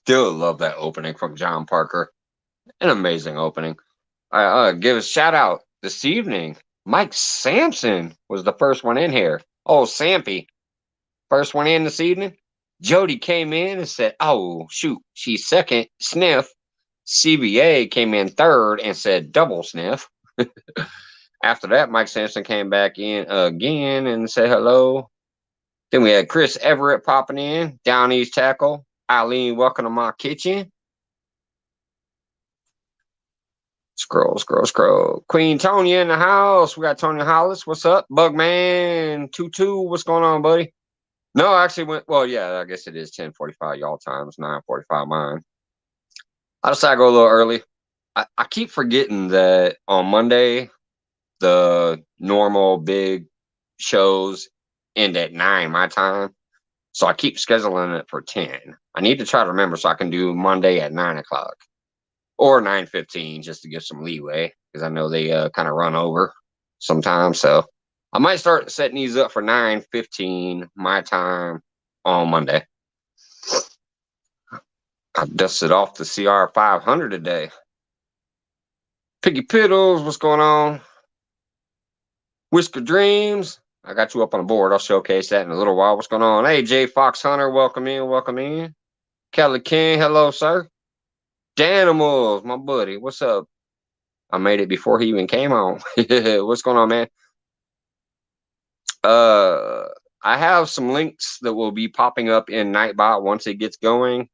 Still love that opening from John Parker. An amazing opening. I give a shout out this evening. Mike Sampson was the first one in here. Oh, Sampy, first one in this evening. Jody came in and said, "Oh shoot, she's second." Sniff. CBA came in third and said, "Double sniff." After that, Mike Sampson came back in again and said hello. Then we had Chris Everett popping in, Down East Tackle. Eileen, welcome to my kitchen. Scroll, scroll, scroll. Queen Tonya in the house. We got Tonya Hollis. What's up? Bugman 22. What's going on, buddy? No, I actually went. Well, yeah, I guess it is 10:45 y'all time. It's 9:45 mine. I decided to go a little early. I keep forgetting that on Monday the normal big shows end at 9 my time. So I keep scheduling it for 10. I need to try to remember so I can do Monday at 9 o'clock or 9:15 just to give some leeway because I know they kind of run over sometimes. So I might start setting these up for 9:15 my time on Monday. I dusted off the CR 500 today. Piggy Piddles, what's going on? Whisker Dreams, I got you up on the board. I'll showcase that in a little while. What's going on? Hey, Jay Fox Hunter, welcome in, welcome in. Kelly King, hello, sir. Danimals, my buddy, what's up? I made it before he even came on. What's going on, man? Uh, I have some links that will be popping up in Nightbot once it gets going.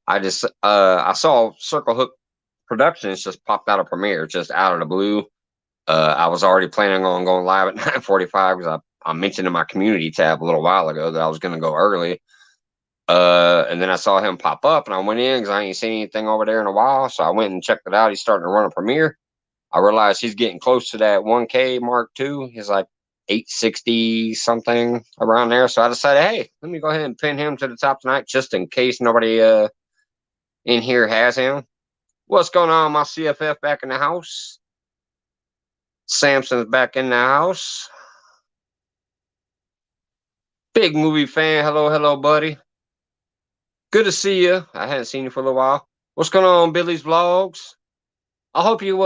I saw Circle Hook Productions just popped out of Premiere, just out of the blue. I was already planning on going live at 9:45 because I mentioned in my community tab a little while ago that I was going to go early. And then I saw him pop up, and I went in because I ain't seen anything over there in a while. So I went and checked it out. He's starting to run a Premiere. I realized he's getting close to that 1K mark too. He's like 860 something around there. So I decided, hey, let me go ahead and pin him to the top tonight, just in case nobody in here has him. What's going on, my CFF back in the house? Samson's back in the house. Big movie fan. Hello, hello, buddy. Good to see you. I hadn't seen you for a little while. What's going on, Billy's Vlogs? I hope you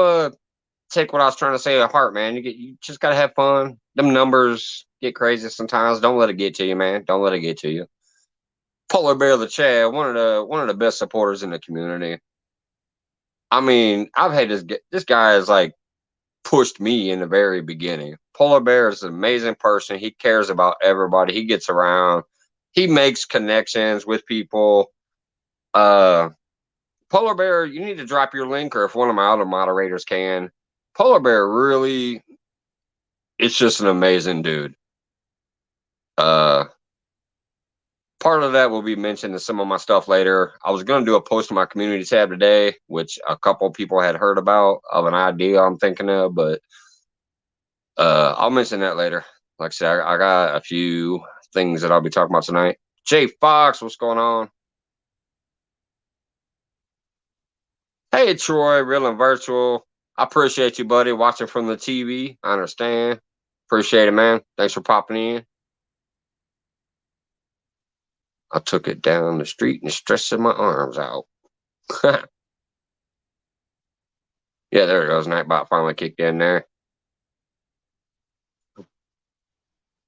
take what I was trying to say to heart, man. You just gotta have fun. Them numbers get crazy sometimes. Don't let it get to you, man. Don't let it get to you. Polar Bear the Chad, one of the best supporters in the community. I mean, I've had this guy is like pushed me in the very beginning. Polar Bear is an amazing person. He cares about everybody. He gets around. He makes connections with people. Uh, Polar Bear, you need to drop your link, or if one of my other moderators can. Polar Bear really, it's just an amazing dude. Uh, Part of that will be mentioned in some of my stuff later. I was going to do a post in my community tab today, which a couple people had heard about of an idea I'm thinking of, but I'll mention that later. Like I said, I got a few things that I'll be talking about tonight. Jay Fox, what's going on? Hey, Troy, real and virtual. I appreciate you, buddy, watching from the TV. I understand. Appreciate it, man. Thanks for popping in. I took it down the street and stretching my arms out. Yeah, there it goes. Nightbot finally kicked in there.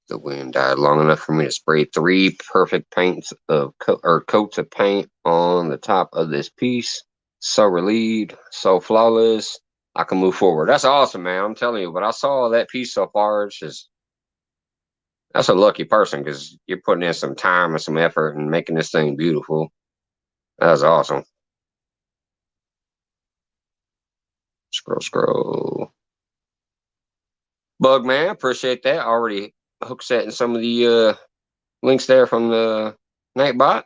The wind died long enough for me to spray 3 perfect paints of coats of paint on the top of this piece. So relieved, so flawless. I can move forward. That's awesome, man. I'm telling you. But I saw that piece so far. It's just that's a lucky person because you're putting in some time and some effort and making this thing beautiful. That's awesome. Scroll, scroll. Bug man, appreciate that. Already hook set in some of the links there from the Nightbot.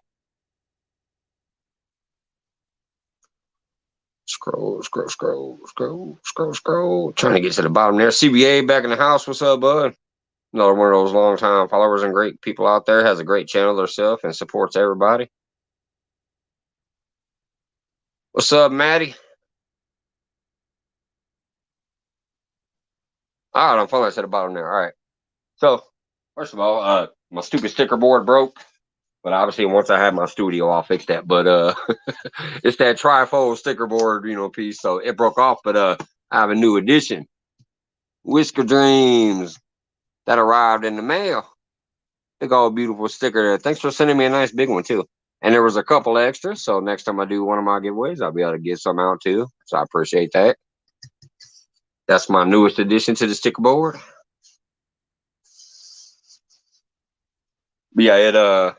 Scroll, scroll, scroll, scroll, scroll, scroll. Trying to get to the bottom there. CBA back in the house. What's up, bud? Another one of those long time followers and great people out there. Has a great channel herself and supports everybody. What's up, Maddie? All right, I'm finally at the bottom there. All right. So, first of all, my stupid sticker board broke. But obviously, once I have my studio, I'll fix that. But it's that trifold sticker board, piece. So it broke off, but I have a new addition. Whisker Dreams that arrived in the mail. Big old beautiful sticker there. Thanks for sending me a nice big one too. And there was a couple extras, so next time I do one of my giveaways, I'll be able to get some out too. So I appreciate that. That's my newest addition to the sticker board. But yeah,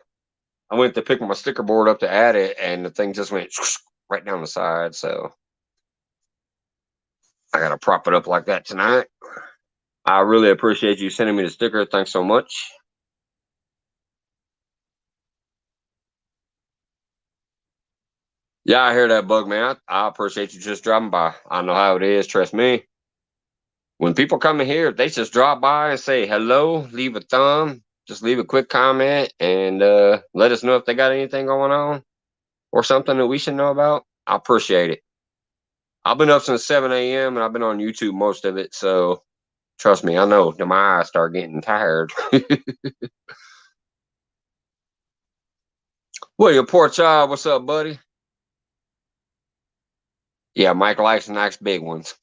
I went to pick my sticker board up to add it, and the thing just went right down the side. So I gotta prop it up like that tonight. I really appreciate you sending me the sticker. Thanks so much. Yeah, I hear that, Bug man. I appreciate you just dropping by. I know how it is. Trust me. When people come in here, they just drop by and say hello, leave a thumb, just leave a quick comment, and let us know if they got anything going on or something that we should know about. I appreciate it. I've been up since 7 a.m. and I've been on YouTube most of it, so trust me, I know that my eyes start getting tired. Well, your poor child, what's up, buddy? Yeah, Mike likes nice big ones.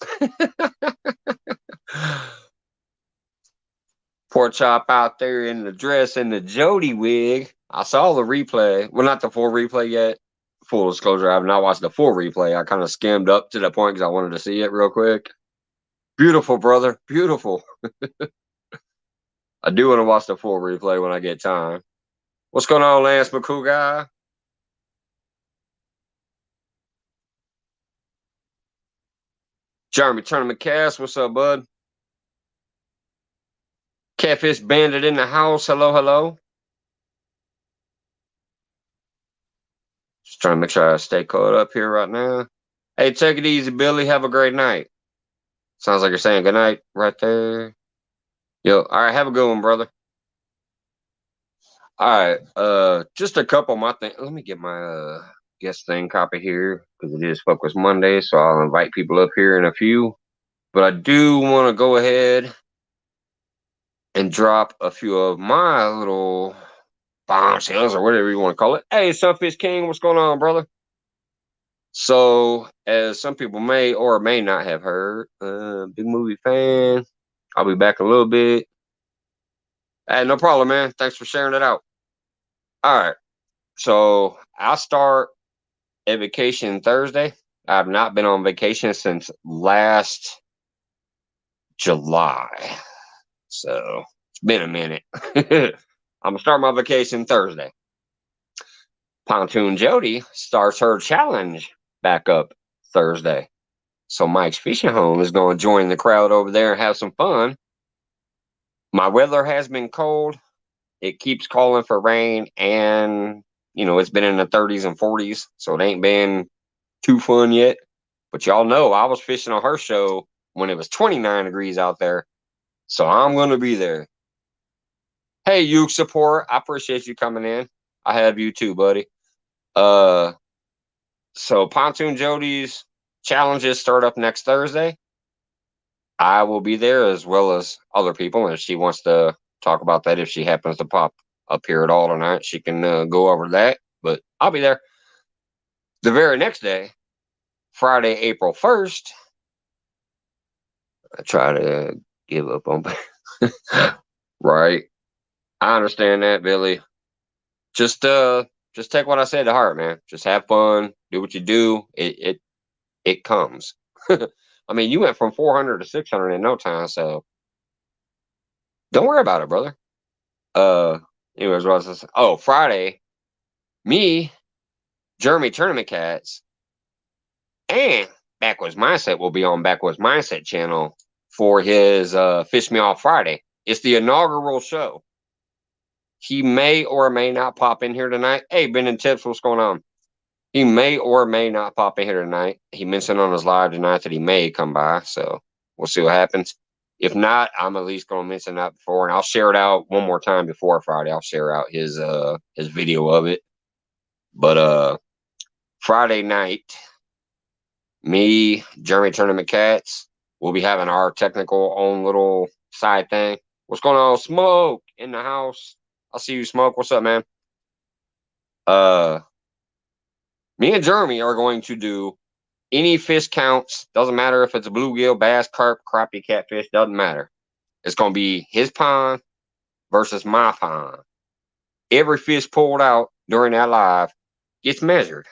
Poor chop out there in the dress and the Jody wig. I saw the replay. Well, not the full replay yet. Full disclosure, I have not watched the full replay. I kind of skimmed up to the point because I wanted to see it real quick. Beautiful, brother. Beautiful. I do want to watch the full replay when I get time. What's going on, Lance McCoo guy? Jeremy Tournament Cast, what's up, bud? Catfish Bandit in the house. Hello, hello. Just trying to make sure I stay caught up here right now. Hey, take it easy, Billy. Have a great night. Sounds like you're saying good night right there. Yo, all right, have a good one, brother. All right, just a couple of my things. Let me get my guest thing copy here because it is Focus Monday, so I'll invite people up here in a few. But I do want to go ahead and drop a few of my little bombshells or whatever you want to call it. Hey, Sunfish King, what's going on, brother? So, as some people may or may not have heard, big movie fan. I'll be back a little bit. Hey, no problem, man. Thanks for sharing it out. All right. So I'll start a vacation Thursday. I've not been on vacation since last July. So it's been a minute. I'm going to start my vacation Thursday. Pontoon Jody starts her challenge back up Thursday. So Mike's Fishing Home is going to join the crowd over there and have some fun. My weather has been cold. It keeps calling for rain, and it's been in the 30s and 40s, so it ain't been too fun yet. But y'all know I was fishing on her show when it was 29 degrees out there, so I'm going to be there. Hey, Uke support, I appreciate you coming in. I have you too, buddy. So Pontoon Jody's challenges start up next Thursday. I will be there as well as other people, and if she wants to talk about that, if she happens to pop up here at all tonight, she can go over that. But I'll be there. The very next day, Friday, April 1st, I try to give up on right. I understand that, Billy. Just take what I said to heart, man. Just have fun, do what you do. It comes. I mean, you went from 400 to 600 in no time, so don't worry about it, brother. Anyways, what was I saying? Oh, Friday, me, Jeremy Tournament Cats, and Backwards Mindset will be on Backwards Mindset channel for his Fish Me Off Friday. It's the inaugural show. He may or may not pop in here tonight. Hey, Ben and Tips, what's going on? He may or may not pop in here tonight. He mentioned on his live tonight that he may come by, so we'll see what happens. If not, I'm at least going to mention that before, and I'll share it out one more time before Friday. I'll share out his video of it. But Friday night, me, Jeremy Tournament Cats, we'll be having our technical own little side thing. What's going on? Smoke in the house. I'll see you, Smoke. What's up, man? Me and Jeremy are going to do any fish counts. Doesn't matter if it's a bluegill, bass, carp, crappie, catfish. Doesn't matter. It's going to be his pond versus my pond. Every fish pulled out during that live gets measured.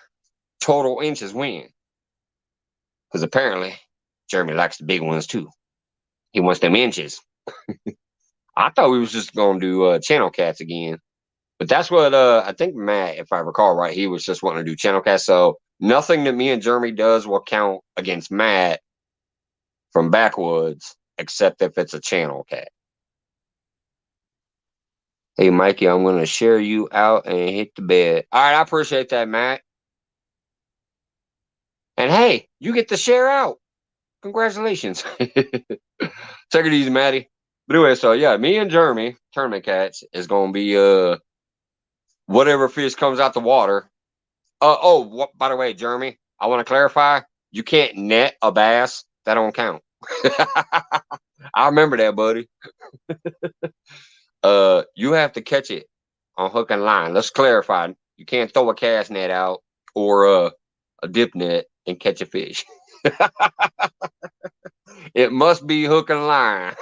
Total inches win. Because apparently, Jeremy likes the big ones too. He wants them inches. I thought we was just going to do channel cats again. But that's what I think Matt, if I recall right, he was just wanting to do channel cats. So nothing that me and Jeremy does will count against Matt from Backwoods, except if it's a channel cat. Hey, Mikey, I'm going to share you out and hit the bed. All right, I appreciate that, Matt. And hey, you get to share out. Congratulations. Take it easy, Matty. But anyway, so yeah, me and Jeremy, Tournament Cats, is going to be whatever fish comes out the water. By the way, Jeremy, I want to clarify, you can't net a bass. That don't count. I remember that, buddy. You have to catch it on hook and line. Let's clarify. You can't throw a cast net out or a dip net and catch a fish. It must be hook and line.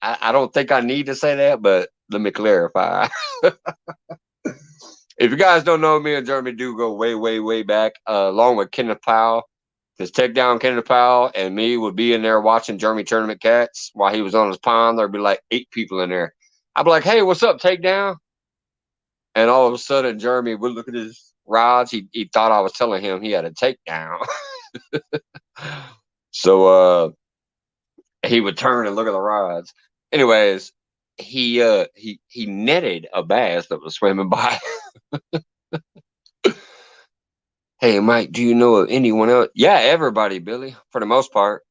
I don't think I need to say that, but let me clarify. If you guys don't know, me and Jeremy do go way, way, way back, along with Kenneth Powell. Because Takedown Kenneth Powell and me would be in there watching Jeremy Tournament Cats while he was on his pond. There'd be like 8 people in there. I'd be like, hey, what's up, Takedown? And all of a sudden, Jeremy would look at his rods. He thought I was telling him he had a takedown. So he would turn and look at the rods. Anyways, he netted a bass that was swimming by. Hey, Mike, do you know of anyone else? Yeah, everybody, Billy, for the most part.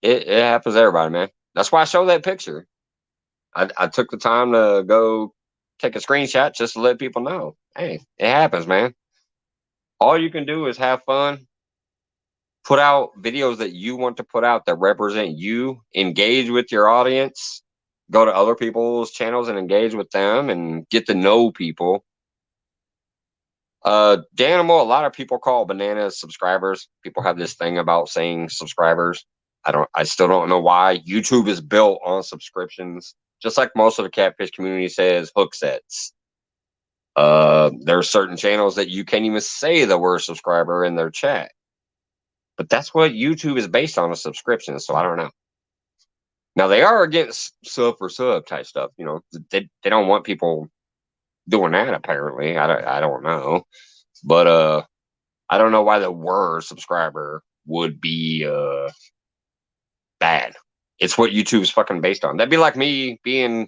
It happens to everybody, man. That's why I showed that picture. I took the time to go take a screenshot just to let people know. Hey, it happens, man. All you can do is have fun. Put out videos that you want to put out that represent you. Engage with your audience. Go to other people's channels and engage with them and get to know people. Danimal, a lot of people call bananas subscribers. People have this thing about saying subscribers. I still don't know why. YouTube is built on subscriptions, just like most of the catfish community says hook sets. There are certain channels that you can't even say the word subscriber in their chat. But that's what YouTube is based on, a subscription. So I don't know. Now they are against sub for sub type stuff. You know, they don't want people doing that. Apparently, I don't know. But I don't know why the word subscriber would be bad. It's what YouTube's fucking based on. That'd be like me being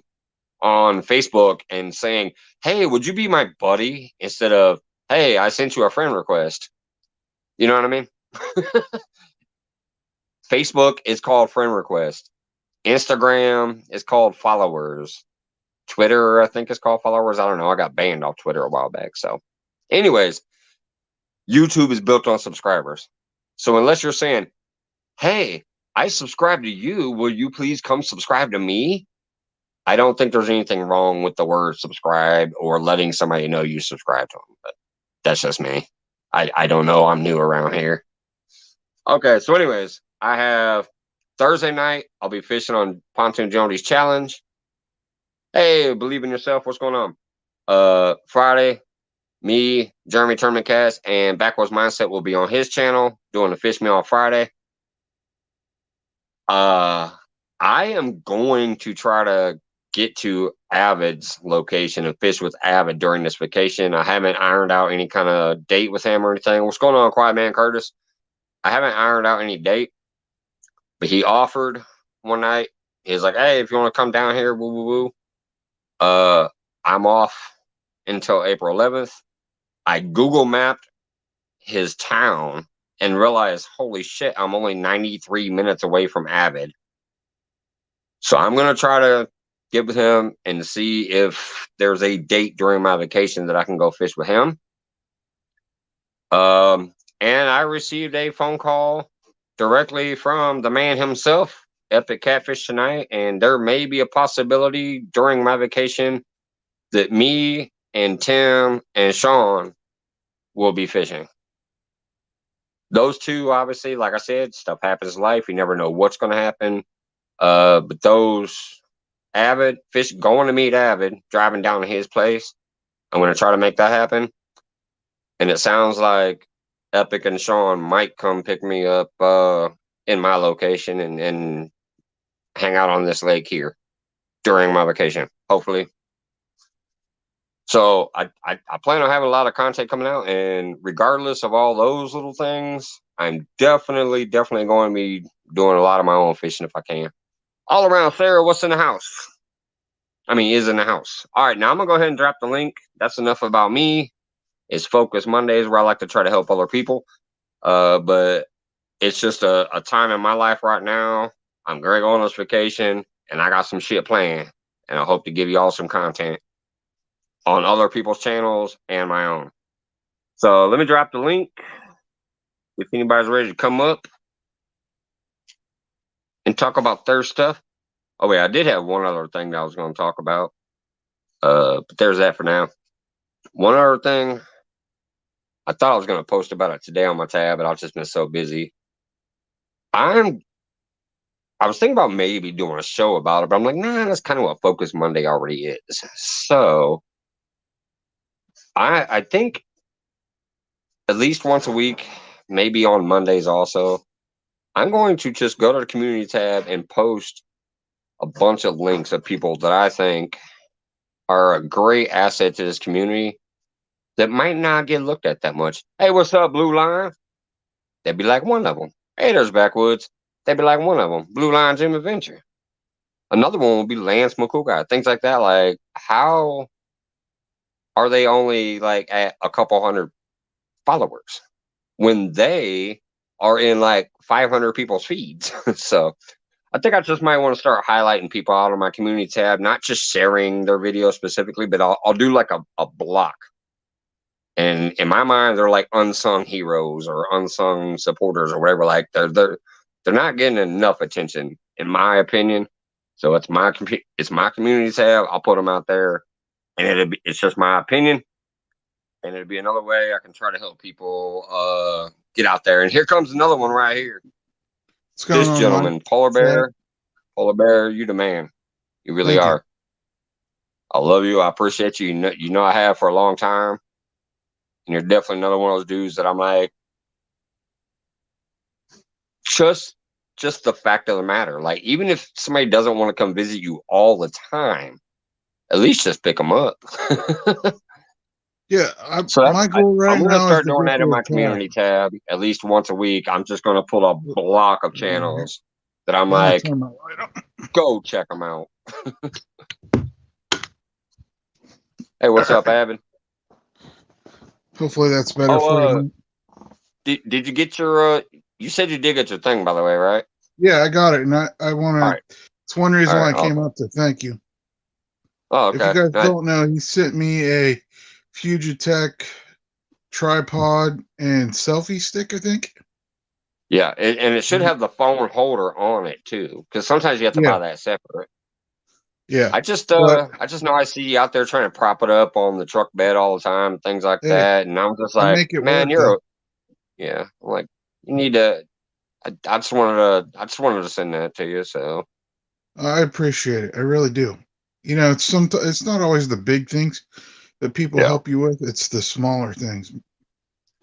on Facebook and saying, hey, would you be my buddy? Instead of, hey, I sent you a friend request. You know what I mean? Facebook is called friend request. Instagram is called followers. Twitter, I think, is called followers. I don't know. I got banned off Twitter a while back. So, anyways, YouTube is built on subscribers. So unless you're saying, hey, I subscribe to you, will you please come subscribe to me? I don't think there's anything wrong with the word subscribe or letting somebody know you subscribe to them. But that's just me. I don't know. I'm new around here. Okay, so anyways, I have Thursday night. I'll be fishing on Pontoon Jonie's Challenge. Hey, believe in yourself. What's going on? Friday, me, Jeremy Tournament Cast, and Backwards Mindset will be on his channel doing the fish meal on Friday. I am going to try to get to Avid's location and fish with Avid during this vacation. I haven't ironed out any kind of date with him or anything. What's going on, Quiet Man Curtis? I haven't ironed out any date, but he offered one night. He's like, hey, if you want to come down here, woo, woo, woo. I'm off until April 11th. I Google mapped his town and realized, holy shit, I'm only 93 minutes away from Avid. So I'm going to try to get with him and see if there's a date during my vacation that I can go fish with him. And I received a phone call directly from the man himself, Epic Catfish Tonight, and there may be a possibility during my vacation that me and Tim and Sean will be fishing. Those two, obviously, like I said, stuff happens in life. You never know what's going to happen. But those Avid fish going to meet Avid, driving down to his place. I'm going to try to make that happen. And it sounds like Epic and Sean might come pick me up in my location and hang out on this lake here during my vacation, hopefully. So I plan on having a lot of content coming out, and regardless of all those little things, I'm definitely going to be doing a lot of my own fishing if I can. All around, Sarah, what's in the house? I mean, is in the house. All right, now I'm going to go ahead and drop the link. That's enough about me. It's Focus Mondays where I like to try to help other people. But it's just a time in my life right now. I'm going to go on this vacation, and I got some shit planned, and I hope to give you all some content on other people's channels and my own. So let me drop the link if anybody's ready to come up and talk about their stuff. Oh, wait, I did have one other thing that I was going to talk about. But there's that for now. One other thing, I thought I was going to post about it today on my tab, but I've just been so busy. I was thinking about maybe doing a show about it, but I'm like, nah, that's kind of what Focus Monday already is. So I think at least once a week, maybe on Mondays also, I'm going to just go to the community tab and post a bunch of links of people that I think are a great asset to this community that might not get looked at that much. Hey, what's up, Blue Line? They'd be like one of them. Hey, there's Backwoods. They'd be like one of them. Blue Line Gym Adventure. Another one would be Lance McCool. Things like that. Like, how are they only like at a couple hundred followers when they are in like 500 people's feeds? So I think I just might want to start highlighting people out on my community tab, not just sharing their videos specifically, but I'll do like a block. And in my mind, they're like unsung heroes or unsung supporters or whatever. Like they're not getting enough attention, in my opinion. So it's my community tab. I'll put them out there, and it's just my opinion. And it'll be another way I can try to help people get out there. And here comes another one right here. This gentleman, Polar Bear, you the man. You really are. I love you. I appreciate you. You know I have for a long time. And you're definitely another one of those dudes that I'm like, just the fact of the matter. Like, even if somebody doesn't want to come visit you all the time, at least just pick them up. Yeah, so my goal I'm going to start doing that in my community tab at least once a week. I'm just going to pull a block of channels that I'm like, go check them out. Hey, what's up, Abin? Hopefully that's better for you. Did you get your? You said you did get your thing, by the way, right? Yeah, I got it, and I want to. Right. It's one reason why I came up to thank you. Oh, okay. If you guys don't know, he sent me a Fujitech tripod and selfie stick, I think. Yeah, and it should have the phone holder on it too, because sometimes you have to buy that separate. Yeah, I just know I see you out there trying to prop it up on the truck bed all the time, things like that, and I'm just like, man, yeah. I'm like, you need to. I just wanted to send that to you. So I appreciate it. I really do. You know, it's not always the big things that people help you with. It's the smaller things.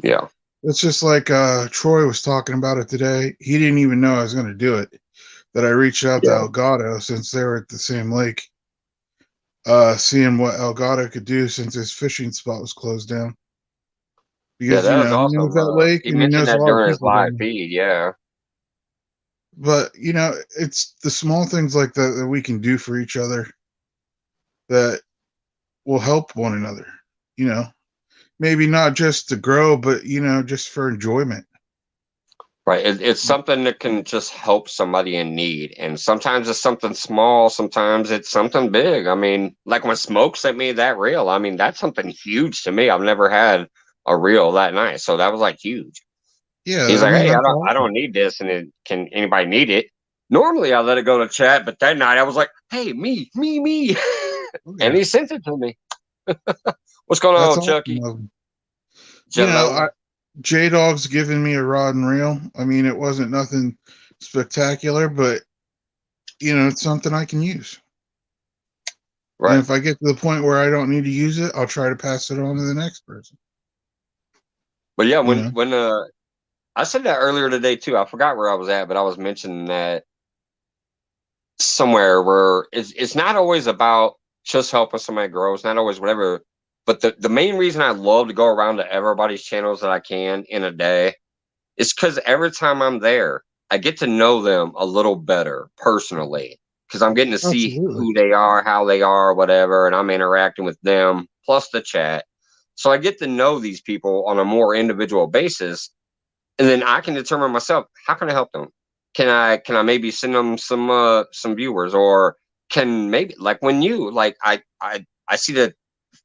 Yeah. It's just like Troy was talking about it today. He didn't even know I was going to do it. That I reached out to Elgato since they were at the same lake, seeing what Elgato could do since his fishing spot was closed down. Because that was awesome. he knows that lake, he and he knows that a lot during of his people live feed. Yeah. But it's the small things like that that we can do for each other that will help one another. Maybe not just to grow, but just for enjoyment. Right. It's something that can just help somebody in need. And sometimes it's something small. Sometimes it's something big. I mean, like when Smoke sent me that reel, I mean, that's something huge to me. I've never had a reel that nice. So that was like huge. Yeah. He's like, hey, I don't need this. And can anybody need it? Normally I let it go to chat, but that night I was like, hey, me. And he sent it to me. What's going on, Chucky? You know, Jello. J Dog's giving me a rod and reel. I mean, it wasn't nothing spectacular, but it's something I can use. And Right. if I get to the point where I don't need to use it, I'll try to pass it on to the next person. But yeah, You when know, when I said that earlier today too. I forgot where I was at, but I was mentioning that somewhere where it's not always about just helping somebody grow. It's not always whatever. But the main reason I love to go around to everybody's channels that I can in a day is because every time I'm there, I get to know them a little better personally. Because I'm getting to see absolutely. who they are, how they are, whatever, and I'm interacting with them plus the chat. So I get to know these people on a more individual basis, and then I can determine myself how can I help them. Can I maybe send them some viewers, or can maybe like when you like I see the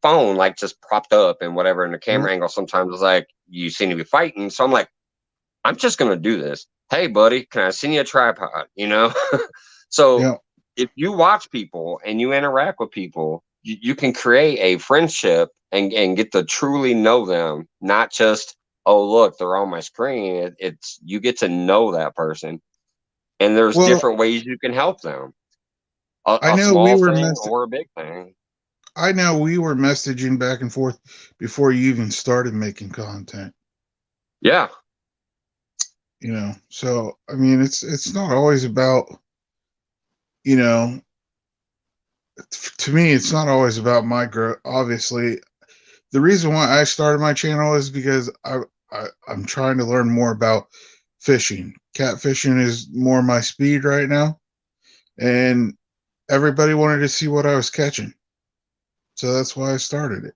phone like just propped up and whatever in the Yep. camera angle. Sometimes it's like you seem to be fighting, so I'm like I'm just gonna do this. Hey, buddy, can I send you a tripod? So Yep. if you watch people and you interact with people, you can create a friendship and get to truly know them, not just oh look they're on my screen. It's you get to know that person, and there's Well, different ways you can help them. I A know we small were thing mess- or a big thing. I know we were messaging back and forth before you even started making content. Yeah, So I mean, it's not always about you know. To me, it's not always about my growth. Obviously, the reason why I started my channel is because I'm trying to learn more about fishing. Catfishing is more my speed right now, and everybody wanted to see what I was catching, so that's why I started it.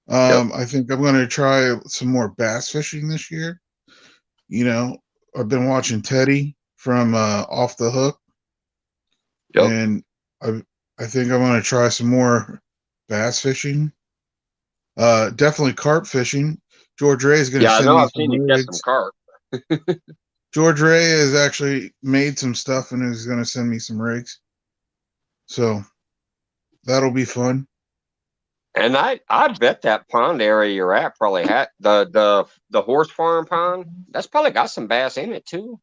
yep, I think I'm going to try some more bass fishing this year. You know, I've been watching Teddy from Off the Hook, yep. and I I think I'm going to try some more bass fishing. Definitely carp fishing. George Ray is going to Yeah, I send know me I've some seen you catch some rigs. carp. George Ray has actually made some stuff and is going to send me some rigs. So that'll be fun. And I bet that pond area you're at probably had the horse farm pond. That's probably got some bass in it too.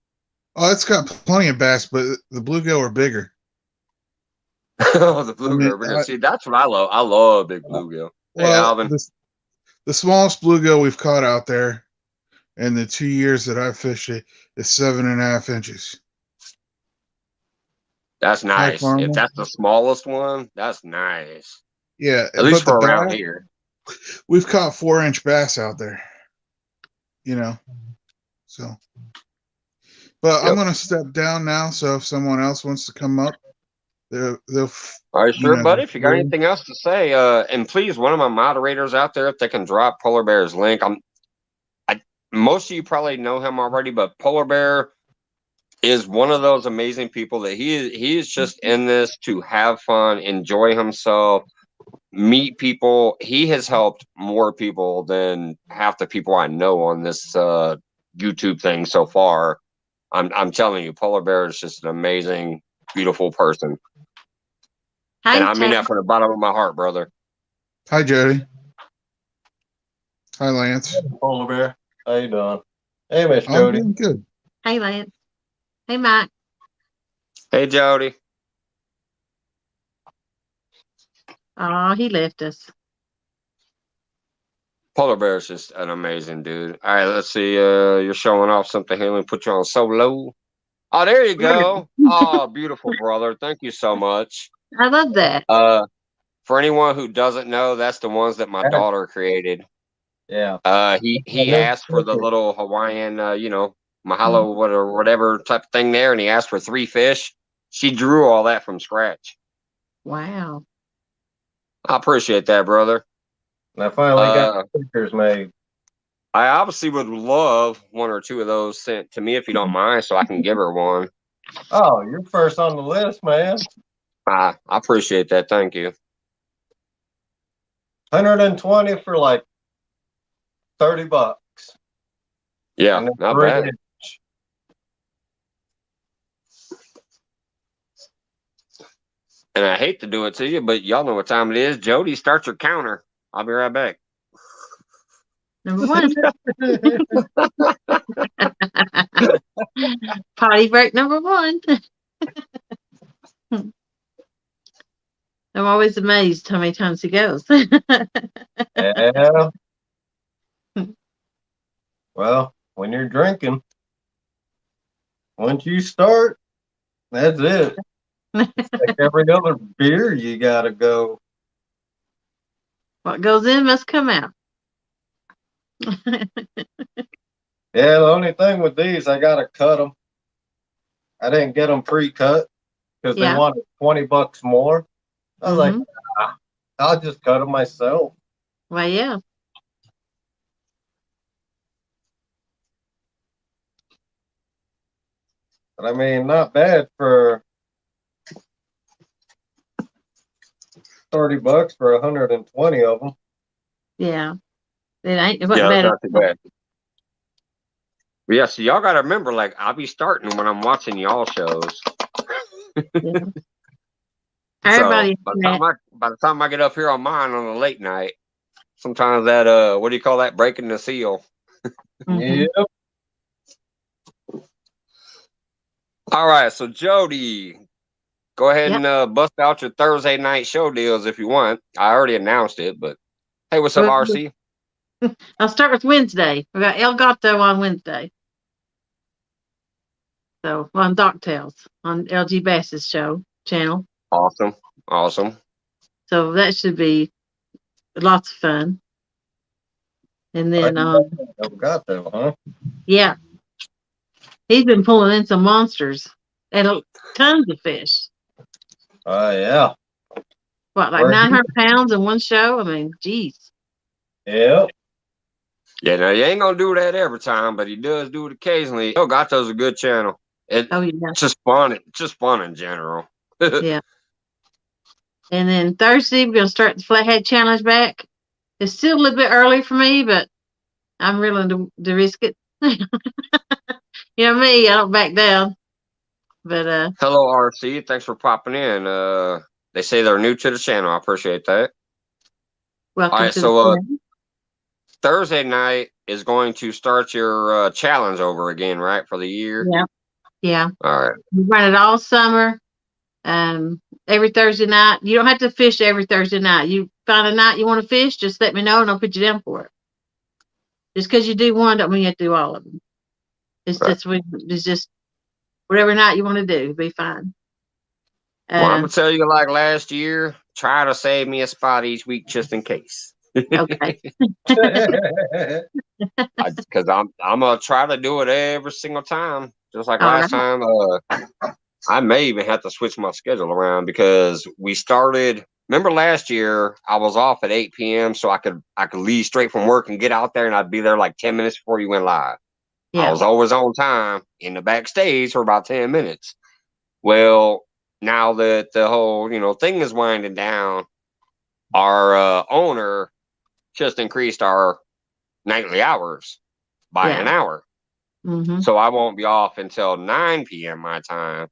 Oh, it's got plenty of bass, but the bluegill are bigger. Oh, the I mean, bluegill. We're gonna see. That's what I love. I love big bluegill. Hey, well, Alvin. the smallest bluegill we've caught out there in the 2 years that I've fished it is 7.5 inches. That's Hi, nice. If Farmer. that's the smallest one, that's nice. Yeah, At least but the for around bass, here. we've caught 4 inch bass out there. You know, so. But I'm Yep. gonna step down now. So if someone else wants to come up, they'll All right, sure, buddy. they're If you got free. anything else to say, and please, one of my moderators out there, if they can drop Polar Bear's link. Most of you probably know him already, but Polar Bear is one of those amazing people that he is just in this to have fun, enjoy himself, meet people. He has helped more people than half the people I know on this YouTube thing so far. I'm telling you, Polar Bear is just an amazing, beautiful person, and Hi, I mean Ted. that from the bottom of my heart, brother. Hi, Jody. Hi, Lance. Polar Bear. How you doing? Hey, Miss I'm Jody. doing good. Hey, Lance. Hey, Matt. Hey, Jody. Oh, he left us. Polar Bear is just an amazing dude. All right, let's see. You're showing off something here. Let me put you on solo. Oh, there you go. Oh, beautiful, brother. Thank you so much. I love that. For anyone who doesn't know, that's the ones that my daughter created. Yeah. He asked for the little Hawaiian, mahalo whatever type of thing there, and he asked for 3 fish. She drew all that from scratch. Wow. I appreciate that, brother. And I finally got Uh, pictures made. I obviously would love 1 or 2 of those sent to me if you don't mind, so I can give her one. Oh, you're first on the list, man. I appreciate that. Thank you. 120 for like $30. Yeah, And then not 3 bad. each. And I hate to do it to you, but y'all know what time it is. Jody, start your counter. I'll be right back. Number one. Potty break number one. I'm always amazed how many times he goes. Yeah. Well, when you're drinking, once you start, that's it. Like every other beer, you gotta go. What goes in must come out. Yeah, the only thing with these, I gotta cut them. I didn't get them pre-cut because they Yeah. wanted $20 more. I was like, Mhm. I'll just cut them myself. Well, yeah. But I mean, not bad for $30 for 120 of them. Yeah. It wasn't Yeah, that's bad at not too all. bad. But yeah, so y'all gotta remember, like, I'll be starting when I'm watching y'all shows. Yeah. So Everybody by the time I get up here on mine on a late night, sometimes that what do you call that? Breaking the seal. Mhm. Yep. All right, so Jody, go ahead Yep. and bust out your Thursday night show deals if you want. I already announced it, but hey, what's up, Well, RC? I'll start with Wednesday. We got El Gato on Wednesday. So on Doc Tales on LG Bass's show channel. Awesome, awesome. So that should be lots of fun. And then I've got them, huh? yeah, he's been pulling in some monsters and tons of fish. Oh, yeah. What, like Where- 900 pounds in one show? I mean, geez. Yep. Yeah, now you ain't gonna do that every time, but he does do it occasionally. El Gato's a good channel. It's Oh yeah, just fun. Just fun in general. yeah. And then Thursday we're gonna start the Flathead Challenge back. It's still a little bit early for me, but I'm willing to risk it. You know me, I don't back down. But Hello, RC. Thanks for popping in. They say they're new to the channel. I appreciate that. All welcome right, to the so channel. Thursday night is going to start your challenge over again, right, for the year? Yeah, yeah. All right. We run it all summer. Every Thursday night. You don't have to fish every Thursday night. You find a night you want to fish, just let me know and I'll put you down for it. Just because you do one, don't mean you have to do all of them. It's Right. just whatever night you want to do, be fine. Well, I'm gonna tell you, like last year, try to save me a spot each week just in case. Okay. Because I'm gonna try to do it every single time, just like All last right. time. I may even have to switch my schedule around because we started. Remember last year, I was off at 8 p.m. so I could leave straight from work and get out there, and I'd be there like 10 minutes before you went live. I Yeah. was always on time in the backstage for about 10 minutes. Well, now that the whole thing is winding down, our owner just increased our nightly hours by an Yeah. hour. Mm-hmm. So I won't be off until 9 p.m. my time,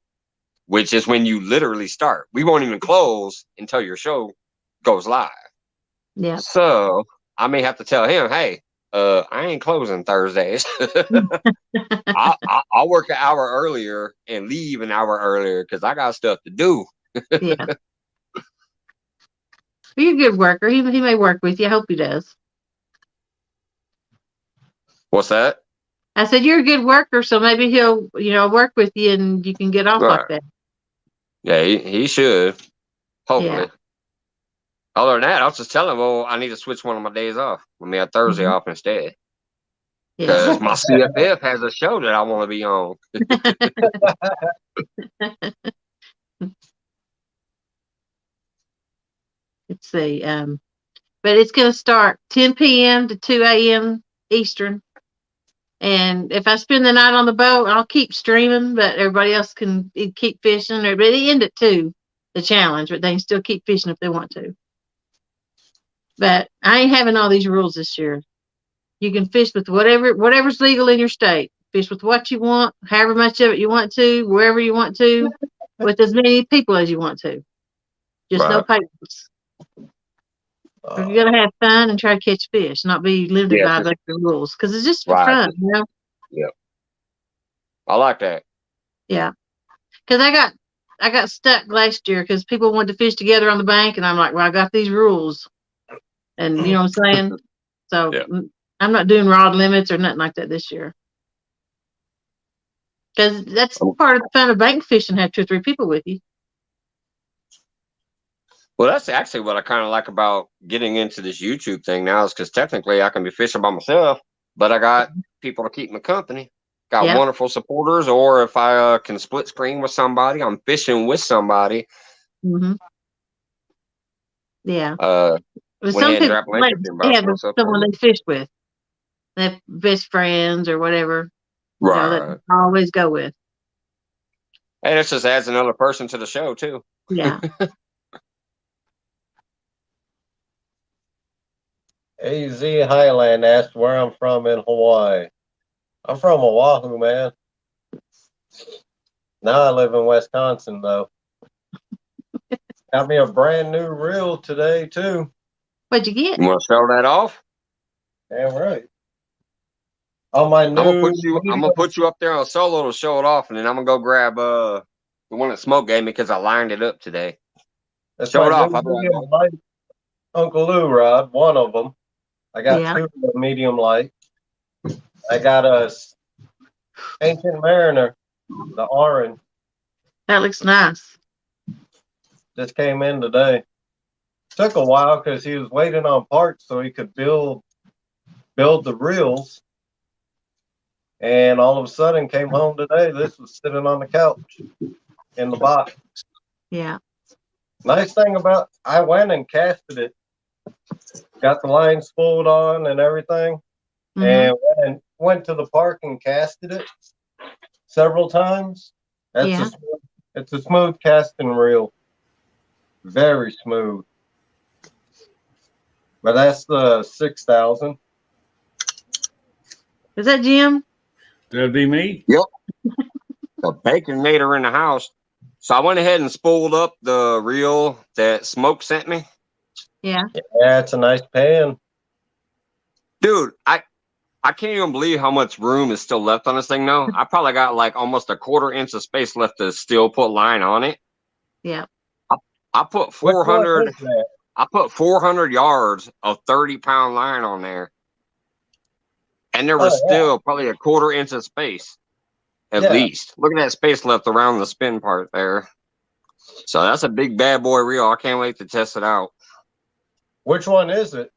which is when you literally start. We won't even close until your show goes live. Yeah. So I may have to tell him, hey, I ain't closing Thursdays. I'll work an hour earlier and leave an hour earlier because I got stuff to do. Yeah. You're a good worker. He may work with you. I hope he does. What's that? I said you're a good worker, so maybe he'll work with you and you can get off All like right. that. Yeah, he should. Hopefully. Yeah. Other than that, I'll just tell him, well, I need to switch one of my days off. Let me have Thursday Mhm. off instead. Yeah. Because my CFF has a show that I want to be on. Let's see. But it's going to start 10 p.m. to 2 a.m. Eastern. And if I spend the night on the boat, I'll keep streaming, but everybody else can keep fishing. But they end at 2, the challenge, but they can still keep fishing if they want to. But I ain't having all these rules this year. You can fish with whatever's legal in your state. Fish with what you want, however much of it you want to, wherever you want to, with as many people as you want to. Just no Right. papers. If you're gonna have fun and try to catch fish, not be limited Yeah, by the rules, because it's just for right. fun, you know. Yep. I like that. Yeah, because I got stuck last year because people wanted to fish together on the bank, and I'm like, well, I got these rules, and you know what I'm saying. So Yeah. I'm not doing rod limits or nothing like that this year. Because that's part of the fun of bank fishing. Have 2 or 3 people with you. Well, that's actually what I kind of like about getting into this YouTube thing now, is because technically I can be fishing by myself, but I got people to keep me company. Got Yeah. wonderful supporters, or if I can split screen with somebody, I'm fishing with somebody. Mm-hmm. Yeah. When Some they had people drop like Lancashire they about have what's up someone there. they fish with, they have best friends or whatever. You know, that Right. I always go with. And it just adds another person to the show too. Yeah. AZ Highland asked where I'm from in Hawaii. I'm from Oahu, man. Now I live in Wisconsin, though. Got me a brand new reel today, too. What'd you get? You want to show that off? Damn right. On my new I'm gonna put you up there on a solo to show it off, and then I'm gonna go grab the one that Smoke gave me because I lined it up today. That's Show my it off. new I'll be right medium back. light Uncle Lou rod, one of them. I got Yeah. 2 of the medium light. I got a Ancient Mariner, the orange. That looks nice. Just came in today. Took a while because he was waiting on parts so he could build the reels. And all of a sudden came home today. This was sitting on the couch in the box. Yeah. Nice thing about I went and casted it, got the line spooled on and everything, Mm-hmm. and went to the park and casted it several times. Yeah. It's a smooth casting reel, very smooth. But that's the 6,000. Is that Jim? That'd be me. Yep. The Baconator in the house. So I went ahead and spooled up the reel that Smoke sent me. Yeah. Yeah, it's a nice pan. Dude, I can't even believe how much room is still left on this thing now. I probably got like almost a 1/4 inch of space left to still put line on it. Yeah. I put Which one 400 is that? I put 400 yards of 30-pound line on there. And there was still probably a 1/4 inch of space. At least. Look at that space left around the spin part there. So that's a big bad boy reel. I can't wait to test it out. Which one is it?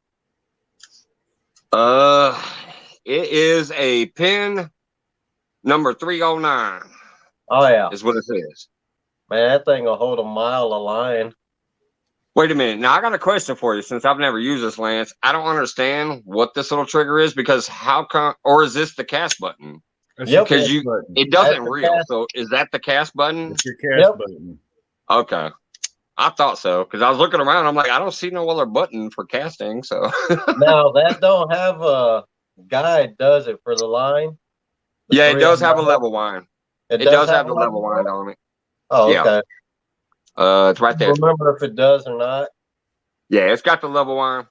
It is a pin number 309. Oh yeah, is what it says. man, that thing will hold a mile of line. Wait a minute. Now I got a question for you. Since I've never used this, Lance, I don't understand what this little trigger is, because how come? Or is this the cast button? Yep. Because Button. it doesn't That's the reel. cast. So is that the cast button? It's your cast button. Okay. I thought so, because I was looking around. I'm like, I don't see no other button for casting. So Now that don't have a guide, does it, for the line? yeah, it does have a level wind. It does have the level wind on it. Oh, Yeah. okay. It's right there. Remember if it does or not? Yeah, it's got the level wind.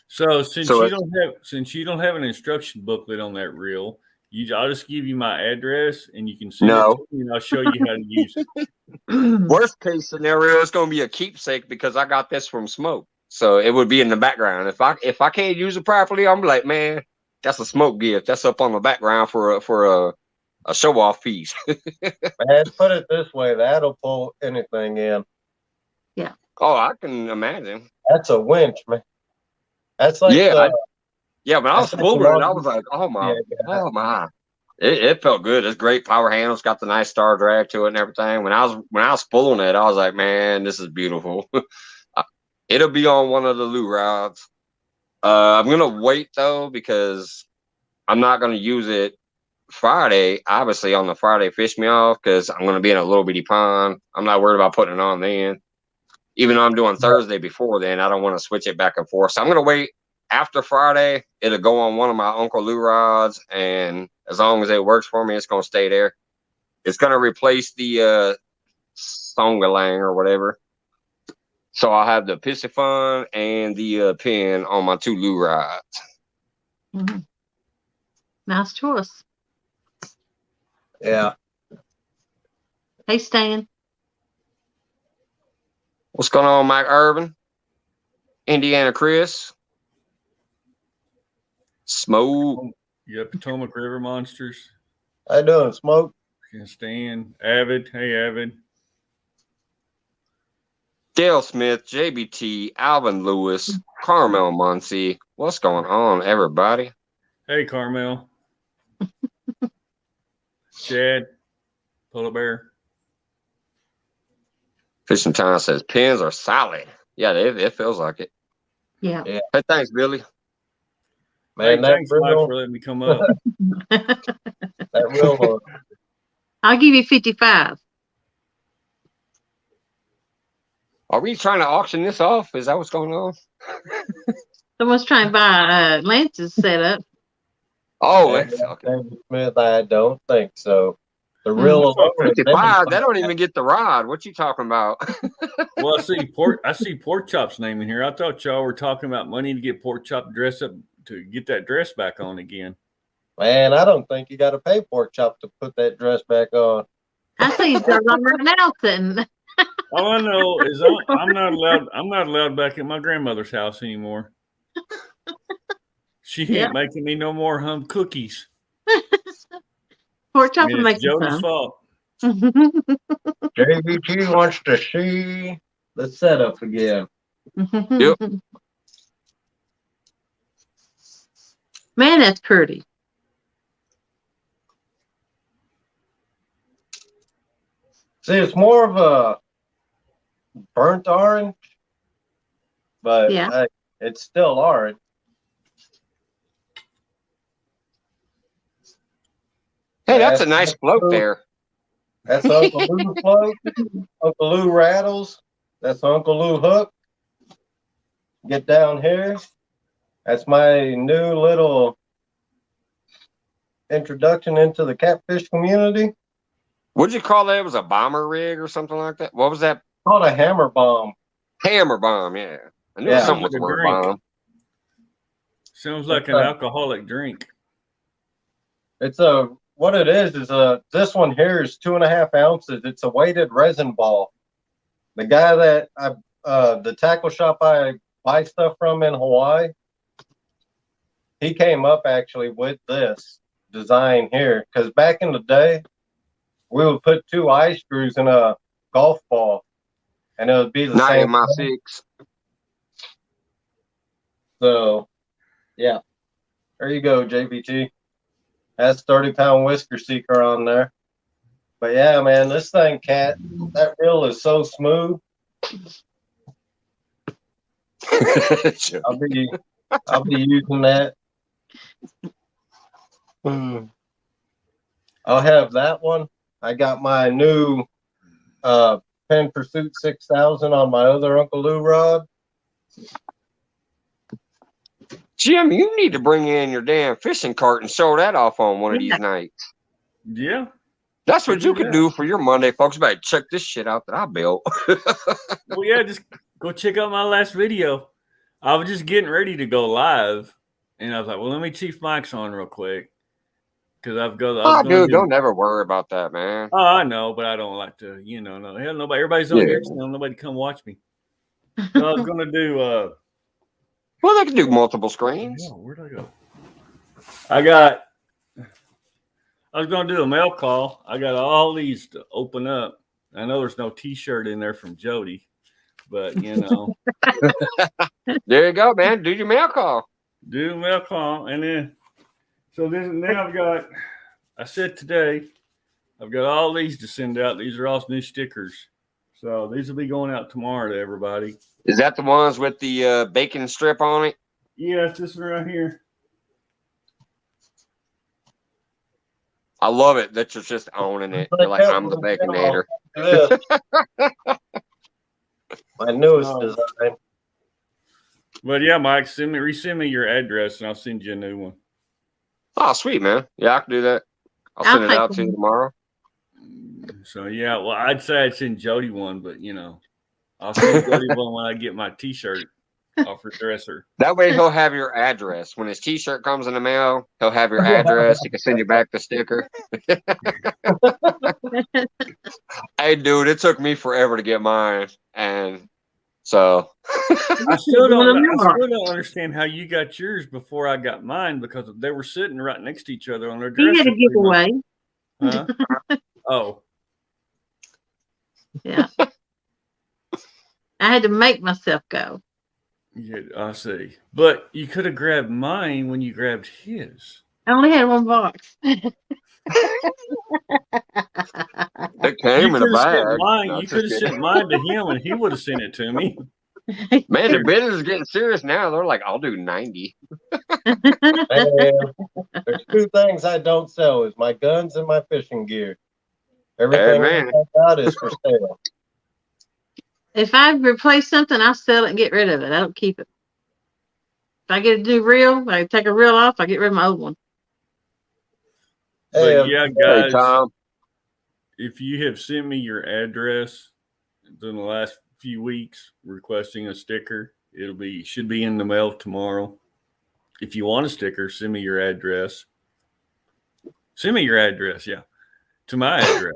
So since you don't have an instruction booklet on that reel, I'll just give you my address and you can send it to me and I'll show you how to use it. Worst case scenario, it's going to be a keepsake because I got this from Smoke, so it would be in the background. If I can't use it properly, I'm like, man, that's a Smoke gift. That's up on the background for a show off piece. Man, put it this way, that'll pull anything in. Yeah. Oh, I can imagine. That's a winch, man. That's like when I was spooling it, I was like, oh my. It felt good. It's great power handles, got the nice star drag to it and everything. When I was spooling it, I was like, man, this is beautiful. It'll be on one of the Lou rods. I'm gonna wait though, because I'm not gonna use it Friday. Obviously, on the Friday fish me off, because I'm gonna be in a little bitty pond. I'm not worried about putting it on then. Even though I'm doing Thursday before then, I don't want to switch it back and forth. So I'm gonna wait. After Friday, it'll go on one of my Uncle Lou rods, and as long as it works for me, it's gonna stay there. It's gonna replace the Songalang or whatever. So I'll have the Piscifun and the pin on my 2 lure rods. Mm-hmm. Nice choice. Yeah. Hey, Stan. What's going on, Mike Irvin? Indiana Chris? Smoke. You got Potomac River Monsters. How you doing, Smoke? Can Stan. Avid. Hey, Avid. Dale Smith, JBT, Alvin Lewis, Carmel Muncie. What's going on, everybody? Hey, Carmel. Chad. Polar Bear. Fishing Time says pins are solid. Yeah, it feels like it. Yeah. Hey, thanks, Billy. Man, hey, thanks, Mike, for letting me come up. that real hook. I'll give you 55. Are we trying to auction this off? Is that what's going on? Someone's trying to buy Lance's setup. Oh, okay. David Smith, I don't think so. The Hmm. real alone is 55. That don't even get the rod. What you talking about? Well, I see Pork Chop's name in here. I thought y'all were talking about money to get Pork Chop dressed up to get that dress back on again. Man, I don't think you got to pay Pork Chop to put that dress back on. I see he's got on right now. Then. All I know is I'm not allowed. I'm not allowed back at my grandmother's house anymore. She ain't making me no more cookies. Pork chop I mean, will make it's Jody's fault. JVT wants to see the setup again. Yep. Man, that's pretty. See, it's more of a burnt orange, but Yeah. it's still orange. Hey, that's a nice float there. That's Uncle Lou float. Uncle Lou rattles. That's Uncle Lou hook. Get down here. That's my new little introduction into the catfish community. What'd you call that? It was a bomber rig or something like that? What was that? Called a hammer bomb. Hammer bomb, yeah. I knew it was something with the word bomb. Sounds like an alcoholic drink. It's what it is this one here is 2.5 ounces. It's a weighted resin ball. The guy that the tackle shop I buy stuff from in Hawaii, he came up actually with this design here. Because back in the day, we would put 2 eye screws in a golf ball, and it would be the Not same. in my 6. So, yeah. There you go, JBT. That's 30-pound whisker seeker on there. But yeah, man, this thing, Cat, that reel is so smooth. I'll be using that. I'll have that one. I got my new Penn Pursuit 6000 on my other Uncle Lou rod. Jim, you need to bring in your damn fishing cart and show that off on one of these nights. Yeah. That's what you could do for your Monday, folks. Better check this shit out that I built. Well, yeah, just go check out my last video. I was just getting ready to go live, and I was like, well, let me chief Mike's on real quick. Because dude, don't ever worry about that, man. Oh, I know, but I don't like to, no. Hell, nobody, everybody's on here channel. Nobody come watch me. So I was going to do, well, they can do multiple screens. Oh, where'd I go? I was going to do a mail call. I got all these to open up. I know there's no T-shirt in there from Jody, but, There you go, man. Do your mail call. Do a mail call. And then, now I said today, I've got all these to send out. These are all new stickers. So these will be going out tomorrow to everybody. Is that the ones with the bacon strip on it? Yeah, it's this one right here. I love it that you're just owning it. You're like, I'm the baconator. My newest design. But yeah, Mike, resend me your address and I'll send you a new one. Oh, sweet, man. Yeah, I can do that. I'll send it out to you tomorrow. So yeah, well, I'd say I'd send Jody one, but I'll send Buddy one when I get my T-shirt off her dresser. That way he'll have your address. When his T-shirt comes in the mail, he'll have your address. He can send you back the sticker. Hey, dude, it took me forever to get mine, and so I still don't understand how you got yours before I got mine, because they were sitting right next to each other on their dresser. He had a giveaway. Huh? Oh, Yeah. I had to make myself go. yeah, I see. But you could have grabbed mine when you grabbed his. I only had one box. it came in a bag. You could have sent mine to him, and he would have sent it to me. Man, the business is getting serious now. They're like, I'll do 90. And there's two things I don't sell: is my guns and my fishing gear. Everything man. I got is for sale. If I replace something, I'll sell it and get rid of it. I don't keep it. If I get a new reel, I take a reel off, I get rid of my old one. But yeah, guys, Hey, Tom. if you have sent me your address in the last few weeks requesting a sticker, should be in the mail tomorrow. If you want a sticker, send me your address. Send me your address, yeah, to my address.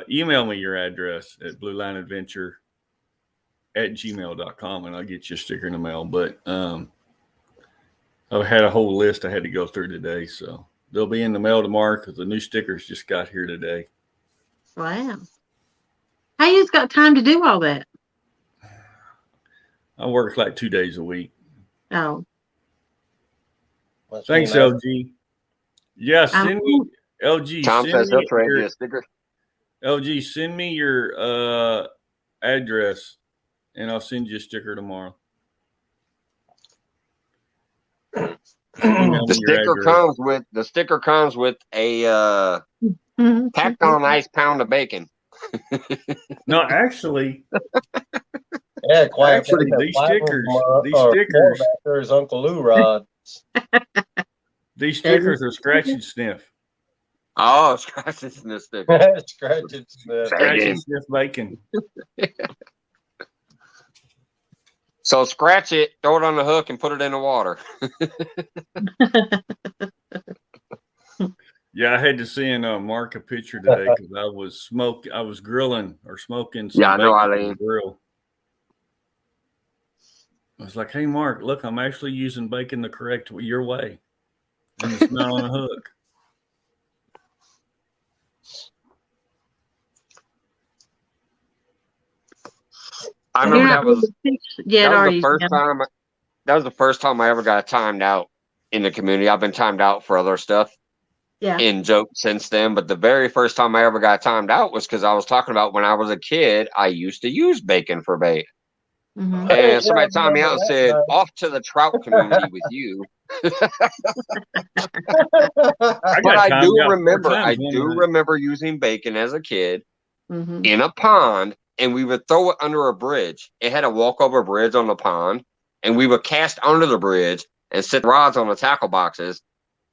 Email me your address at bluelineadventure@gmail.com, and I'll get you a sticker in the mail. But I've had a whole list I had to go through today, so they'll be in the mail tomorrow because the new stickers just got here today. Wow. How you just got time to do all that? I work like 2 days a week. Oh. Thanks, LG. Yeah, send me, LG. Tom says he'll trade you a sticker. LG, send me your address, and I'll send you a sticker tomorrow. The sticker comes with a packed on ice pound of bacon. No, actually, Yeah, quite actually, these stickers, there's Uncle Lou Rod. these stickers are scratch and sniff. Oh, scratch and sniff sticker. Scratch and sniff. Scratch and sniff bacon. So scratch it, throw it on the hook, and put it in the water. Yeah, I had to send Mark a picture today because I was grilling or smoking some Yeah, I know, bacon on Eileen. the grill. I was like, hey, Mark, look, I'm actually using bacon the correct your way. And it's not on a hook. I remember that was the first time I ever got timed out in the community. I've been timed out for other stuff in joke since then, but the very first time I ever got timed out was because I was talking about when I was a kid, I used to use bacon for bait. Mm-hmm. And somebody timed me out and said, off to the trout community with you. But I do remember using bacon as a kid in a pond, and we would throw it under a bridge. It had a walkover bridge on the pond, and we would cast under the bridge and set rods on the tackle boxes.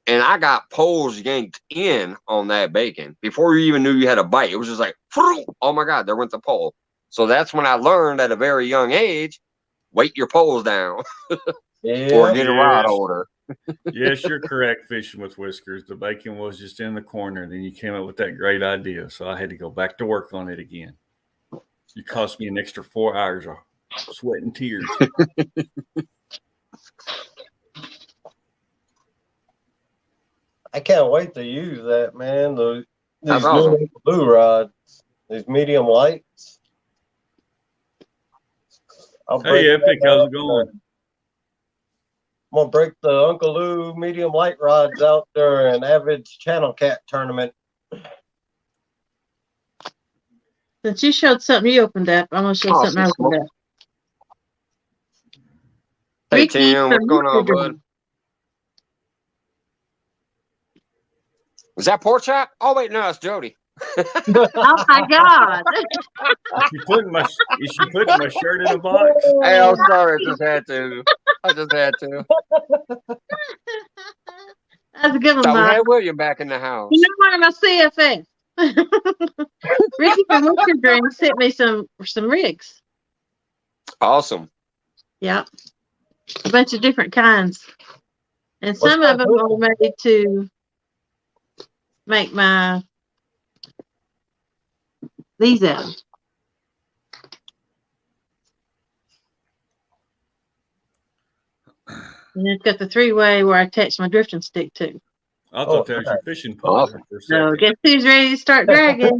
And I got poles yanked in on that bacon before you even knew you had a bite. It was just like, oh my God, there went the pole. So that's when I learned at a very young age, weight your poles down or get a rod holder. Yes, you're correct, Fishing with Whiskers. The bacon was just in the corner. Then you came up with that great idea. So I had to go back to work on it again. It cost me an extra 4 hours of sweat and tears. I can't wait to use that, man. These awesome. new blue rods, these medium lights. Hey, Epic, how's it going? I'm gonna break the Uncle Lou medium light rods out during Avid's Channel Cat tournament. Since you showed something you opened up, I'm gonna show something I opened up. Hey, Ricky, Tim, what's going on, bud? Is that pork chop? Oh wait, no, it's Jody. Oh my God! Is she putting my shirt in a box? Hey, I'm sorry, I just had to. That's a good one, So we Mike. had William back in the house. You know, one of my CFS. Ricky from Wintergreen sent me some rigs. Awesome. Yeah, a bunch of different kinds, and What's some that of them are made to make these out. And it's got the 3-way where I attach my drifting stick to. I thought that was your fishing pole Awesome. for a So second. guess who's ready to start dragging?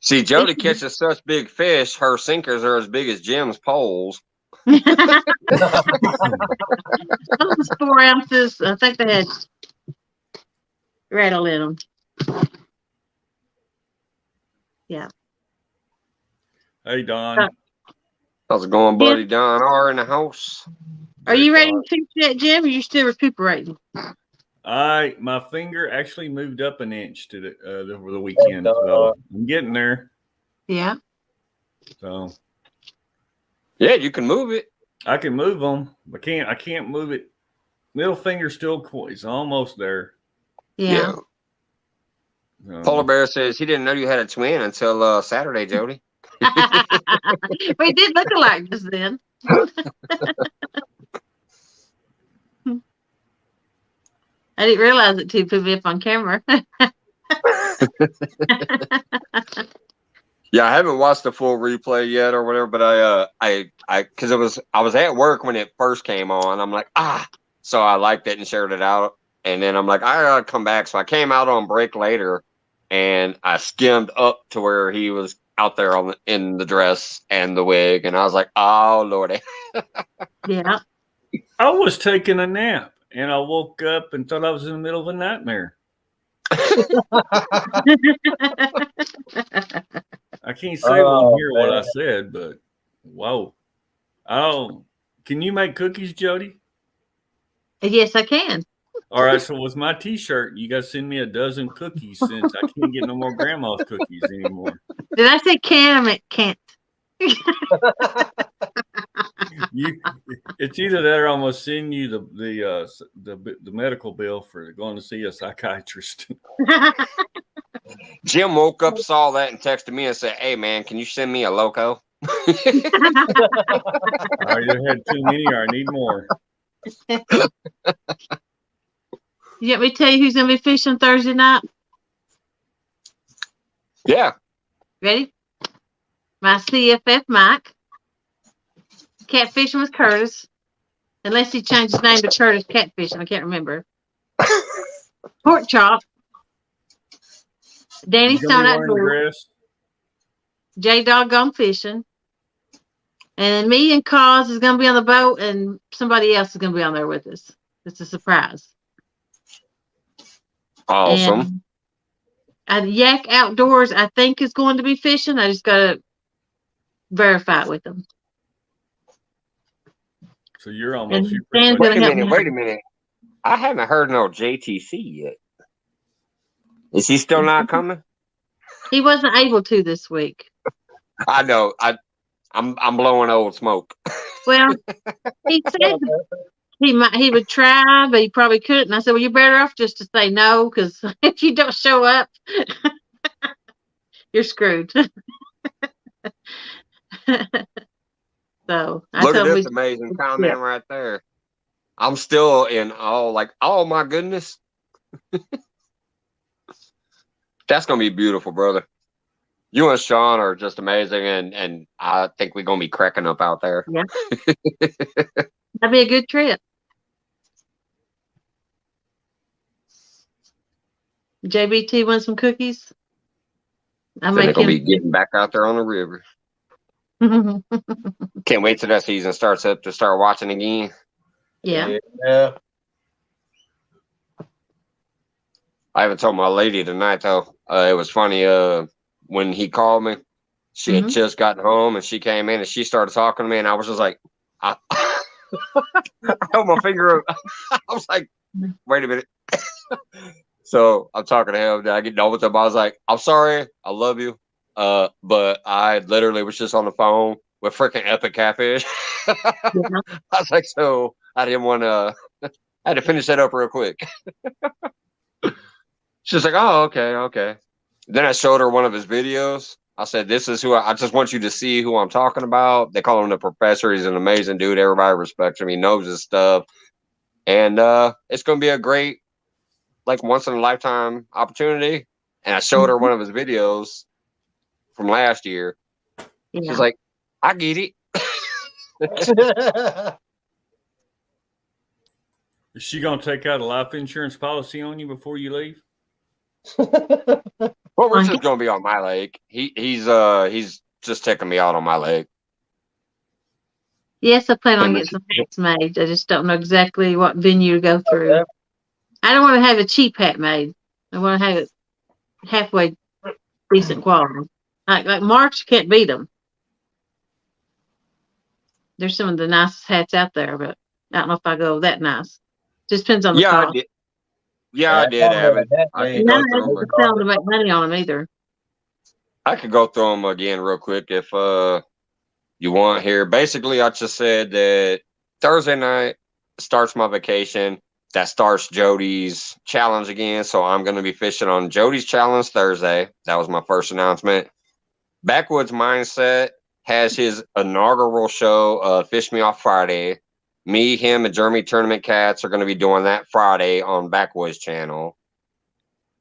See, Jody catches such big fish, her sinkers are as big as Jim's poles. Those was 4 ounces. I think they had rattle in them. Yeah. Hey, Don. How's it going, buddy? Don R in the house. Are you ready to finish that, Jim, or are you still recuperating? My finger actually moved up an inch over the weekend, so I'm getting there. Yeah. So Yeah, you can move it. I can move them. I can't move it. Middle finger still it's almost there. Yeah. Polar Bear says he didn't know you had a twin until Saturday, Jody. We did look alike just then. I didn't realize it till you put me up on camera. Yeah, I haven't watched the full replay yet or whatever, but because I was at work when it first came on. I'm like, so I liked it and shared it out, and then I'm like, I gotta come back. So I came out on break later, and I skimmed up to where he was out there in the dress and the wig, and I was like, oh Lordy. Yeah. I was taking a nap, and I woke up and thought I was in the middle of a nightmare. I can't say won't hear what I said, but whoa. Oh, can you make cookies, Jody? Yes, I can. All right, so with my T-shirt, you got to send me a dozen cookies since I can't get no more grandma's cookies anymore. Did I say can? I meant can't. It's either that or I'm gonna send you the medical bill for going to see a psychiatrist. Jim woke up, saw that, and texted me and said, "Hey man, can you send me a loco?" I either had too many or I need more. You want me to tell you who's gonna be fishing Thursday night? Yeah. Ready? My CFF Mike. Catfishing with Curtis. Unless he changed his name to Curtis Catfishing. I can't remember. Pork Chop. Danny Stone Outdoors. J-Dog Gone Fishing. And me and Cause is going to be on the boat, and somebody else is going to be on there with us. It's a surprise. Awesome. And Yak Outdoors, I think, is going to be fishing. I just got to verify it with them. So you're almost. Wait a minute. I haven't heard no JTC yet. Is he still not coming? He wasn't able to this week. I know. I'm blowing old smoke. Well, he said he would try, but he probably couldn't. And I said, well, you're better off just to say no, because if you don't show up, you're screwed. So look at this amazing comment right there. I'm still in awe, like, oh my goodness. That's gonna be beautiful, brother. You and Sean are just amazing, and I think we're gonna be cracking up out there. Yeah. That'd be a good trip. JBT wants some cookies. They're gonna be getting back out there on the river. Can't wait till that season starts up to start watching again. Yeah. I haven't told my lady tonight though. It was funny. When he called me, she had just gotten home and she came in and she started talking to me, and I was just like, I held my finger up. I was like, wait a minute. So I'm talking to him. I get done with him. I was like, I'm sorry. I love you. But I literally was just on the phone with freaking Epic Catfish. I was like, so I didn't want to, I had to finish that up real quick. She's like, oh, okay. Then I showed her one of his videos. I said, this is who I just want you to see who I'm talking about. They call him the professor. He's an amazing dude. Everybody respects him. He knows his stuff. And it's going to be a great, like, once in a lifetime opportunity. And I showed her one of his videos from last year. Yeah. She's like, I get it. Is she gonna take out a life insurance policy on you before you leave? Well, Richard's going to be on my lake. He's just taking me out on my lake. Yes, I plan on getting some hats made. I just don't know exactly what venue to go through. Okay. I don't want to have a cheap hat made. I want to have it halfway decent quality. Like March, can't beat them. There's some of the nicest hats out there, but I don't know if I go that nice. Just depends on the Yeah, I cost. did. Yeah, I did have it. I could None go of through them them. sell to make money on them either. I could go through them again real quick if you want here. Basically, I just said that Thursday night starts my vacation. That starts Jody's challenge again. So I'm going to be fishing on Jody's challenge Thursday. That was my first announcement. Backwoods Mindset has his inaugural show, Fish Me Off Friday. Me, him, and Jeremy Tournament Cats are going to be doing that Friday on Backwoods channel.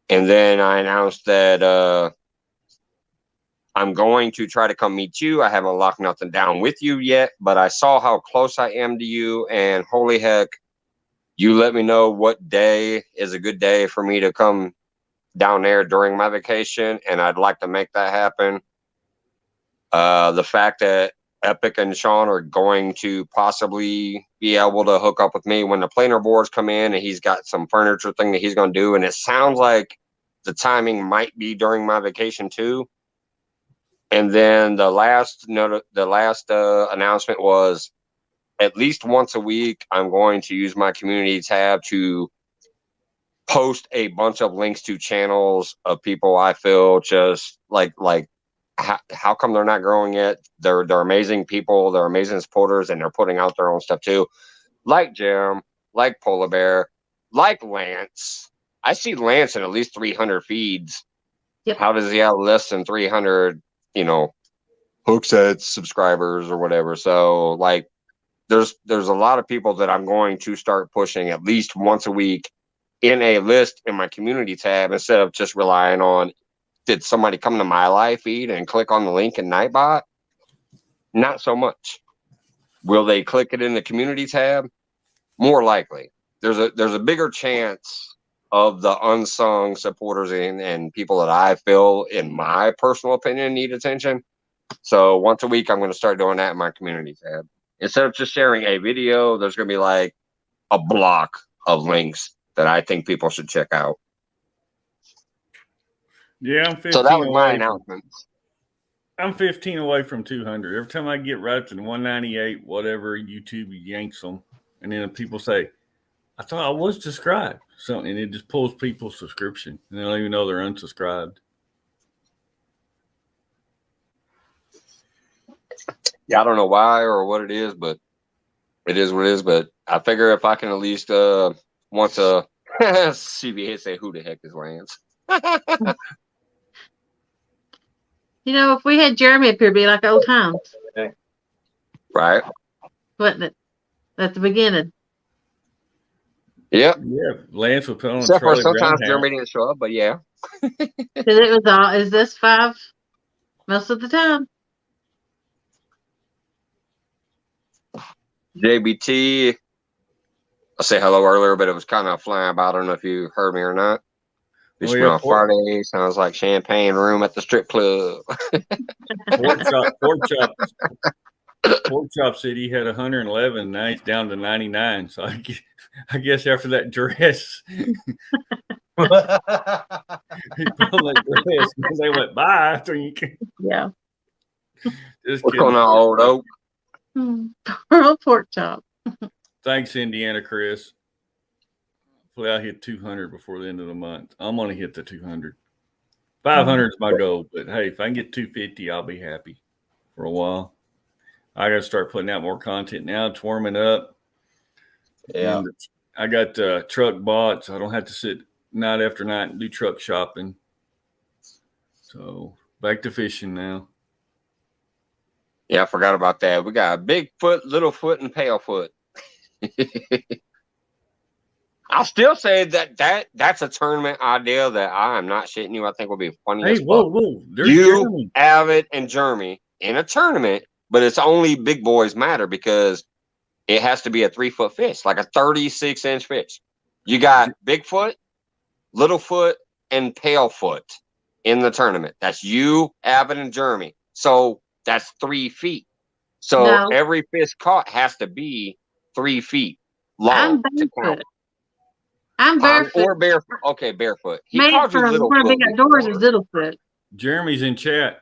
And then I announced that I'm going to try to come meet you. I haven't locked nothing down with you yet, but I saw how close I am to you, and holy heck, you let me know what day is a good day for me to come down there during my vacation, and I'd like to make that happen. The fact that Epic and Sean are going to possibly be able to hook up with me when the planer boards come in, and he's got some furniture thing that he's going to do, and it sounds like the timing might be during my vacation too. And then the last announcement was at least once a week, I'm going to use my community tab to post a bunch of links to channels of people I feel just like how come they're not growing yet? They're amazing people, they're amazing supporters, and they're putting out their own stuff too. Like Jerem, like Polar Bear, like Lance. I see Lance in at least 300 feeds. Yep. How does he have less than 300, Hookset subscribers or whatever? So like there's a lot of people that I'm going to start pushing at least once a week in a list in my community tab instead of just relying on, did somebody come to my live feed and click on the link in Nightbot? Not so much. Will they click it in the community tab? More likely. There's a bigger chance of the unsung supporters and people that I feel, in my personal opinion, need attention. So once a week, I'm going to start doing that in my community tab. Instead of just sharing a video, there's going to be like a block of links that I think people should check out. Yeah, I'm 15 so that was my away. announcement. I'm 15 away from 200. Every time I get right up to 198, whatever, YouTube yanks them. And then people say, I thought I was subscribed. Something, and it just pulls people's subscription. And they don't even know they're unsubscribed. Yeah, I don't know why or what it is, but it is what it is. But I figure if I can at least once a CBA say, who the heck is Lance? If we had Jeremy up here, it'd be like old times. Right. Wasn't it? At the beginning. Yep. Yeah, Lance would put on Except for Charlie sometimes Brown Jeremy didn't show up, but yeah. Because it was all, is this 5 most of the time? JBT, I say hello earlier, but it was kind of flying about. I don't know if you heard me or not. This on Friday sounds like champagne room at the strip club. Pork Chop said he had 111. Now he's down to 99. So I guess after that dress, he put on that dress and they went bye. So you can, yeah. What's going on, old oak? Pearl Pork Chop. Thanks, Indiana Chris. Hopefully I hit 200 before the end of the month. I'm going to hit the 200. 500 is my goal, but hey, if I can get 250, I'll be happy for a while. I got to start putting out more content now. It's warming up. Yeah. And I got truck bought, so I don't have to sit night after night and do truck shopping. So back to fishing now. Yeah, I forgot about that. We got Bigfoot, Littlefoot, and Palefoot. I'll still say that's a tournament idea that I am not shitting you. I think will be funny as fuck. Whoa. There's You, Jeremy. Avid, and Jeremy in a tournament, but it's only big boys matter because it has to be a 3-foot fish, like a 36-inch fish. You got Bigfoot, Littlefoot, and Palefoot in the tournament. That's you, Avid, and Jeremy. So that's 3 feet. So No. every fish caught has to be 3 feet long. I'm barefoot. I'm barefoot. Or barefoot. Okay, barefoot. He Man called you from one of Littlefoot. Big Outdoors is Littlefoot. Jeremy's in chat.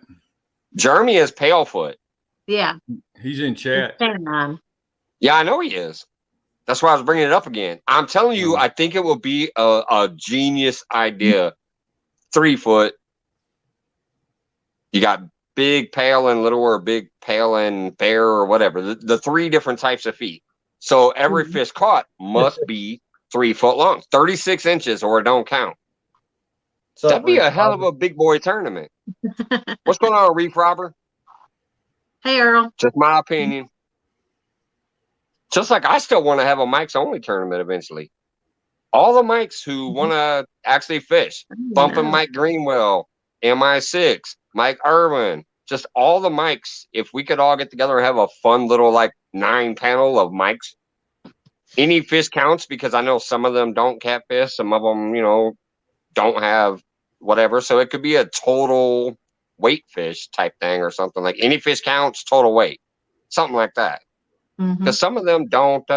Jeremy is Palefoot. Yeah. He's in chat. Yeah, I know he is. That's why I was bringing it up again. I'm telling you, I think it will be a genius idea. 3 foot. You got big, pale, and little, or big, pale, and bear, or whatever. The 3 different types of feet. So every fish caught must be 3 foot long, 36 inches, or it don't count. That'd be a hell of a big boy tournament. What's going on, Reef Robber? Hey, Earl. Just my opinion. Just like I still want to have a Mike's Only tournament eventually. All the Mikes who want to actually fish, Bumping Mike Greenwell, MI6, Mike Irwin, just all the Mikes, if we could all get together and have a fun little 9 panel of Mikes. Any fish counts because I know some of them don't catfish, some of them, don't have whatever. So it could be a total weight fish type thing or something, like any fish counts, total weight, something like that. Because some of them don't,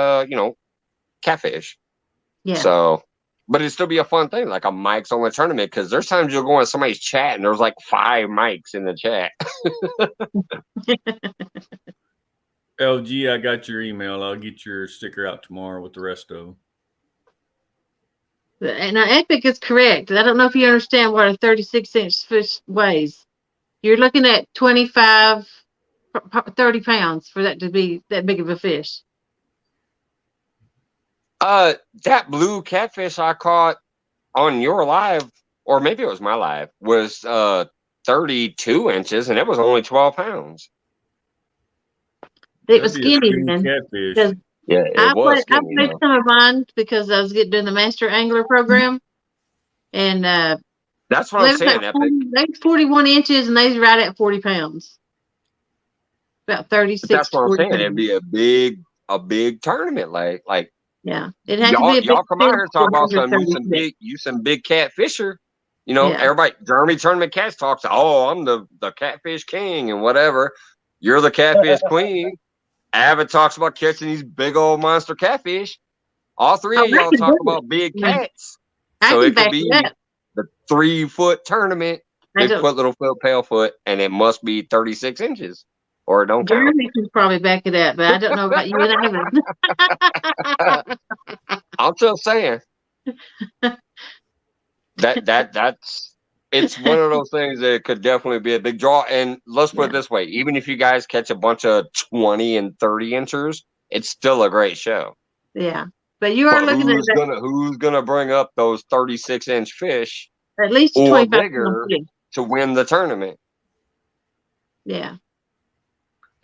catfish. Yeah. So, but it'd still be a fun thing, like a Mike's Only tournament. Because there's times you'll go in somebody's chat and there's 5 mics in the chat. LG, I got your email. I'll get your sticker out tomorrow with the rest of them. And Epic is correct. I don't know if you understand what a 36-inch fish weighs. You're looking at 25, 30 pounds for that to be that big of a fish. That blue catfish I caught on your live, or maybe it was my live, was 32 inches, and it was only 12 pounds. It was skinny then. Catfish. Yeah, I was played skinny, some of mine because I was doing the Master Angler program, and that's what I'm saying. Epic. They 41 inches, and they's right at 40 pounds. About 36. That's what I'm saying. Pounds. It'd be a big tournament, like. Yeah, it has to be a big. Y'all come out here and talk about some big catfisher. Everybody, Jeremy Tournament Cats talks. Oh, I'm the catfish king and whatever. You're the catfish queen. Avid talks about catching these big old monster catfish. All 3 of y'all talk about big cats. So it could be the 3 foot tournament, Bigfoot, Littlefoot, Palefoot, and it must be 36 inches. Or it don't count. Jeremy can probably back it up, but I don't know about you and Avid. I'm just saying. That's it's one of those things that could definitely be a big draw. And let's put it this way: even if you guys catch a bunch of 20 and 30 inchers, it's still a great show. Yeah, but you are looking at who's gonna bring up those 36-inch fish at least or 25 bigger to win the tournament? Yeah,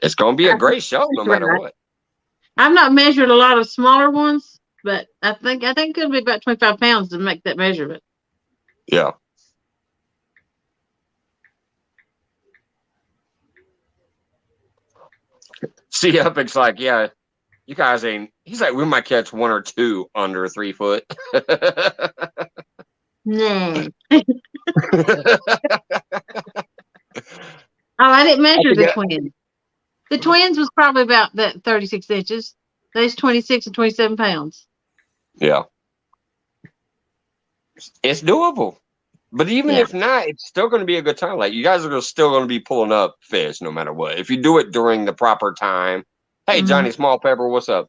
it's gonna be a great show no matter what. I've not measured a lot of smaller ones, but I think it could be about 25 pounds to make that measurement. Yeah. See, Epic's like, yeah, you guys ain't. He's like, we might catch 1 or 2 under 3 foot. Nah. I didn't measure the twins. The twins was probably about that 36 inches. There's 26 and 27 pounds. Yeah. It's doable. But even if not, it's still going to be a good time. Like, you guys are still going to be pulling up fish no matter what. If you do it during the proper time. Hey, Johnny Small Pepper, what's up?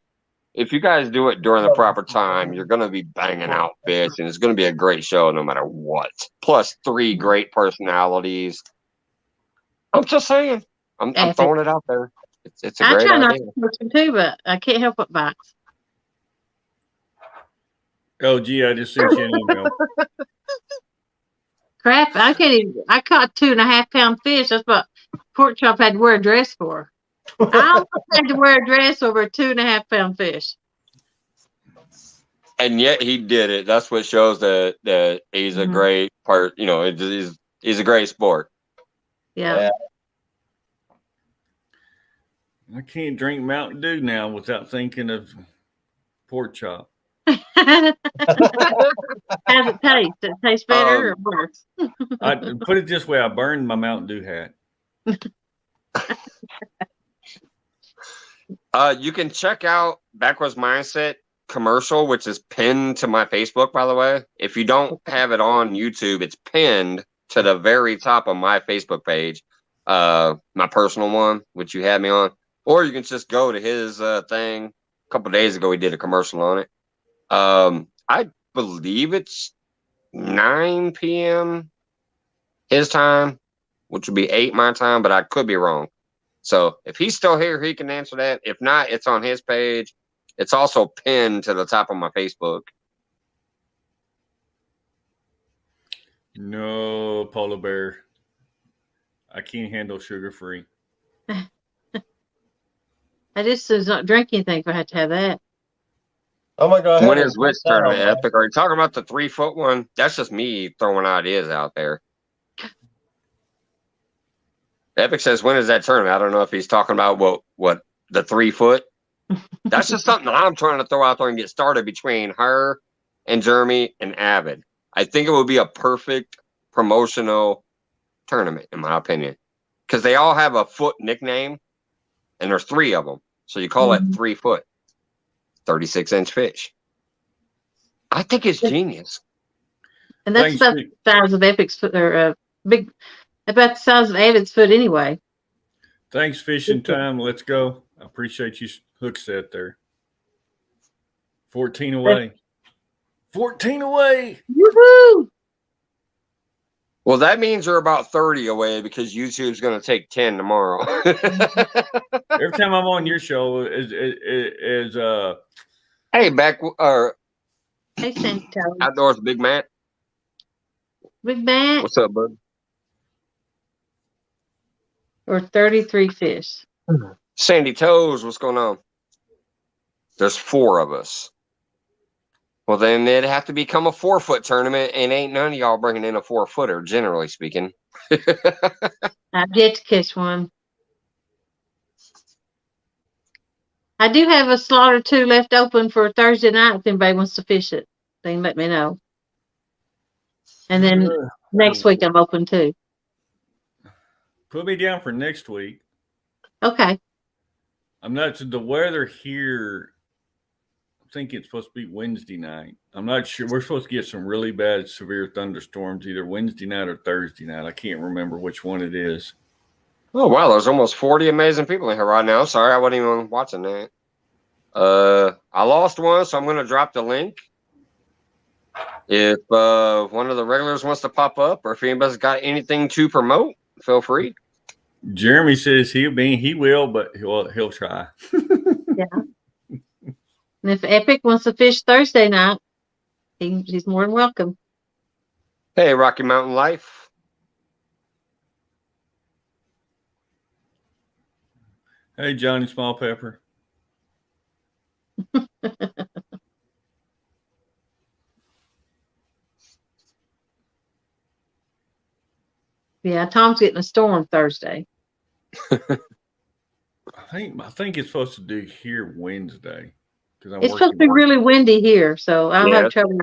If you guys do it during the proper time, you're going to be banging out fish, and it's going to be a great show no matter what. Plus 3 great personalities. I'm just saying. I'm throwing it out there. It's a great idea. I try not to too, but I can't help but box. Oh, gee, I just sent you an email. Crap, I can't even. I caught 2.5 pound fish. That's what Pork Chop had to wear a dress for. I almost had to wear a dress over a 2.5 pound fish. And yet he did it. That's what shows that he's a great part. You know, he's a great sport. Yeah. I can't drink Mountain Dew now without thinking of Pork Chop. How's it taste? Does it taste better or worse? I put it this way: I burned my Mountain Dew hat. You can check out Backwards Mindset commercial, which is pinned to my Facebook, by the way. If you don't have it on YouTube, it's pinned to the very top of my Facebook page, my personal one, which you had me on. Or you can just go to his thing. A couple days ago, he did a commercial on it. I believe it's 9 p.m. his time, which would be 8 my time, but I could be wrong. So if he's still here, he can answer that. If not, it's on his page. It's also pinned to the top of my Facebook. No, polar bear. I can't handle sugar-free. I just does not drink anything if I had to have that. Oh my God. When is which tournament, Epic? Are you talking about the 3 foot one? That's just me throwing ideas out there. Epic says, when is that tournament? I don't know if he's talking about what the 3 foot. That's just something I'm trying to throw out there and get started between her and Jeremy and Avid. I think it would be a perfect promotional tournament, in my opinion, because they all have a foot nickname, and there's 3 of them. So you call it 3 foot, 36-inch fish. I think it's genius. And that's about the size of Epic's foot, or big, about the size of Avid's foot anyway. Thanks, fishing time. Let's go. I appreciate you hook set there. 14 away. 14 away. Woohoo! Well, that means you're about 30 away because YouTube's going to take 10 tomorrow. Every time I'm on your show is hey, Hey, Sandy Toes. Outdoors, Big Matt. Big Matt. What's up, bud? Or 33 fish. Sandy Toes, what's going on? There's 4 of us. Well, then it'd have to become a 4 foot tournament, and ain't none of y'all bringing in a 4 footer, generally speaking. I've yet to catch one. I do have a slot or 2 left open for Thursday night if anybody wants to fish it. They can let me know. And then next week I'm open too. Put me down for next week. Okay. I'm not the weather here. I think it's supposed to be Wednesday night. I'm not sure. We're supposed to get some really bad, severe thunderstorms either Wednesday night or Thursday night. I can't remember which one it is. Oh, wow. There's almost 40 amazing people in here right now. Sorry, I wasn't even watching that. I lost one, so I'm going to drop the link. If one of the regulars wants to pop up, or if anybody's got anything to promote, feel free. Jeremy says he will, but he'll try. Yeah. And if Epic wants to fish Thursday night, he's more than welcome. Hey, Rocky Mountain Life. Hey, Johnny Small Pepper. Yeah, Tom's getting a storm Thursday. I think it's supposed to do here Wednesday. It's supposed to be really windy here, so I'll have trouble.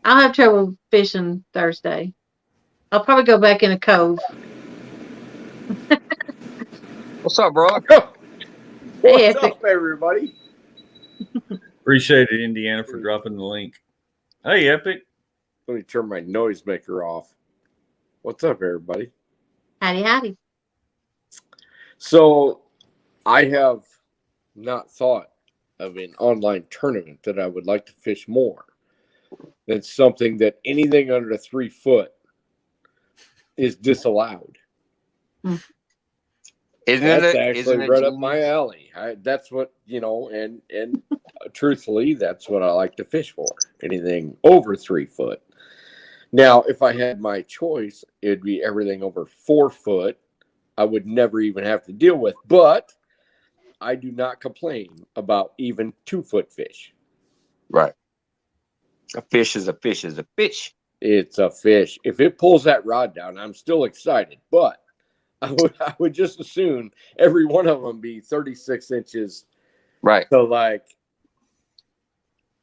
I'll have trouble fishing Thursday. I'll probably go back in a cove. What's up, bro? Hey, What's up, everybody? Appreciate it, Indiana, for dropping the link. Hey, Epic. Let me turn my noisemaker off. What's up, everybody? Howdy, howdy. So, I have not thought of an online tournament that I would like to fish more than something that anything under 3 foot is disallowed. That's Isn't actually it right up my genius? alley. That's what, and truthfully, that's what I like to fish for. Anything over 3 foot. Now, if I had my choice, it'd be everything over 4 foot. I would never even have to deal with. But I do not complain about even 2-foot fish. Right. A fish is a fish is a fish. It's a fish. If it pulls that rod down, I'm still excited. But I would just as soon every one of them be 36 inches Right. to like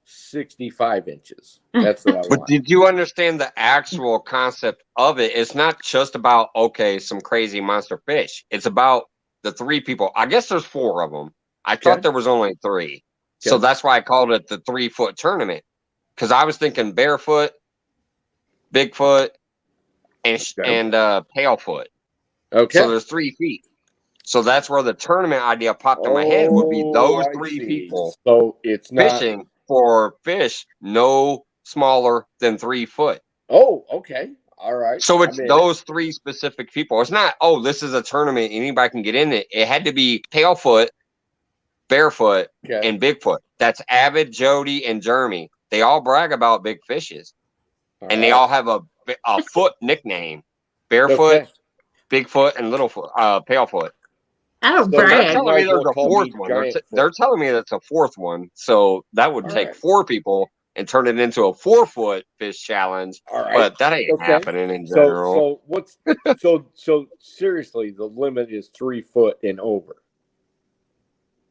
65 inches. That's what I But want. did you understand the actual concept of it? It's not just about, okay, some crazy monster fish. It's about the 3 people. I guess there's 4 of them. I thought there was only 3. So Okay. that's why I called it the 3-foot tournament. Because I was thinking barefoot, Bigfoot, and palefoot. Okay. So there's 3 feet. So that's where the tournament idea popped in my head would be those I 3 see. people So it's not. fishing for fish no smaller than 3 foot. Oh, okay. All right. So it's I'm in those 3 specific people. It's not, oh, this is a tournament, anybody can get in it. It had to be palefoot, barefoot, it. Okay. and Bigfoot. That's Avid, Jody, and Jeremy. They all brag about big fishes. And they all have a foot nickname. Barefoot, Okay. Bigfoot, and Littlefoot, Palefoot. I don't So They're brag. you telling might me as there's well a call 4th me one. Giant They're Foot. telling me that's a 4th one. So that would All take right. 4 people and turn it into a 4-foot fish challenge. All right. But that ain't Okay. happening in general. So what's so seriously, the limit is 3 foot and over.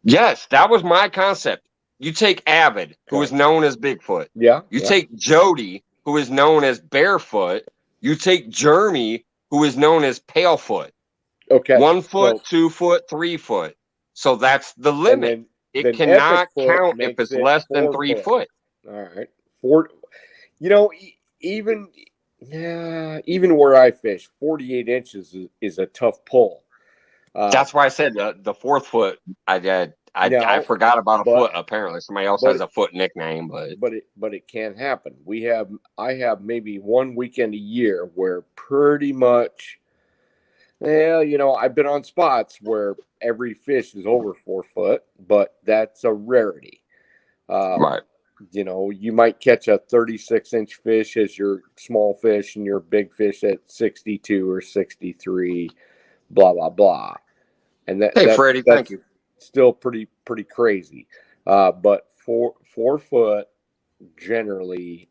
Yes, that was my concept. You take Avid, who is known as Bigfoot. Yeah. You take Jody, who is known as Barefoot. You take Jeremy, who is known as Palefoot. Okay. 1 foot, So, 2 foot, 3 foot. So that's the and limit. It then cannot Epic Foot count if makes it's it less than 4 3 foot. foot. All right. 4. You know, even where I fish, 48 inches is a tough pull. That's why I said the 4th foot. I forgot about a foot. Apparently, somebody else has a foot nickname, but it can happen. I have maybe one weekend a year where pretty much, well, I've been on spots where every fish is over 4 foot, but that's a rarity. right. You might catch a 36-inch fish as your small fish and your big fish at 62 or 63, blah blah blah, and Hey, Freddie, thank you. still pretty crazy. But 4 foot generally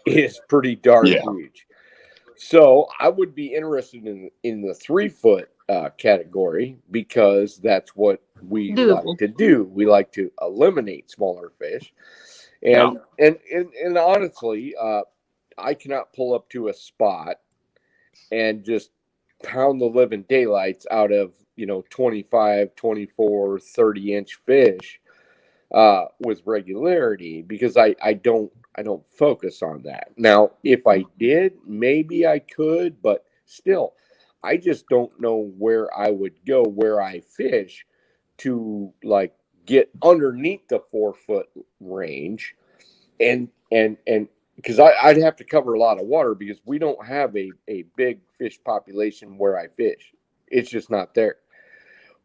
is pretty darn huge. So I would be interested in the 3 foot category because that's what we like to do. We like to eliminate smaller fish. And honestly, I cannot pull up to a spot and just pound the living daylights out of 25, 24, 30-inch fish with regularity because I don't focus on that. Now, if I did, maybe I could, but still, I just don't know where I would go where I fish to like get underneath the 4 foot range and because I'd have to cover a lot of water because we don't have a big fish population where I fish. It's just not there.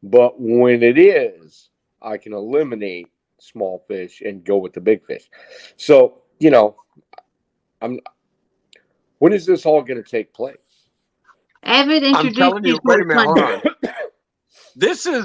But when it is, I can eliminate small fish and go with the big fish. So, when is this all going to take place? Avid I'm introduced telling me you, to wait a it minute, hold on. Monday.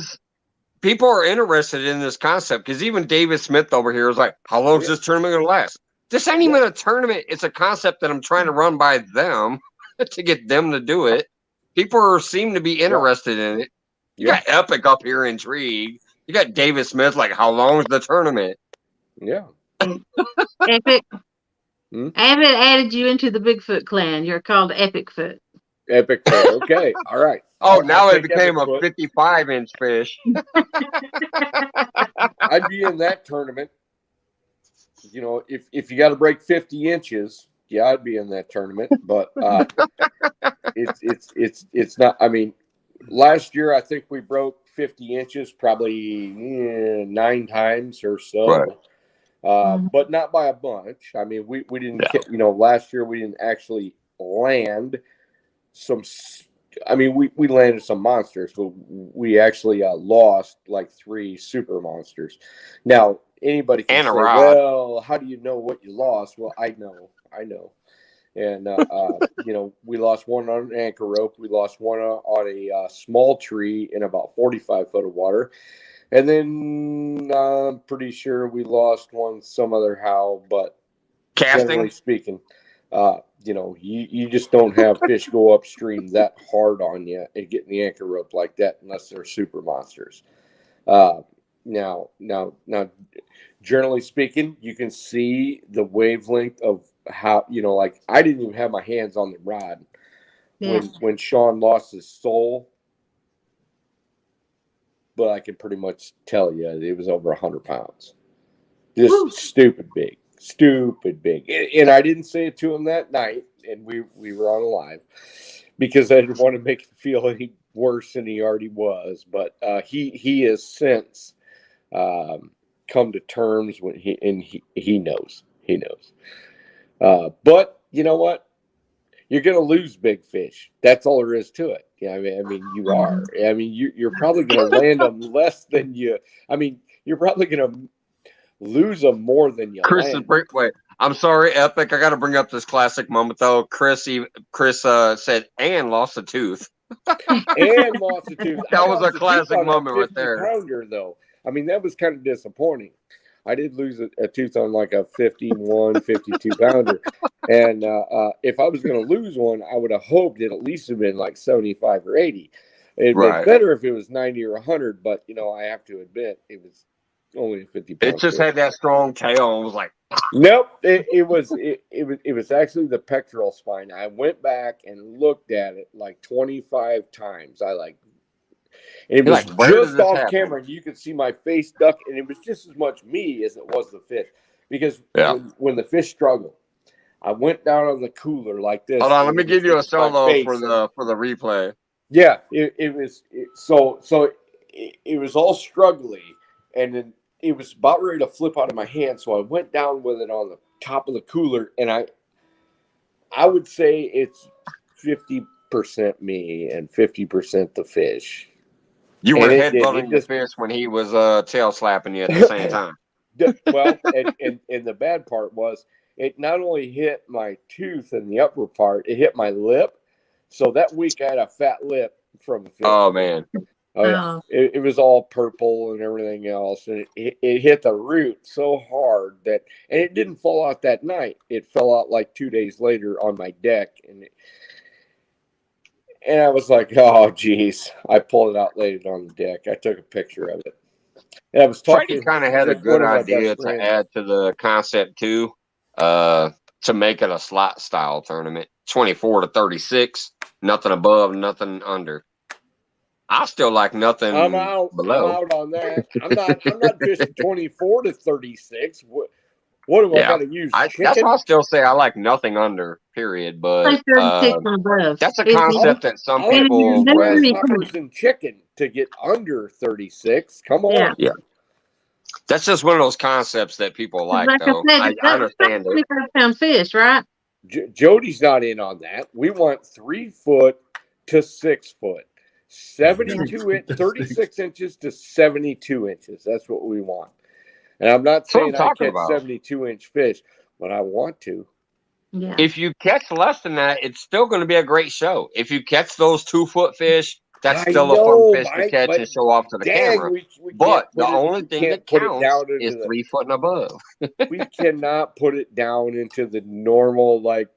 People are interested in this concept because even David Smith over here is like, how long is this tournament going to last? This ain't even a tournament. It's a concept that I'm trying to run by them to get them to do it. People seem to be interested in it. You got Epic up here intrigued. You got David Smith like, how long is the tournament? Yeah. Epic. Avid added you into the Bigfoot clan. You're called Epic Foot. Epic Foot. Okay. All right. Now it became a 55-inch fish. I'd be in that tournament. If you got to break 50 inches, I'd be in that tournament. But it's not. I mean, last year I think we broke 50 inches probably 9 times or so. Right. But not by a bunch. I mean, we didn't. Last year we didn't actually land some I mean, we landed some monsters, but we actually lost like 3 super monsters. Now, anybody can And a say, rod. well, how do you know what you lost? Well, I know. And, we lost one on an anchor rope. We lost one on a small tree in about 45 foot of water. And then I'm pretty sure we lost one some other how, but generally Casting? speaking, you just don't have fish go upstream that hard on you and get in the anchor rope like that unless they're super monsters. Now, generally speaking, you can see the wavelength of how, like I didn't even have my hands on the rod when Sean lost his soul, but I can pretty much tell you it was over 100 pounds. Just Woo. stupid big. And I didn't say it to him that night, and we were on live because I didn't want to make him feel any worse than he already was. But he has since come to terms when he knows. But you know what? You're going to lose big fish. That's all there is to it. Yeah, I mean, you are. I mean, you're probably going to land them less than you. I mean, you're probably going to lose them more than you land. Wait, I'm sorry, Epic. I got to bring up this classic moment though. Chris said and lost a tooth. And lost a tooth. That was a classic moment right there. Pounder, though. I mean, that was kind of disappointing. I did lose a tooth on like a 51, 52 pounder. And if I was going to lose one, I would have hoped it at least have been like 75 or 80. It'd been better if it was 90 or 100, but, I have to admit it was only a 50 pound. It just had that strong tail and was like, nope. It was actually the pectoral spine. I went back and looked at it like 25 times. It was like, just off camera, and you could see my face duck, and it was just as much me as it was the fish. Because when the fish struggled, I went down on the cooler like this. Hold on, let me give you a solo for the replay. Yeah, it was all struggly, and then it was about ready to flip out of my hand. So I went down with it on the top of the cooler, and I would say it's 50% me and 50% the fish. You were headbutting the fish when he was tail slapping you at the same time. Well, and the bad part was it not only hit my tooth in the upper part, it hit my lip. So that week I had a fat lip from the fish. Oh, man. Oh, yeah. It was all purple and everything else. And it hit the root so hard and it didn't fall out that night. It fell out like 2 days later on my deck. And I was like, oh, geez. I pulled it out, laid it on the deck. I took a picture of it. And I was talking. Freddie kind of had a good idea to add to the concept, too, to make it a slot style tournament. 24 to 36, nothing above, nothing under. I still like nothing I'm out. below. I'm out on that. I'm not fishing 24 to 36. What do I got to use? That's why I still say I like nothing under, period. But that's a concept that some people grasshoppers and chicken to get under 36. Come on. Yeah. That's just one of those concepts that people like, though. I understand it. 3-pound fish, right? Jody's not in on that. We want 3 foot to 6 foot. 36 inches to 72 inches. That's what we want. And I'm not saying I catch 72-inch fish, but I want to. Yeah. If you catch less than that, it's still going to be a great show. If you catch those 2-foot fish, that's still a fun fish to catch and show off to the camera. But the only thing that counts is 3 foot and above. We cannot put it down into the normal, like,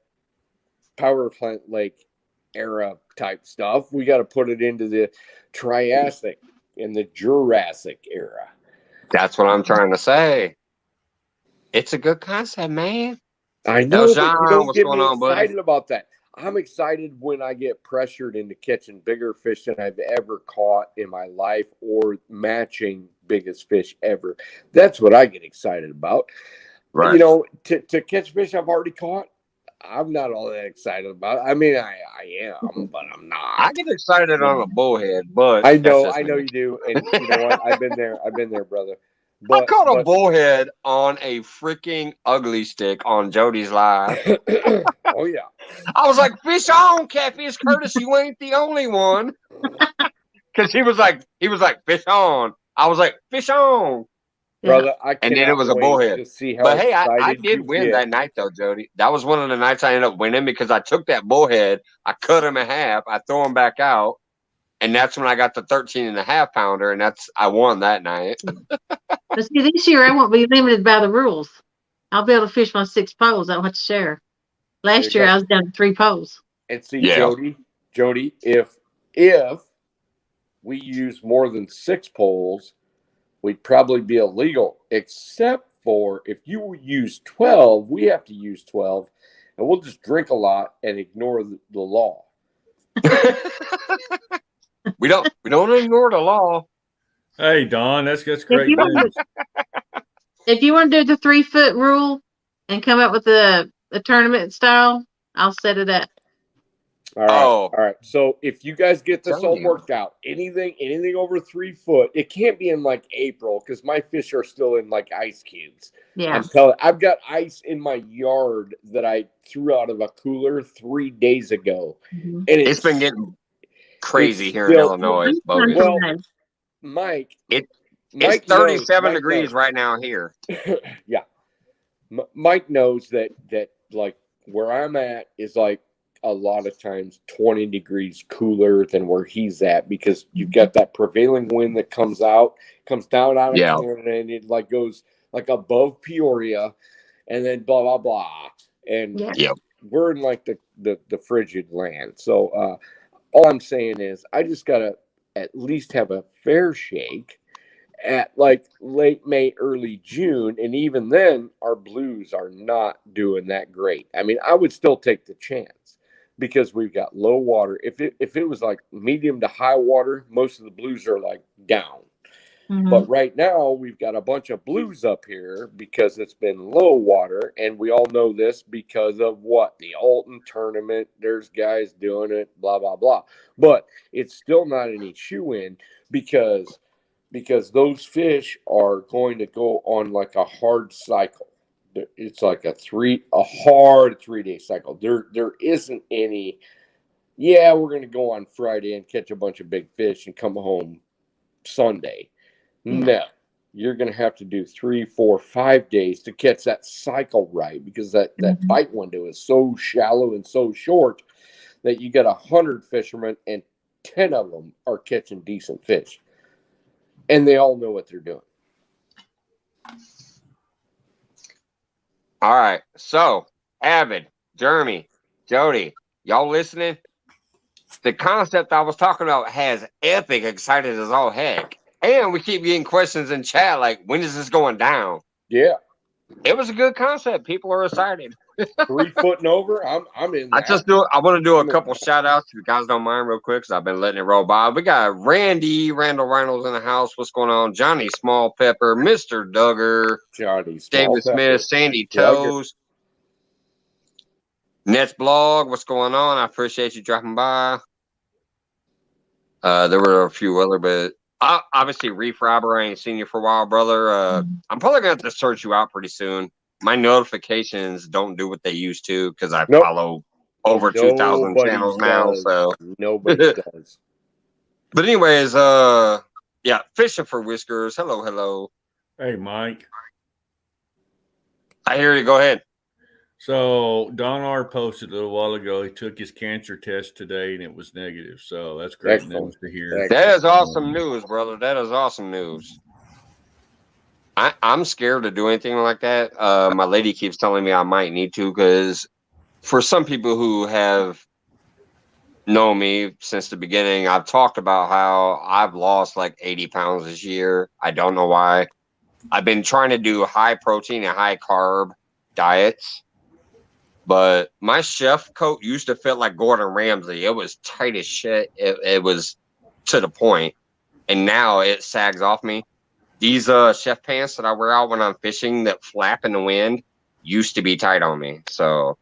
power plant lake era type stuff. We got to put it into the Triassic and the Jurassic era. That's what I'm trying to say. It's a good concept, man. I know, John, but you don't what's get going me on, excited buddy? about that. I'm excited when I get pressured into catching bigger fish than I've ever caught in my life or matching biggest fish ever. That's what I get excited about. Right. You know, to catch fish I've already caught, I'm not all that excited about it. I mean, I am, but I'm not. I get excited on a bullhead, but I know you do, and you know what? I've been there, brother. I caught a bullhead on a freaking ugly stick on Jody's live. Oh yeah. I was like, fish on, Catfish Curtis, you ain't the only one. Because he was like, fish on. I was like, fish on. Brother, I And then it was a wait bullhead. to see how But hey, I excited did you win get. that night though, Jody. That was one of the nights I ended up winning because I took that bullhead, I cut him in half, I threw him back out, and that's when I got the 13.5 pounder, and I won that night. But see, this year I won't be limited by the rules. I'll be able to fish my 6 poles. I don't have to share. Last year I was down to 3 poles. And see, Yeah. Jody, if we use more than 6 poles, we'd probably be illegal, except for if you use 12, we have to use 12, and we'll just drink a lot and ignore the law. We don't ignore the law. Hey, Don, that's great news. If you want to do the 3-foot rule and come up with a tournament style, I'll set it up. All right. So if you guys get this all worked out, anything over 3 foot, it can't be in like April because my fish are still in like ice cubes. Yeah. I've got ice in my yard that I threw out of a cooler 3 days ago, Mm-hmm. and it's been getting crazy here in Illinois. Well, Mike, it's Mike 37 degrees right now here. Yeah, Mike knows that like where I'm at is like a lot of times 20 degrees cooler than where he's at because you've got that prevailing wind that comes down out of Canada, and it like goes like above Peoria and then blah blah blah, and we're in like the frigid land. So all I'm saying is I just gotta at least have a fair shake at like late May, early June, and even then our blues are not doing that great. I mean, I would still take the chance because we've got low water. If it was like medium to high water, most of the blues are like down. Mm-hmm. But right now we've got a bunch of blues up here because it's been low water, and we all know this because of what? The Alton tournament. There's guys doing it, blah blah blah. But it's still not any shoe-in because those fish are going to go on like a hard cycle. It's like a hard 3-day cycle. There isn't any, we're going to go on Friday and catch a bunch of big fish and come home Sunday. No, you're going to have to do 3, 4, 5 days to catch that cycle right because that bite window is so shallow and so short that you got 100 fishermen and 10 of them are catching decent fish. And they all know what they're doing. All right. So, Avid, Jeremy, Jody, y'all listening? The concept I was talking about has epic excited as all heck. And we keep getting questions in chat like, when is this going down? Yeah. It was a good concept. People are excited. 3 foot and over. I'm in that. I want to do a couple shout outs if you guys don't mind real quick because I've been letting it roll by. We got Randall Reynolds in the house. What's going on? Johnny Small Pepper, Mr. Duggar, David Smith, Sandy Toes, Nets Blog. What's going on? I appreciate you dropping by. There were a few other, but obviously Reef Robber. I ain't seen you for a while, brother. I'm probably gonna have to search you out pretty soon. My notifications don't do what they used to because I follow over 2,000 channels now. So nobody does. But anyways, Fishing for Whiskers. Hello. Hey, Mike. I hear you. Go ahead. So Don R posted a little while ago. He took his cancer test today and it was negative. So that's great news to hear. That is awesome news, brother. That is awesome news. I'm scared to do anything like that. My lady keeps telling me I might need to because for some people who have known me since the beginning, I've talked about how I've lost like 80 pounds this year. I don't know why. I've been trying to do high protein and high carb diets, but my chef coat used to fit like Gordon Ramsay. It was tight as shit. It was to the point, and now it sags off me. These chef pants that I wear out when I'm fishing that flap in the wind used to be tight on me. So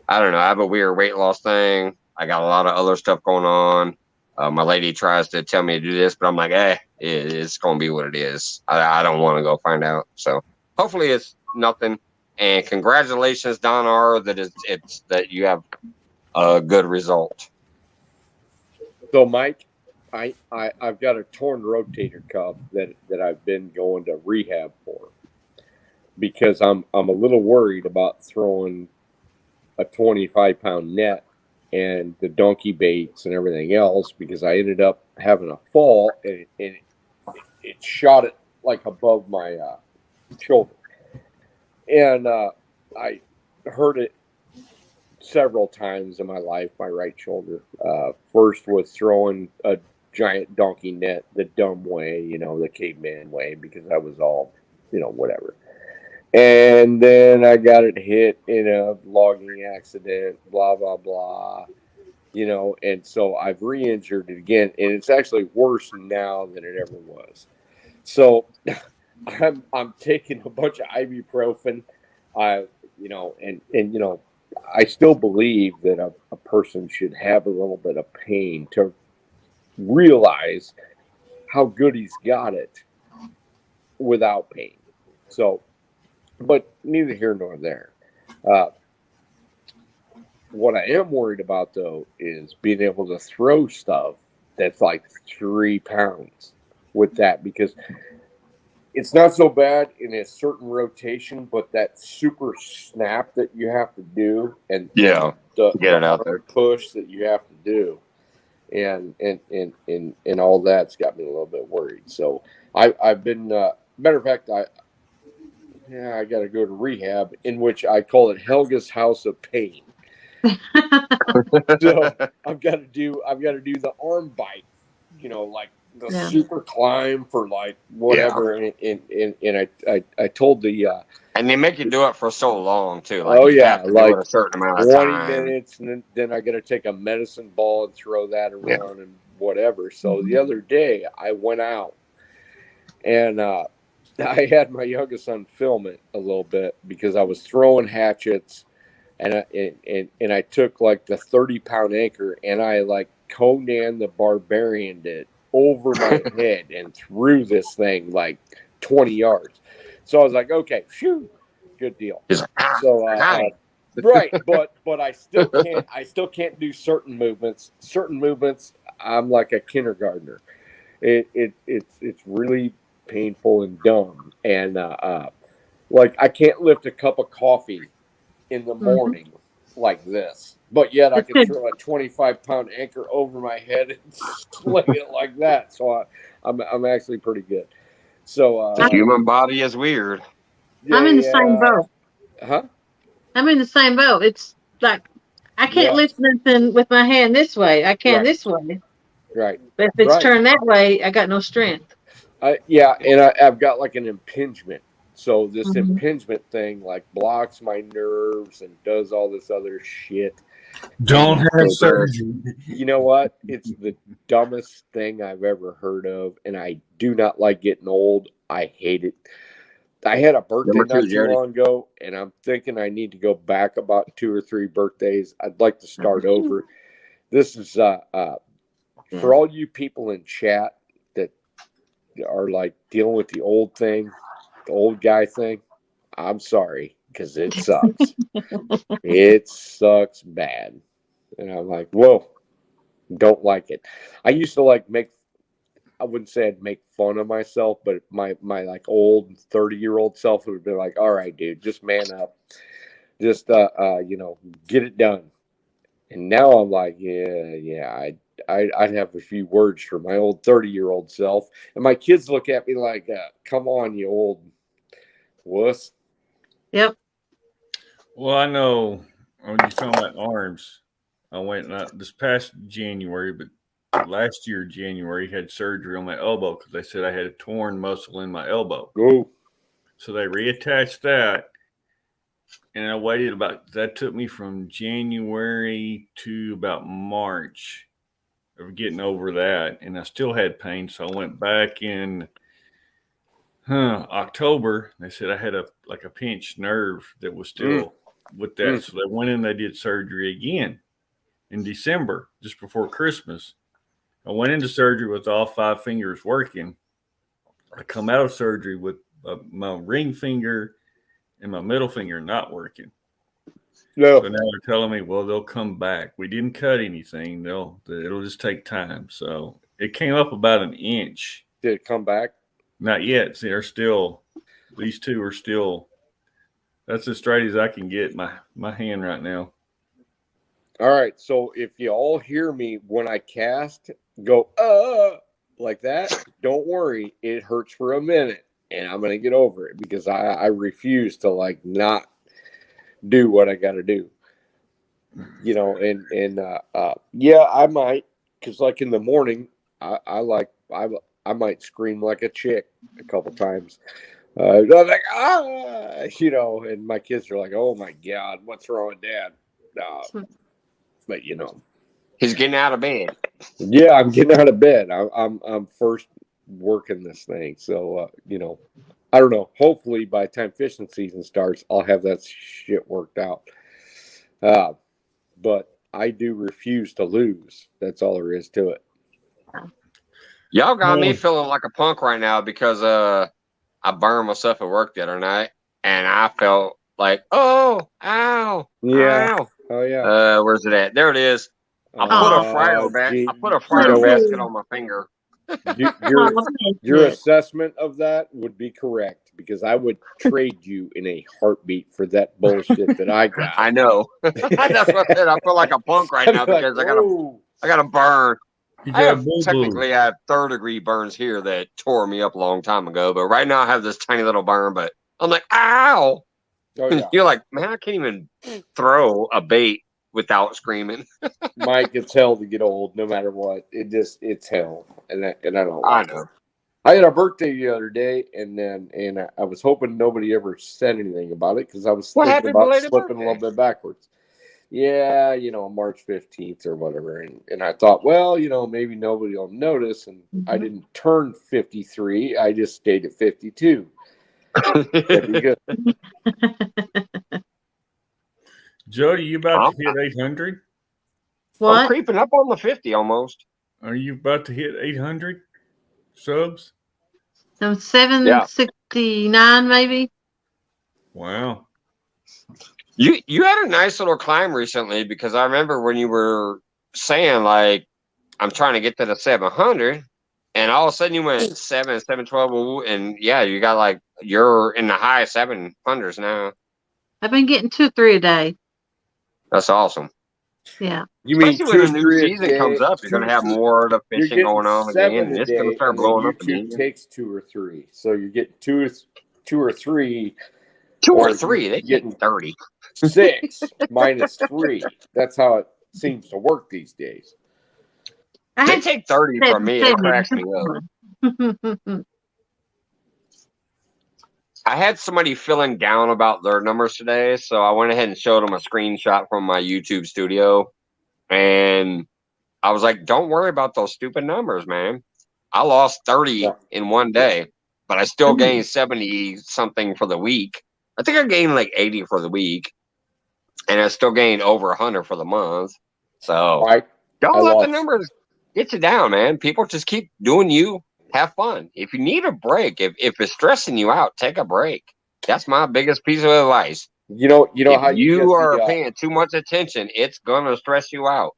I don't know. I have a weird weight loss thing. I got a lot of other stuff going on. My lady tries to tell me to do this, but I'm like, it's going to be what it is. I don't want to go find out. So hopefully it's nothing. And congratulations, Don R, that it's that you have a good result. So, Mike, I've got a torn rotator cuff that I've been going to rehab for because I'm a little worried about throwing a 25-pound net and the donkey baits and everything else because I ended up having a fall and it shot it like above my shoulder. And I hurt it several times in my life, my right shoulder. First was throwing a giant donkey net the dumb way, the caveman way, because I was all, whatever. And then I got it hit in a logging accident, blah, blah, blah, and so I've re-injured it again. And it's actually worse now than it ever was. So I'm taking a bunch of ibuprofen, and I still believe that a person should have a little bit of pain to realize how good he's got it without pain. So, but neither here nor there. What I am worried about, though, is being able to throw stuff that's like 3 pounds with that, because it's not so bad in a certain rotation, but that super snap that you have to do and Yeah, the get it out there. push that you have to do and all that's got me a little bit worried. So I've been matter of fact, I got to go to rehab, in which I call it Helga's House of Pain. So I've got to do the arm bite, like the super climb for like whatever. Yeah. And I told the and they make you do it for so long too. Like you have to like do it a certain amount of 20 time. minutes, and then I got to take a medicine ball and throw that around and whatever. So the other day I went out and I had my youngest son film it a little bit because I was throwing hatchets. And I took like the 30-pound anchor and I like Conan the Barbarian'd it over my head and threw this thing like 20 yards. So I was like, okay, phew, good deal. So right, but I still can't do certain movements. Certain movements, I'm like a kindergartner. It's really painful and dumb. And like I can't lift a cup of coffee in the morning like this, but yet I can throw a 25-pound anchor over my head and sling it like that. So I'm actually pretty good. So the human body is weird. Yeah, I'm in the same boat. Huh? I'm in the same boat. It's like I can't lift nothing with my hand this way. I can this way. Right. But if it's turned that way, I got no strength. And I've got like an impingement. So this impingement thing like blocks my nerves and does all this other shit. Don't have surgery. You know what? It's the dumbest thing I've ever heard of, and I do not like getting old. I hate it. I had a birthday not too long ago, and I'm thinking I need to go back about 2 or 3 birthdays. I'd like to start over. This is for all you people in chat that are like dealing with the old thing, the old guy thing. I'm sorry, because it sucks. It sucks bad. And I'm like, whoa, don't like it. I used to like I wouldn't say I'd make fun of myself, but my like old 30-year-old self would be like, all right, dude, just man up. Just, get it done. And now I'm like, I'd have a few words for my old 30-year-old self. And my kids look at me like, come on, you old wuss. Yep. Well, I know when you're talking about arms, I went this past January, but last year, January, had surgery on my elbow because they said I had a torn muscle in my elbow. Ooh. So they reattached that. And I waited that took me from January to about March of getting over that. And I still had pain. So I went back in October. They said I had a pinched nerve that was still with that. So they went in, they did surgery again in December, just before Christmas. I went into surgery with all 5 fingers working. I come out of surgery with my ring finger and my middle finger not working. No. So now they're telling me, well, they'll come back. We didn't cut anything. It'll just take time. So it came up about an inch. Did it come back? Not yet. See, these 2 are still. That's as straight as I can get my hand right now. All right. So if you all hear me when I cast, go like that. Don't worry, it hurts for a minute, and I'm gonna get over it because I refuse to like not do what I got to do. You know, and yeah, I might, because like in the morning, I might scream like a chick a couple times. I'm like, you know, and my kids are like, oh my God, what's wrong with Dad? But you know, He's getting out of bed. yeah, I'm getting out of bed. I'm first working this thing, so you know, I don't know. Hopefully, by the time fishing season starts, I'll have that shit worked out. But I do refuse to lose. That's all there is to it. Y'all got me feeling like a punk right now because I burned myself at work the other night, and I felt like, ow, Yeah. ow. Oh yeah. Where's it at? There it is. I put a fryer basket on my finger. Your assessment of that would be correct because I would trade you in a heartbeat for that bullshit that I got. I know. That's what I said. I feel like a punk right now because I got to burn. Technically, I have 3rd-degree burns here that tore me up a long time ago, but right now I have this tiny little burn. But I'm like, ow! Oh, yeah. You're like, man, I can't even throw a bait without screaming. Mike, it's hell to get old, no matter what. It's hell, and I don't. I know. I had a birthday the other day, and I was hoping nobody ever said anything about it because I was thinking about slipping a little bit backwards. Yeah, you know, March 15th or whatever, and I thought, well, you know, maybe nobody will notice, and I didn't turn 53. I just stayed at 52. That'd be good. Jody, you about to hit 800? What? I'm creeping up on the 50 almost. Are you about to hit 800 subs? I'm 769 maybe. Wow. You had a nice little climb recently because I remember when you were saying like I'm trying to get to the 700, and all of a sudden you went 712, and yeah, you got like you're in the high 700s now. I've been getting 2 or 3 a day. That's awesome. Yeah. You mean especially when the new season comes up, you're gonna have more of the fishing going on again, and it's gonna start blowing up again. YouTube takes 2 or 3, so you're getting 2 or 3. 2 or 3, they getting 30. 6 minus 3. That's how it seems to work these days. They take 30 from me. It cracks me up. I had somebody feeling down about their numbers today, so I went ahead and showed them a screenshot from my YouTube studio, and I was like, "Don't worry about those stupid numbers, man. I lost 30 in one day, but I still gained 70 something for the week. I think I gained like 80 for the week, and I still gained over 100 for the month. So don't let the numbers get you down, man. People just keep doing you. Have fun. If you need a break, if it's stressing you out, take a break. That's my biggest piece of advice. You know if how you are paying too much attention, it's gonna stress you out.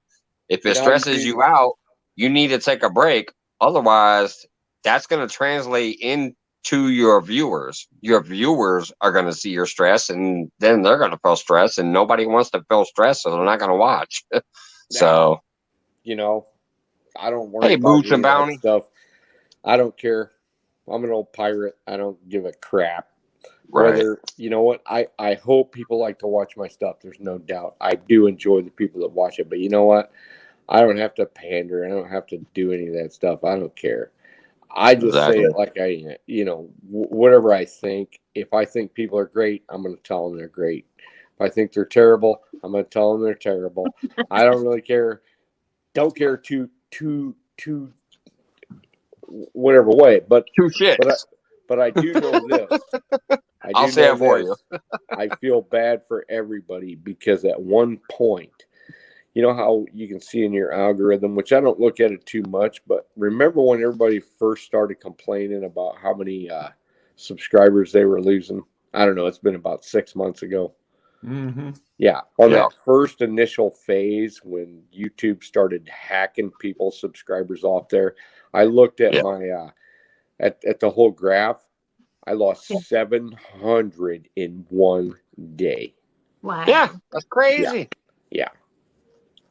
If it stresses you out, you need to take a break. Otherwise, that's gonna translate into your viewers. Your viewers are gonna see your stress, and then they're gonna feel stress, and nobody wants to feel stress, so they're not gonna watch. So, you know, I don't worry about Boots and Bounty stuff. I don't care. I'm an old pirate. I don't give a crap. Right. Whether, you know what, I hope people like to watch my stuff. There's no doubt. I do enjoy the people that watch it. But you know what? I don't have to pander. I don't have to do any of that stuff. I don't care. I just say it like whatever I think. If I think people are great, I'm going to tell them they're great. If I think they're terrible, I'm going to tell them they're terrible. I don't really care. Don't care too whatever way. But two shits. But I do know this. I'll say it for you. I feel bad for everybody because at one point, you know how you can see in your algorithm, which I don't look at it too much, but remember when everybody first started complaining about how many subscribers they were losing? I don't know. It's been about 6 months ago. Mm-hmm. Yeah. On that first initial phase when YouTube started hacking people's subscribers off there, I looked at my at the whole graph. I lost 700 in one day. Wow. Yeah, that's crazy. Yeah.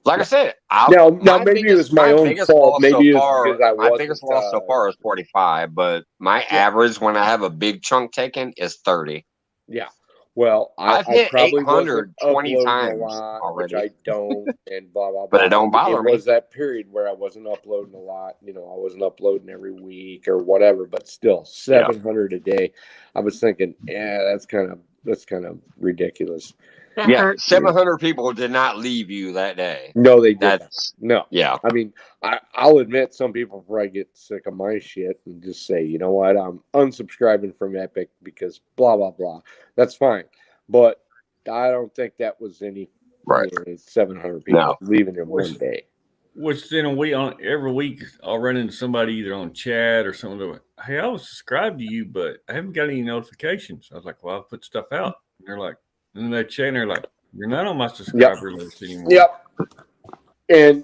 Like I said, Now my maybe it was my own biggest fault. loss so Maybe it was far, because I my wasn't. biggest loss so far is 45, but my average when I have a big chunk taken is 30. Yeah. Well, I've I hit probably wasn't 820 uploading a times lot, which already, I don't, and blah blah but blah. it don't bother It me. was that period where I wasn't uploading a lot. You know, I wasn't uploading every week or whatever. But still, 700 a day. I was thinking, yeah, that's kind of ridiculous. That hurts. 700 people did not leave you that day. No, they didn't. That's No. yeah. I mean, I'll admit some people probably get sick of my shit and just say, you know what, I'm unsubscribing from Epic because blah blah blah. That's fine, but I don't think that was any 700 people leaving in one day. Which then every week I'll run into somebody either on chat or something like, hey, I was subscribed to you, but I haven't got any notifications. I was like, well, I'll put stuff out. And they're like, and then they chat and they're like, you're not on my subscriber list anymore. Yep. And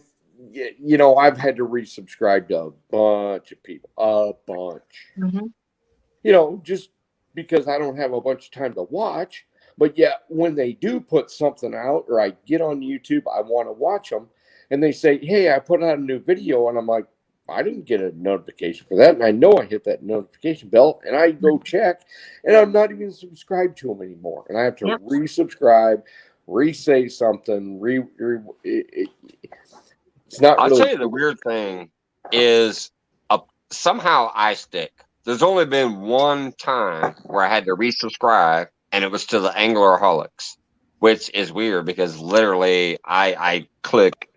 you know, I've had to resubscribe to a bunch of people, Mm-hmm. You know, just because I don't have a bunch of time to watch. But yet, when they do put something out, or I get on YouTube, I want to watch them, and they say, "Hey, I put out a new video," and I'm like, "I didn't get a notification for that," and I know I hit that notification bell, and I go check, and I'm not even subscribed to them anymore, and I have to resubscribe, re-say something, it's not. I'll really tell you the weird thing is somehow I stick. There's only been one time where I had to resubscribe, and it was to the Anglerholics, which is weird because literally I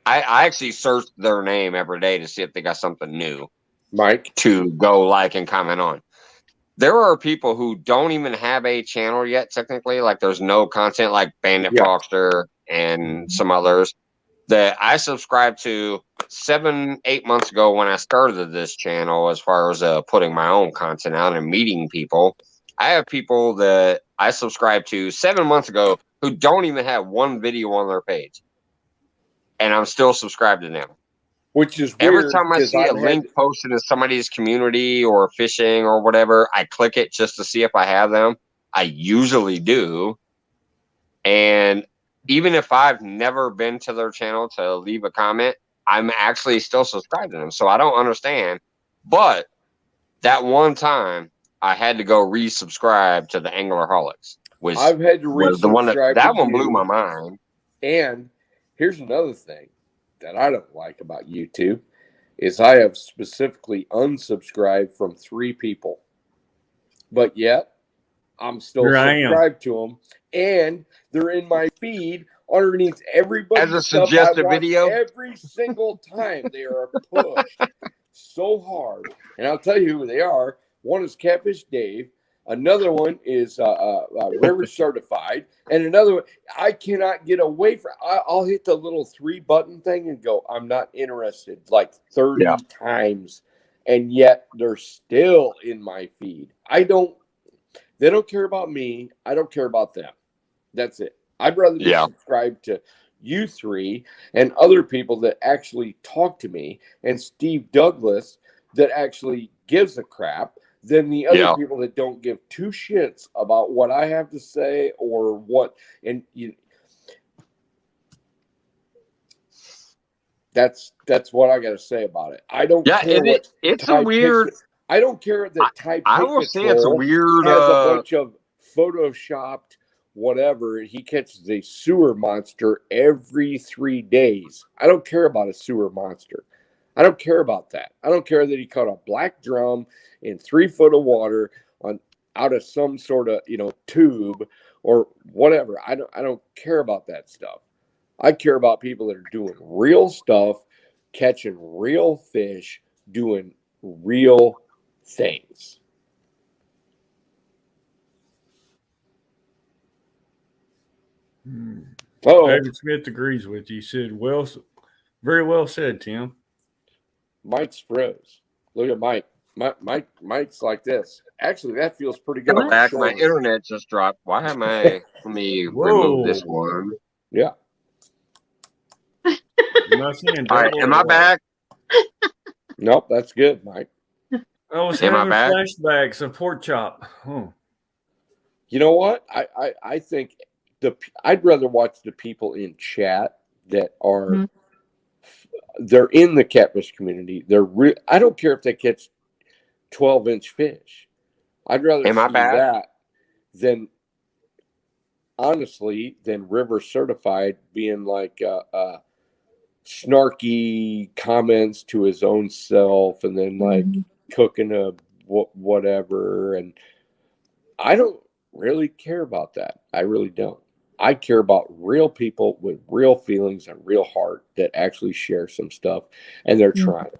actually search their name every day to see if they got something new, Mike, to go like and comment on. There are people who don't even have a channel yet, technically. Like there's no content, like Bandit Foxter and some others that I subscribed to 7-8 months ago when I started this channel, as far as putting my own content out and meeting people. I have people that I subscribed to 7 months ago who don't even have one video on their page, and I'm still subscribed to them. Which is every weird, time I see a link posted in somebody's community or fishing or whatever, I click it just to see if I have them. I usually do. And even if I've never been to their channel to leave a comment, I'm actually still subscribed to them. So I don't understand. But that one time I had to go resubscribe to the Anglerholics, which I've had to was the one that one blew my you. mind. And here's another thing that I don't like about YouTube is I have specifically unsubscribed from 3 people, but yet I'm still subscribed to them, and they're in my feed underneath everybody's as a stuff suggested I watch video. Every single time they are pushed so hard, and I'll tell you who they are. One is Catfish Dave. Another one is River Certified, and another one I cannot get away from. I'll hit the little 3 button thing and go, I'm not interested, like 30 times, and yet they're still in my feed. They don't care about me. I don't care about them. That's it. I'd rather be subscribed to you 3 and other people that actually talk to me, and Steve Douglas that actually gives a crap, than the other people that don't give 2 shits about what I have to say or what. And that's what I got to say about it. I don't care what. It's a weird. I don't care that I will say it's a weird. Has a bunch of photoshopped whatever. He catches a sewer monster every 3 days. I don't care about a sewer monster. I don't care about that. I don't care that he caught a black drum in 3 foot of water out of some sort of tube or whatever. I don't care about that stuff. I care about people that are doing real stuff, catching real fish, doing real things. Oh, David Smith agrees with you. He said, "Well, very well said, Tim." Mike's froze. Look at Mike. Mike's like this. Actually, that feels pretty good on What? my Back, my shoulder. internet just dropped. Why am I? Let me remove this Whoa! one. Yeah. You're not saying All right, double am or I what? back? Nope, that's good, Mike. I was Am I having back? flashbacks of pork chop. Oh. You know what? I think I'd rather watch the people in chat that are Mhm. they're in the catfish community. I don't care if they catch 12-inch fish. I'd rather Am I see back? that than honestly than River Certified being like snarky comments to his own self and then like Mhm. cooking a whatever. And I don't really care about that. I really don't. I care about real people with real feelings and real heart that actually share some stuff, and they're Mhm. trying.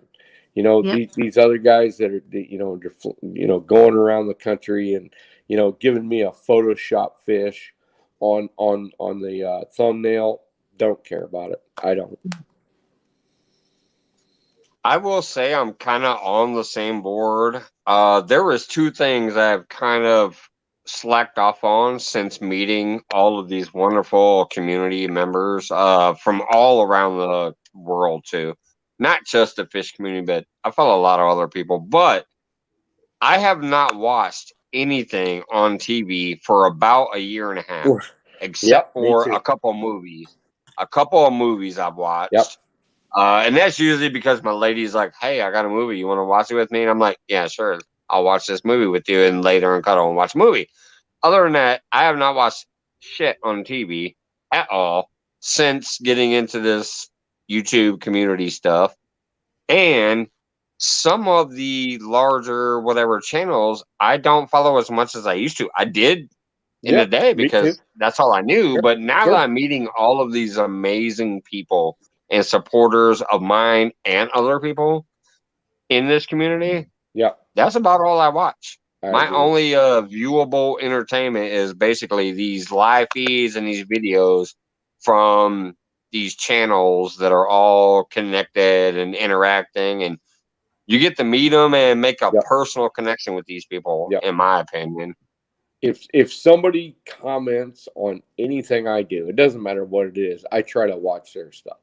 You know, Yep. these other guys that are, they're going around the country and giving me a Photoshop fish on the thumbnail. Don't care about it. I don't. I will say I'm kind of on the same board. There was two things I've kind of slacked off on since meeting all of these wonderful community members from all around the world too. Not just the fish community, but I follow a lot of other people. But I have not watched anything on TV for about a year and a half, except Yep, me for too. a couple of movies. A couple of movies I've watched. Yep. And that's usually because my lady's like, "Hey, I got a movie. You want to watch it with me?" And I'm like, "Yeah, sure. I'll watch this movie with you and lay there and cuddle and watch a movie." Other than that, I have not watched shit on TV at all since getting into this YouTube community stuff. And some of the larger whatever channels I don't follow as much as I used to. I did in the Yep, day me too. because that's all I knew. Yep, But now sure. that I'm meeting all of these amazing people and supporters of mine and other people in this community, Yep, that's about all I watch. I My agree. only viewable entertainment is basically these live feeds and these videos from these channels that are all connected and interacting, and you get to meet them and make a Yep. personal connection with these people, Yep. in my opinion. If somebody comments on anything I do, it doesn't matter what it is, I try to watch their stuff.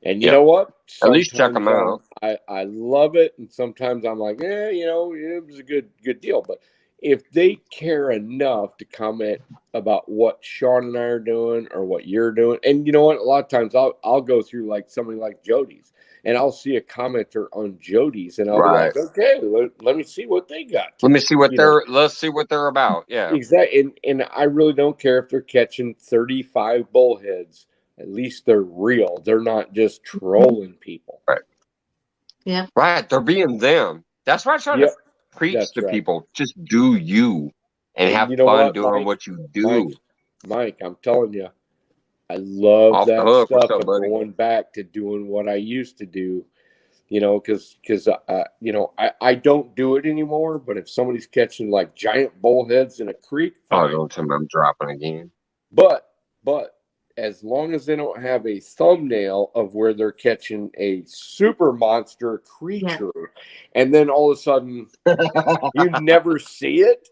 And you Yep. know what? At least check them Sometimes out. I love it, and sometimes I'm like, it was a good deal. But if they care enough to comment about what Sean and I are doing or what you're doing, and you know what, a lot of times I'll go through like something like Jody's, and I'll see a commenter on Jody's, and I'll be Right. like, okay, let me see what they got. Let me see what You know. let's see what they're about. Yeah. Exactly, and I really don't care if they're catching 35 bullheads. At least they're real. They're not just trolling people. Right. Yeah. Right. They're being them. That's why I try to Yep, preach that's to right. people. Just do you and And have you know fun what, doing Mike? what you do. Mike, I'm telling you, I love Off the that hook. What's stuff. up, I'm buddy? going back to doing what I used to do. Because I don't do it anymore. But if somebody's catching like giant bullheads in a creek, Oh, fine. don't tell me I'm dropping again. But as long as they don't have a thumbnail of where they're catching a super monster creature, and then all of a sudden you never see it.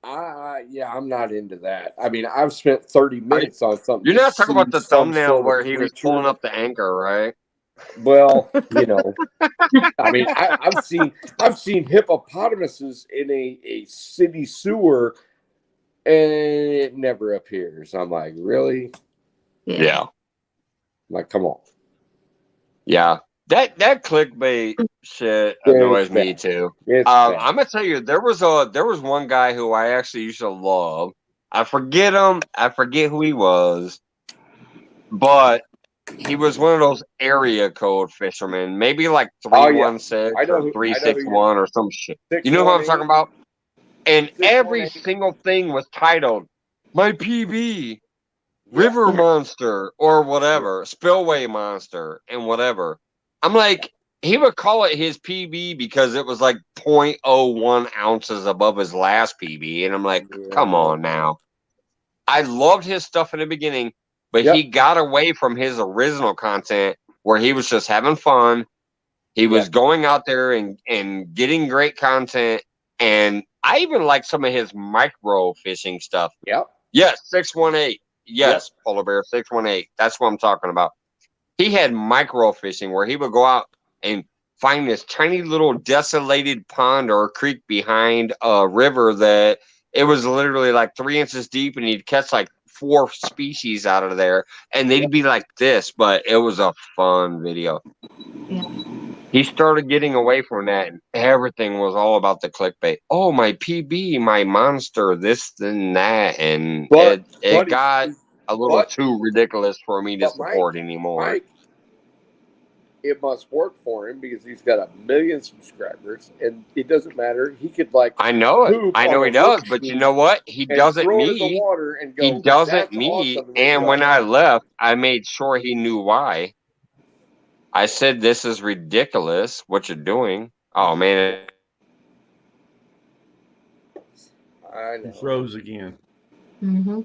I'm not into that. I mean, I've spent 30 minutes on something. You're to not talking see about the some thumbnail sort of where he was creature. pulling up the anchor, right? Well, I mean, I've seen hippopotamuses in a city sewer, and it never appears. I'm like, really? Yeah. I'm like, come on. Yeah. That clickbait shit Yeah, annoys it's me bad. too. It's bad. I'm gonna tell you, there was one guy who I actually used to love. I forget him. I forget who he was, but he was one of those area code fishermen, maybe like Oh yeah, 316 I know or who. I know who you're. 361 or some shit. You know who I'm 618. talking about? And every 618. single thing was titled "My PB." Yeah. River Monster or whatever, Spillway Monster and whatever. I'm like, he would call it his PB because it was like 0.01 ounces above his last PB. And I'm like, come Yeah. on now. I loved his stuff in the beginning. but he got away from his original content where he was just having fun. He was going out there and getting great content. And I even like some of his micro fishing stuff. Yep. Yes, 618. Yes, Polar Bear 618. That's what I'm talking about. He had micro fishing where he would go out and find this tiny little desolated pond or creek behind a river that it was literally like 3 inches deep, and he'd catch like 4 species out of there, and they'd be like this, but it was a fun video. Yeah. He started getting away from that, and everything was all about the clickbait. Oh, my PB, my monster, this and that, and it got a little too ridiculous for me to support anymore. Mike, it must work for him because he's got 1 million subscribers, and it doesn't matter. He could I know it. I know he does, but you know what? He doesn't me. He doesn't me. Awesome. And when I left, I made sure he knew why. I said, "This is ridiculous. What you're doing." Oh man, I know. He froze again. Mm-hmm.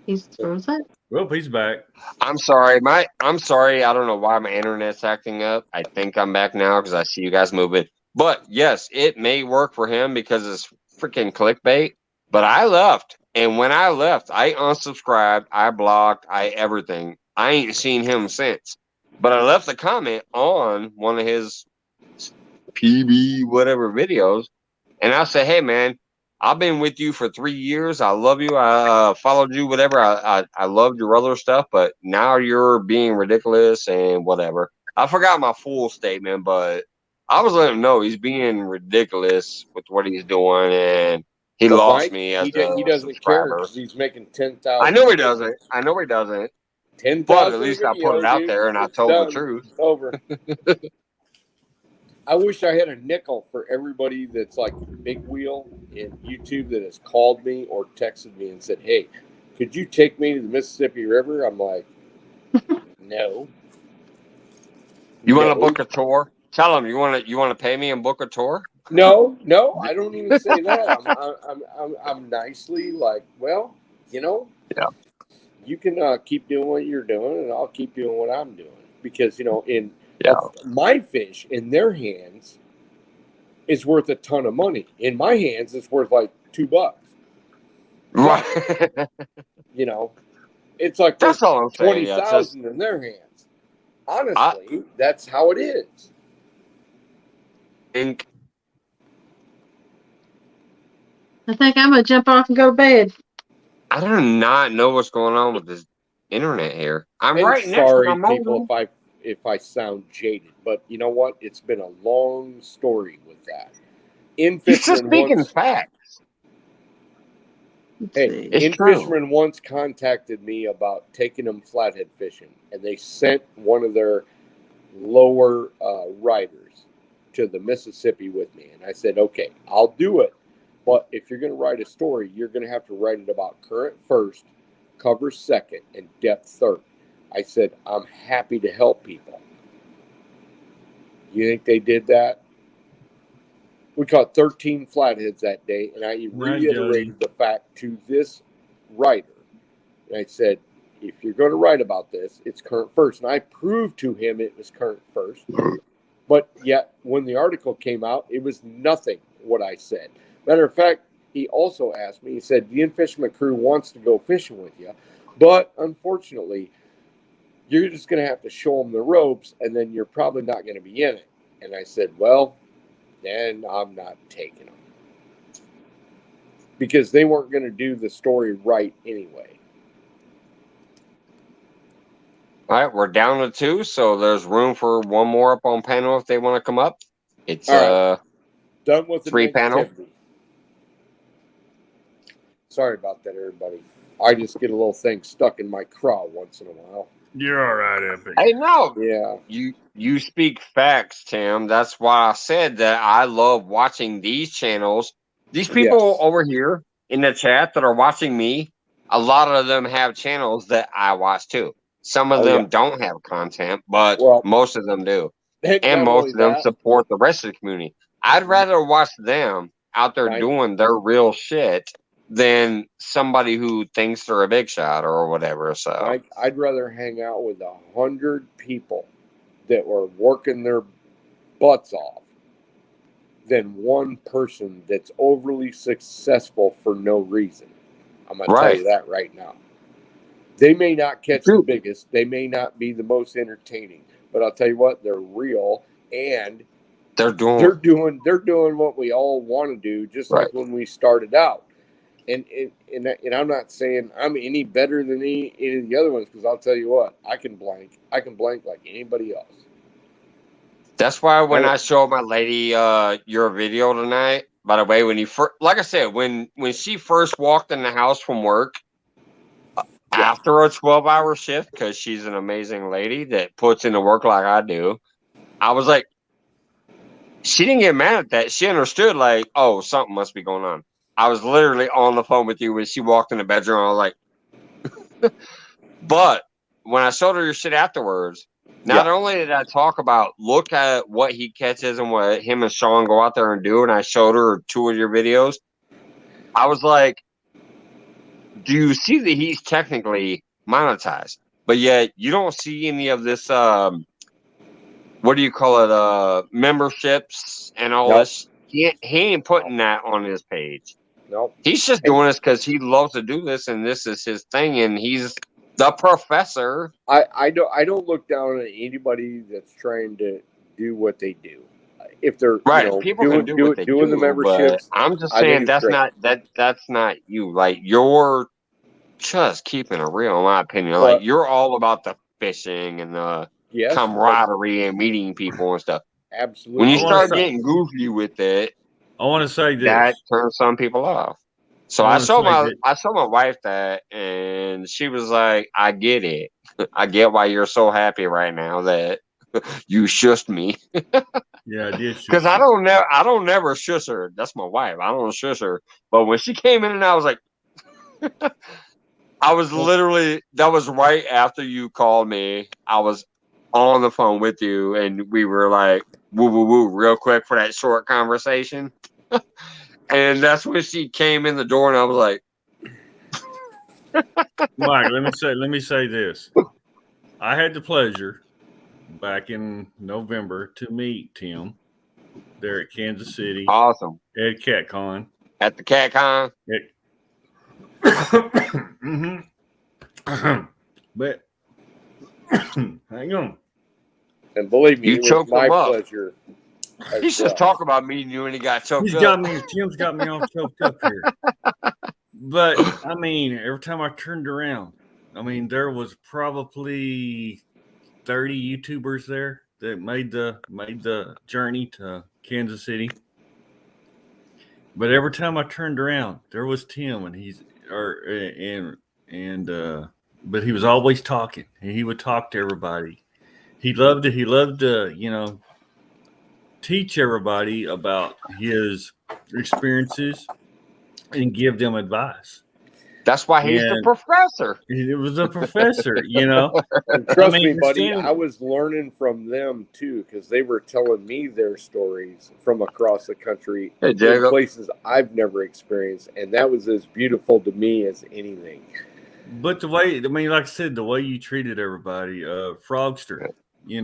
He's frozen. Well, he's back. I'm sorry. I'm sorry. I don't know why my internet's acting up. I think I'm back now because I see you guys moving. But yes, it may work for him because it's freaking clickbait. But I left, and when I left, I unsubscribed, I blocked, I everything. I ain't seen him since. But I left a comment on one of his PB whatever videos, and I said, "Hey man, I've been with you for 3 years. I love you. I followed you, whatever. I loved your other stuff, but now you're being ridiculous and whatever." I forgot my full statement, but I was letting him know he's being ridiculous with what he's doing, and he lost me as he doesn't subscriber. care because he's making 10,000. I know he doesn't. 10,000. But at least I put it out there and I told the truth. It's over. I wish I had a nickel for everybody that's like big wheel in YouTube that has called me or texted me and said, "Hey, could you take me to the Mississippi River?" I'm like, no. You want to book a tour? Tell them you want to pay me and book a tour. No, I don't even say that. I'm nicely like, well, you can keep doing what you're doing, and I'll keep doing what I'm doing because my fish in their hands is worth a ton of money. In my hands, it's worth like $2. Right. It's like that's all I'm saying. 20,000 in their hands. Honestly, that's how it is. I think I'm gonna jump off and go to bed. I do not know what's going on with this internet here. I'm right next sorry, to my people, if I sound jaded, but you know what? It's been a long story with that. He's just speaking facts. Hey, Fisherman once contacted me about taking them flathead fishing, and they sent one of their lower riders to the Mississippi with me. And I said, okay, I'll do it. But if you're going to write a story, you're going to have to write it about current first, cover second, and depth third. I said, I'm happy to help people. You think they did that? We caught 13 flatheads that day, and I reiterated the fact to this writer. And I said, if you're going to write about this, it's current first. And I proved to him it was current first. But yet, when the article came out, it was nothing what I said. Matter of fact, he also asked me, he said, the In-Fisherman crew wants to go fishing with you, but unfortunately, you're just going to have to show them the ropes, and then you're probably not going to be in it. And I said, well, then I'm not taking them. Because they weren't going to do the story right anyway. All right, we're down to 2, so there's room for one more up on panel if they want to come up. It's done with the 3 panel. Sorry about that, everybody. I just get a little thing stuck in my craw once in a while. You're all right, Epic. Hey, no. Yeah. You speak facts, Tim. That's why I said that I love watching these channels. These people over here in the chat that are watching me, a lot of them have channels that I watch too. Some of them don't have content, but most of them do. And most of them support the rest of the community. I'd rather watch them out there doing their real shit than somebody who thinks they're a big shot or whatever. So Mike, I'd rather hang out with 100 people that were working their butts off than one person that's overly successful for no reason. I'm going to tell you that right now. They may not catch the biggest. They may not be the most entertaining. But I'll tell you what, they're real, and they're doing what we all want to do, just like when we started out. And I'm not saying I'm any better than any of the other ones, because I'll tell you what, I can blank like anybody else. That's why when I showed my lady your video tonight, by the way, when you first, like I said, when she first walked in the house from work after a 12-hour shift, because she's an amazing lady that puts in the work like I do, I was like, she didn't get mad at that. She understood, like, oh, something must be going on. I was literally on the phone with you when she walked in the bedroom. I was like, but when I showed her your shit afterwards, not only did I talk about look at what he catches and what him and Sean go out there and do, and I showed her 2 of your videos, I was like, do you see that he's technically monetized? But yet you don't see any of this what do you call it, memberships and all this. He ain't putting that on his page. Nope. He's just doing this because he loves to do this, and this is his thing, and he's the professor. I don't look down at anybody that's trying to do what they do. If they're people can do what they do, the memberships. I'm just saying that's not you. Like, you're just keeping it real, in my opinion. Like, you're all about the fishing and the camaraderie and meeting people and stuff. Absolutely. When you start getting goofy with it, I want to say this. That turns some people off. So I showed my wife that, and she was like, "I get it. I get why you're so happy right now that you shushed me." Yeah, I did. Because I don't never shush her. That's my wife. I don't shush her. But when she came in, and I was like, I was literally. That was right after you called me. I was on the phone with you, and we were like, woo woo woo, real quick for that short conversation. And that's when she came in the door, and I was like, Mike, let me say this. I had the pleasure back in November to meet Tim there at Kansas City. Awesome. At CatCon. At the CatCon? But hang on. And believe me, it was my pleasure. He should talk about meeting you, and he got choked up. Tim's got me all choked up here. But I mean, every time I turned around, I mean, there was probably 30 YouTubers there that made the journey to Kansas City. But every time I turned around, there was Tim, but he was always talking, and he would talk to everybody. He loved to, teach everybody about his experiences and give them advice. That's why he's the professor. He was a professor, And trust me, buddy, I was learning from them too, because they were telling me their stories from across the country in places I've never experienced, and that was as beautiful to me as anything. But the way, like I said, the way you treated everybody, Frogster, she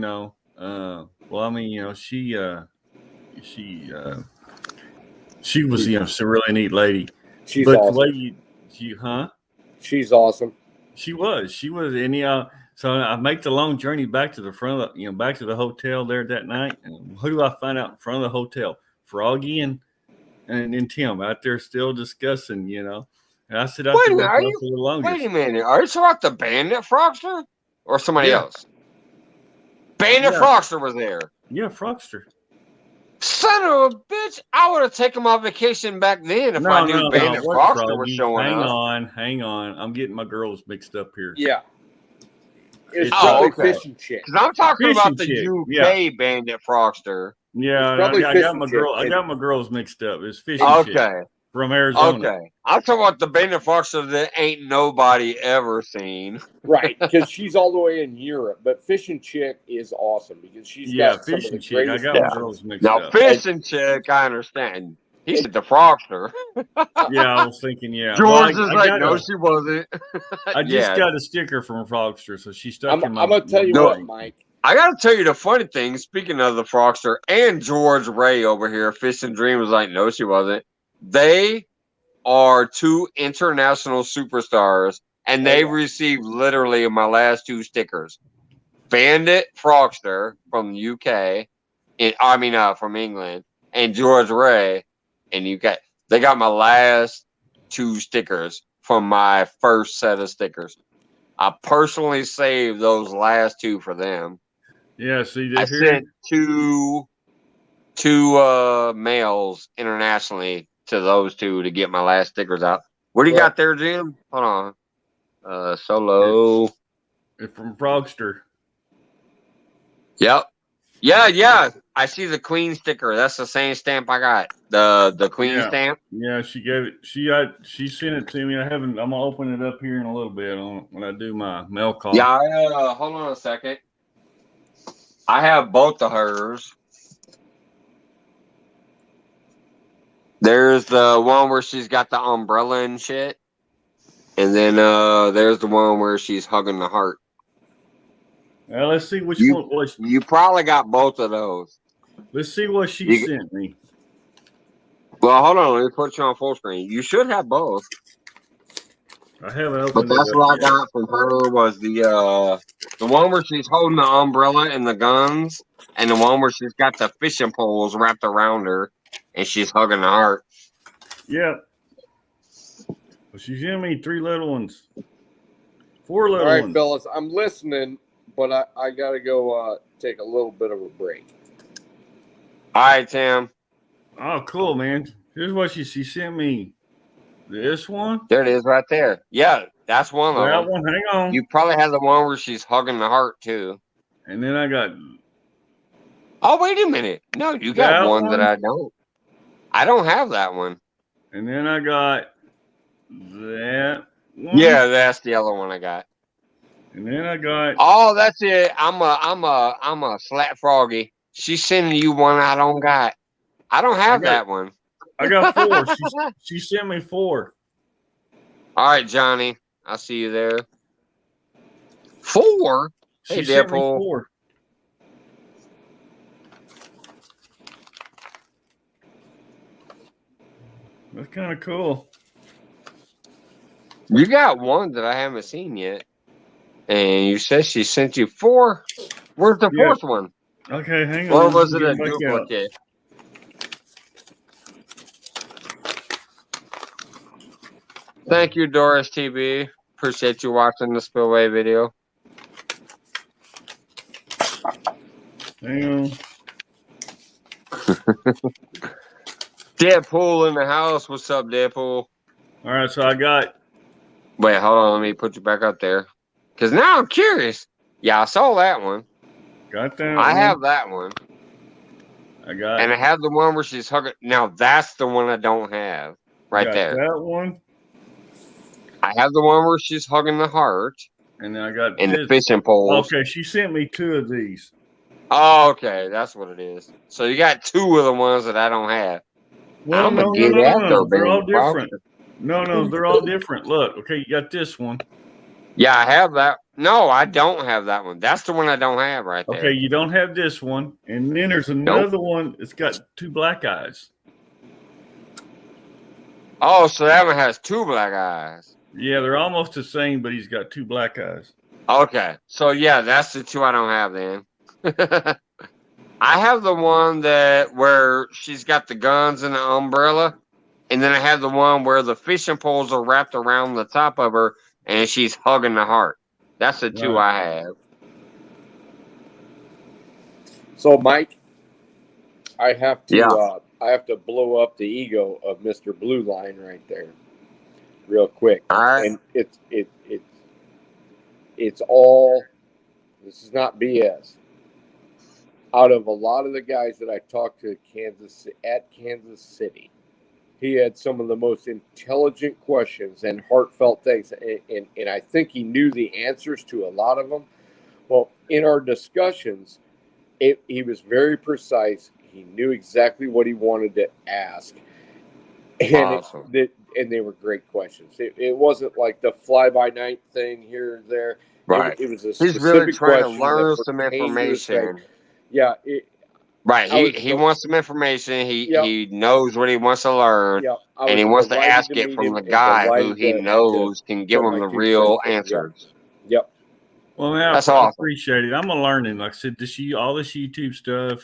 was, a really neat lady. She's awesome. The way She's awesome. She was, and so I make the long journey back to the front of back to the hotel there that night. And who do I find out in front of the hotel? Froggy and Tim out there still discussing, And I sit out there for the longest. Wait a minute, are you talking about the Bandit Frogster or somebody else? Bandit Frogster was there. Yeah, Frogster. Son of a bitch! I would have taken my vacation back then if I knew Bandit Frogster was showing up. Hang on. I'm getting my girls mixed up here. Yeah. It's probably Fishing Chick. Because I'm talking about the UK Bandit Frogster. Yeah, I got my girls mixed up. It's Fishing Chick from Arizona. Okay. I'm talking about the Bandit Frogster that ain't nobody ever seen. Right, because she's all the way in Europe. But Fishing Chick is awesome because she's got some of the Chick. I greatest. got my girls mixed up. Now, Fishing Chick, I understand. He said the Frogster. Yeah, I was thinking, yeah. George Well, is like, no, she wasn't. I just got a sticker from Frogster, so she stuck in my. I'm gonna tell you No. what, Mike. I got to tell you the funny thing. Speaking of the Frogster and George Ray over here, Fish and Dream was like, no, she wasn't. They are two international superstars, and they received literally my last two stickers. Bandit Frogster from the UK, from England, and George Ray in UK. They got my last two stickers from my first set of stickers. I personally saved those last two for them. Yeah, see, I sent two mails internationally to those two to get my last stickers out. What do you got there, Jim? Hold on. Solo. It's from Frogster. Yep. Yeah. I see the Queen sticker. That's the same stamp I got. The Queen stamp. Yeah, she gave it. She sent it to me. I'm gonna open it up here in a little bit when I do my mail call. Yeah. Hold on a second. I have both of hers. There's the one where she's got the umbrella and shit, and then there's the one where she's hugging the heart. Well, let's see which one was. You probably got both of those. Let's see what she sent me. Well, hold on. Let me put you on full screen. You should have both. I haven't opened. But that's what I got from her was the one where she's holding the umbrella and the guns, and the one where she's got the fishing poles wrapped around her, and she's hugging the heart. Yeah. Well, she's giving me 3 little ones. 4 little ones. All right, ones. fellas, I'm listening, but I got to go take a little bit of a break. All right, Tim. Oh, cool, man. Here's what she sent me. This one? There it is right there. Yeah, that's one of them. That one, hang on. You probably have the one where she's hugging the heart, too. And then I got... Oh, wait a minute. No, you got one that I don't. I don't have that one. And then I got that one. Yeah, that's the other one I got. And then I got... Oh, that's it. I'm a Slat Froggy. She's sending you one I don't got. I don't have that one. I got 4. She sent me 4. All right, Johnny. I see you there. 4? Hey, she sent me Deadpool. 4. That's kind of cool. You got one that I haven't seen yet. And you said she sent you 4? Where's the fourth one? Okay, hang on. Or was it a duplicate? Thank you, Doris TV. Appreciate you watching the Spillway video. Hang on. Deadpool in the house. What's up, Deadpool? All right, so I got... Wait, hold on. Let me put you back up there. Because now I'm curious. Yeah, I saw that one. Got that I have that one. I got... And I have the one where she's hugging... Now, that's the one I don't have. Right there. That one. I have the one where she's hugging the heart. And then I got and the fishing poles. Okay, she sent me 2 of these. Oh, okay. That's what it is. So you got 2 of the ones that I don't have. Well, no, they're all different. No, they're all different. Look, okay, you got this one. Yeah, I have that. No, I don't have that one. That's the one I don't have right there. Okay, you don't have this one. And then there's another one that's got 2 black eyes. Oh, so that one has 2 black eyes. Yeah, they're almost the same, but he's got 2 black eyes. Okay. So, yeah, that's the 2 I don't have then. I have the one where she's got the guns and the umbrella. And then I have the one where the fishing poles are wrapped around the top of her and she's hugging the heart. That's the 2 I have. So, Mike, I have to blow up the ego of Mr. Blue Line right there, real quick. All right. And it's all. This is not BS. Out of a lot of the guys that I talked to Kansas City, he had some of the most intelligent questions and heartfelt things, and I think he knew the answers to a lot of them. Well, in our discussions, he was very precise. He knew exactly what he wanted to ask, And Awesome. and they were great questions. It wasn't like the fly by night thing here or there. Right. It was a He's really specific trying to question learn that some pertained to his thing. information. Yeah, Right. I was He wants some information. Yep. He knows what he wants to learn. yeah, I And was he wants to delighted ask to it meet from him the and guy who delighted he to knows can give put him my the 2 real cents in. answers. Yep. Well, man, That's I awesome. appreciate it. I'm learning. Like I said, all this YouTube stuff.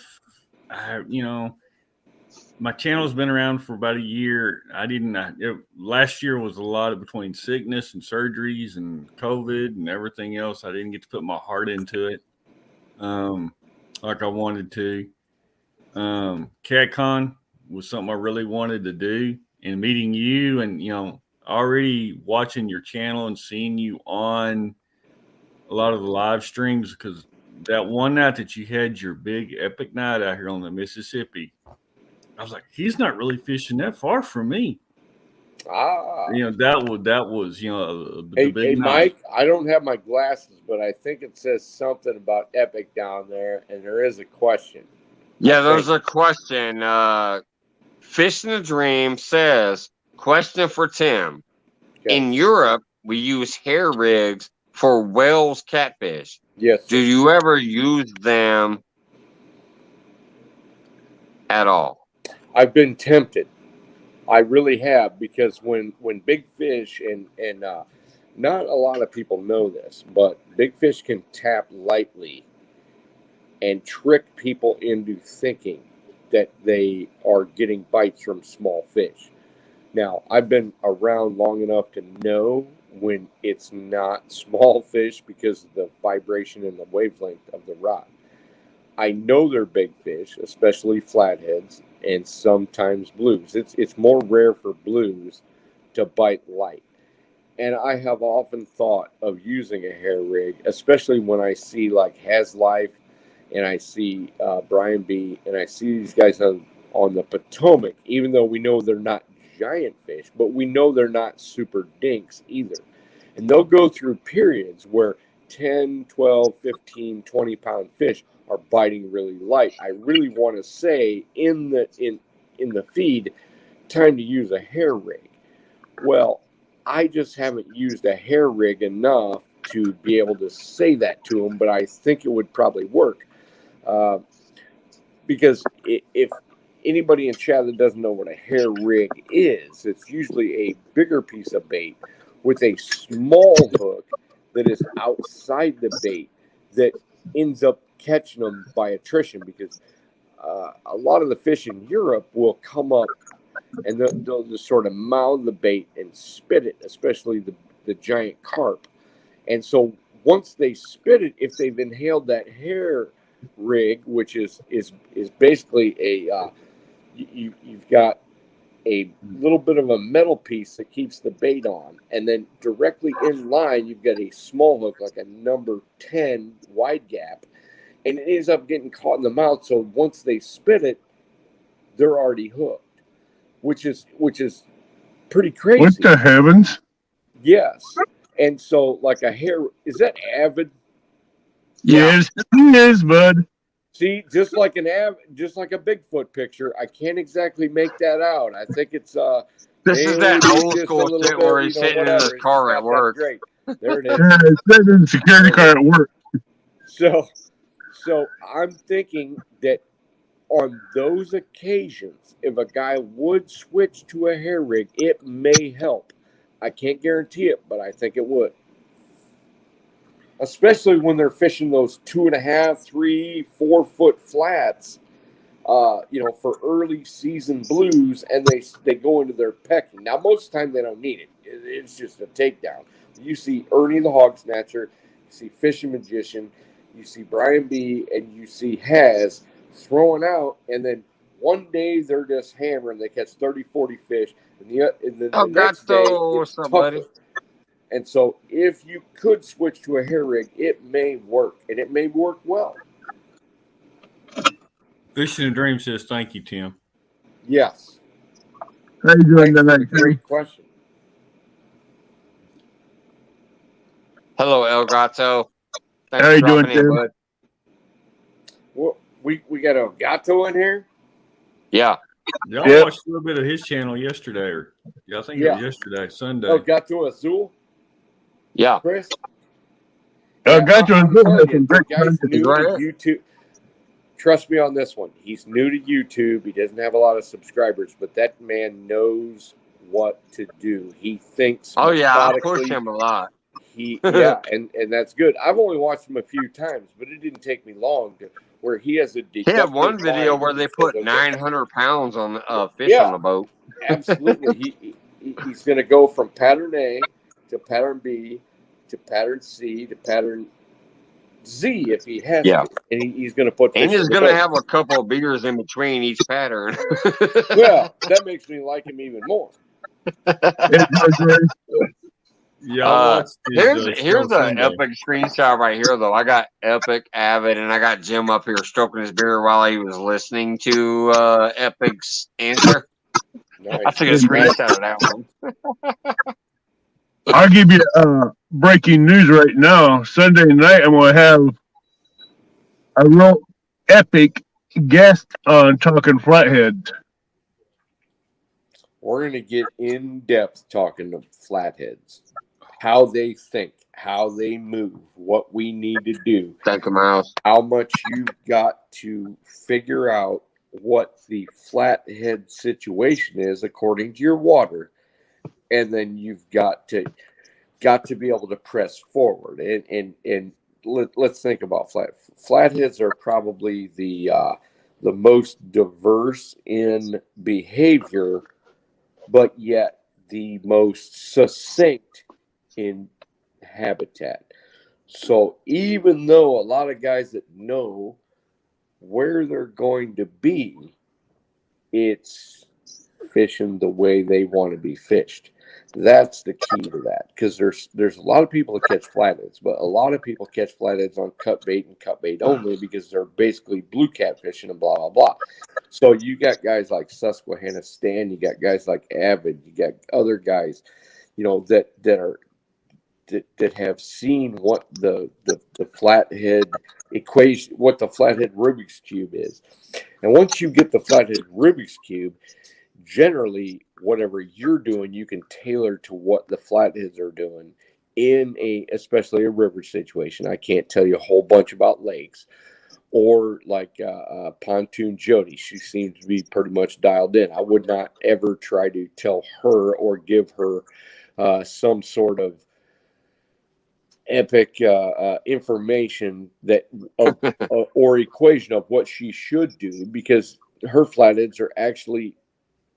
My channel's been around for about a year. Last year was a lot of between sickness and surgeries and COVID and everything else. I didn't get to put my heart into it like I wanted to. CatCon was something I really wanted to do, and meeting you and already watching your channel and seeing you on a lot of the live streams, because that one night that you had your big epic night out here on the Mississippi, I was like, he's not really fishing that far from me. That was the big Hey, night. Mike, I don't have my glasses, but I think it says something about epic down there, and there is a question. Yeah, there's a question. Fish in the Dream says, question for Tim. Okay. In Europe, we use hair rigs for whales catfish. Yes. Do you ever use them at all? I've been tempted. I really have, because when big fish and not a lot of people know this, but big fish can tap lightly and trick people into thinking that they are getting bites from small fish. Now, I've been around long enough to know when it's not small fish because of the vibration and the wavelength of the rod. I know they're big fish, especially flatheads and sometimes blues. It's more rare for blues to bite light. And I have often thought of using a hair rig, especially when I see like Has Life and I see Brian B. and I see these guys on the Potomac, even though we know they're not giant fish, but we know they're not super dinks either. And they'll go through periods where 10, 12, 15, 20-pound fish are biting really light. I really want to say in the feed, time to use a hair rig. Well, I just haven't used a hair rig enough to be able to say that to them, but I think it would probably work. Because if anybody in chat that doesn't know what a hair rig is, it's usually a bigger piece of bait with a small hook that is outside the bait that ends up catching them by attrition, because a lot of the fish in Europe will come up and they'll just sort of mound the bait and spit it, especially the giant carp. And so once they spit it, if they've inhaled that hair rig, which is basically you've got a little bit of a metal piece that keeps the bait on, and then directly in line you've got a small hook like a number 10 wide gap, and it ends up getting caught in the mouth. So once they spit it, they're already hooked, which is pretty crazy. What the heavens? Yes. And so like a hair, is that avid? Yes, it is, bud. See, just like a Bigfoot picture, I can't exactly make that out. I think it's This is that maybe old just a school little shit bit, where he's sitting in his whatever. It's car not at that work. great. There it is. Yeah, it says in the security car at work. So I'm thinking that on those occasions, if a guy would switch to a hair rig, it may help. I can't guarantee it, but I think it would. Especially when they're fishing those 2.5, 3, 4 foot flats, for early season blues, and they go into their pecking. Now, most of the time they don't need it. It's just a takedown. You see Ernie the Hog Snatcher, you see Fishing Magician, you see Brian B, and you see Has throwing out, and then one day they're just hammering. They catch 30, 40 fish, and then the next day it's What's up, tougher. buddy? And so if you could switch to a hair rig, it may work, and it may work well. Fishing and Dream says, thank you, Tim. Yes. How you doing Thanks for tonight? the great question. Hello, El Gato. Thanks How for you doing, dropping in, Tim? bud. Well, we got a Gato in here? Yeah. Y'all Yep. watched a little bit of his channel yesterday, or I think it Yeah. was yesterday, Sunday. Oh, got to Azul, Yeah. Chris? Got you. I'm telling you, Some the great guy's content. new Right to there. YouTube. Trust me on this one. He's new to YouTube. He doesn't have a lot of subscribers, but that man knows what to do. He thinks Oh yeah, I push methodically. him a lot. And that's good. I've only watched him a few times, but it didn't take me long to where he has a He had one deductive video mind where that they says, put okay, 900 pounds on fish Yeah. on the boat. absolutely. He's going to go from pattern A to pattern B to pattern C to pattern Z if he has Yeah. to, and he's going to put fish And in he's the gonna boat. have a couple of beers in between each pattern. Well, that makes me like him even more. Yeah, I watched his, here's show an Sunday. epic screenshot right here though. I got Epic, Avid, and I got Jim up here stroking his beard while he was listening to Epic's answer. I Nice. took a screenshot of that one. I'll give you breaking news right now. Sunday night, I'm going to have a real epic guest on Talking Flatheads. We're going to get in depth talking to flatheads, how they think, how they move, what we need to do, Thank you, Miles. how much you've got to figure out what the flathead situation is according to your water, and then you've got to be able to press forward. And let's think about flatheads are probably the most diverse in behavior, but yet the most succinct in habitat. So even though a lot of guys that know where they're going to be, it's fishing the way they want to be fished. That's the key to that, because there's a lot of people that catch flatheads, but a lot of people catch flatheads on cut bait and cut bait only because they're basically blue cat fishing and blah blah blah. So you got guys like Susquehanna Stan, you got guys like Avid, you got other guys, that have seen what the flathead equation, what the flathead Rubik's Cube is. And once you get the flathead Rubik's Cube, generally whatever you're doing, you can tailor to what the flatheads are doing in especially a river situation. I can't tell you a whole bunch about lakes, or like Pontoon Jody. She seems to be pretty much dialed in. I would not ever try to tell her or give her some sort of epic information that or equation of what she should do, because her flatheads are actually,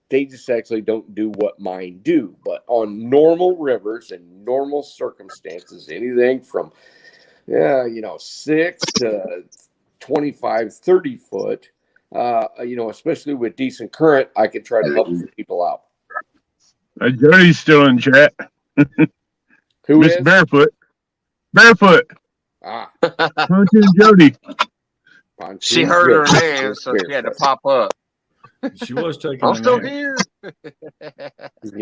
they just actually don't do what mine do. But on normal rivers and normal circumstances, anything from 6 to 25, 30 foot, especially with decent current, I could try to help some people out. Jody's still in chat. Who Miss is? Barefoot. Pontoon Jody. Pontoon She heard her Jody. name, so she had to pop up. She was taking I'm a still nap. here.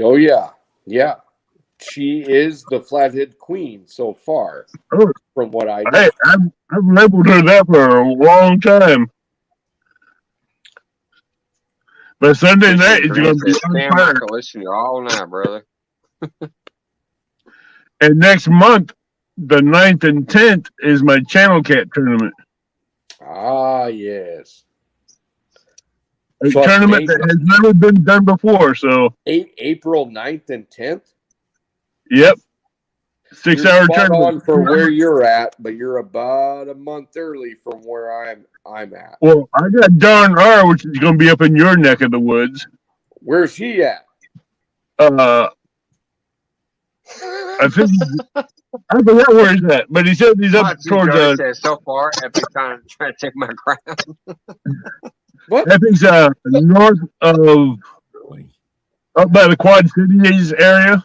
Oh yeah. She is the flathead queen so far, Oh, from what I know. hey, I've labeled her that for a long time. But Sunday night is going to be on Damn, I fire. can listen to you all night, brother. And next month, the 9th and 10th, is my Channel Cat tournament. Ah, yes. A So tournament that has never been done before. So, April 9th and 10th? yep. 6 You're hour spot tournament. on for where you're at, but you're about a month early from where I'm at. Well, I got Don R, which is going to be up in your neck of the woods. Where's he at? I think I forgot where he's at, but he said he's up towards so far, Epic trying to take my crown. What? Epic's north of up by the Quad Cities area,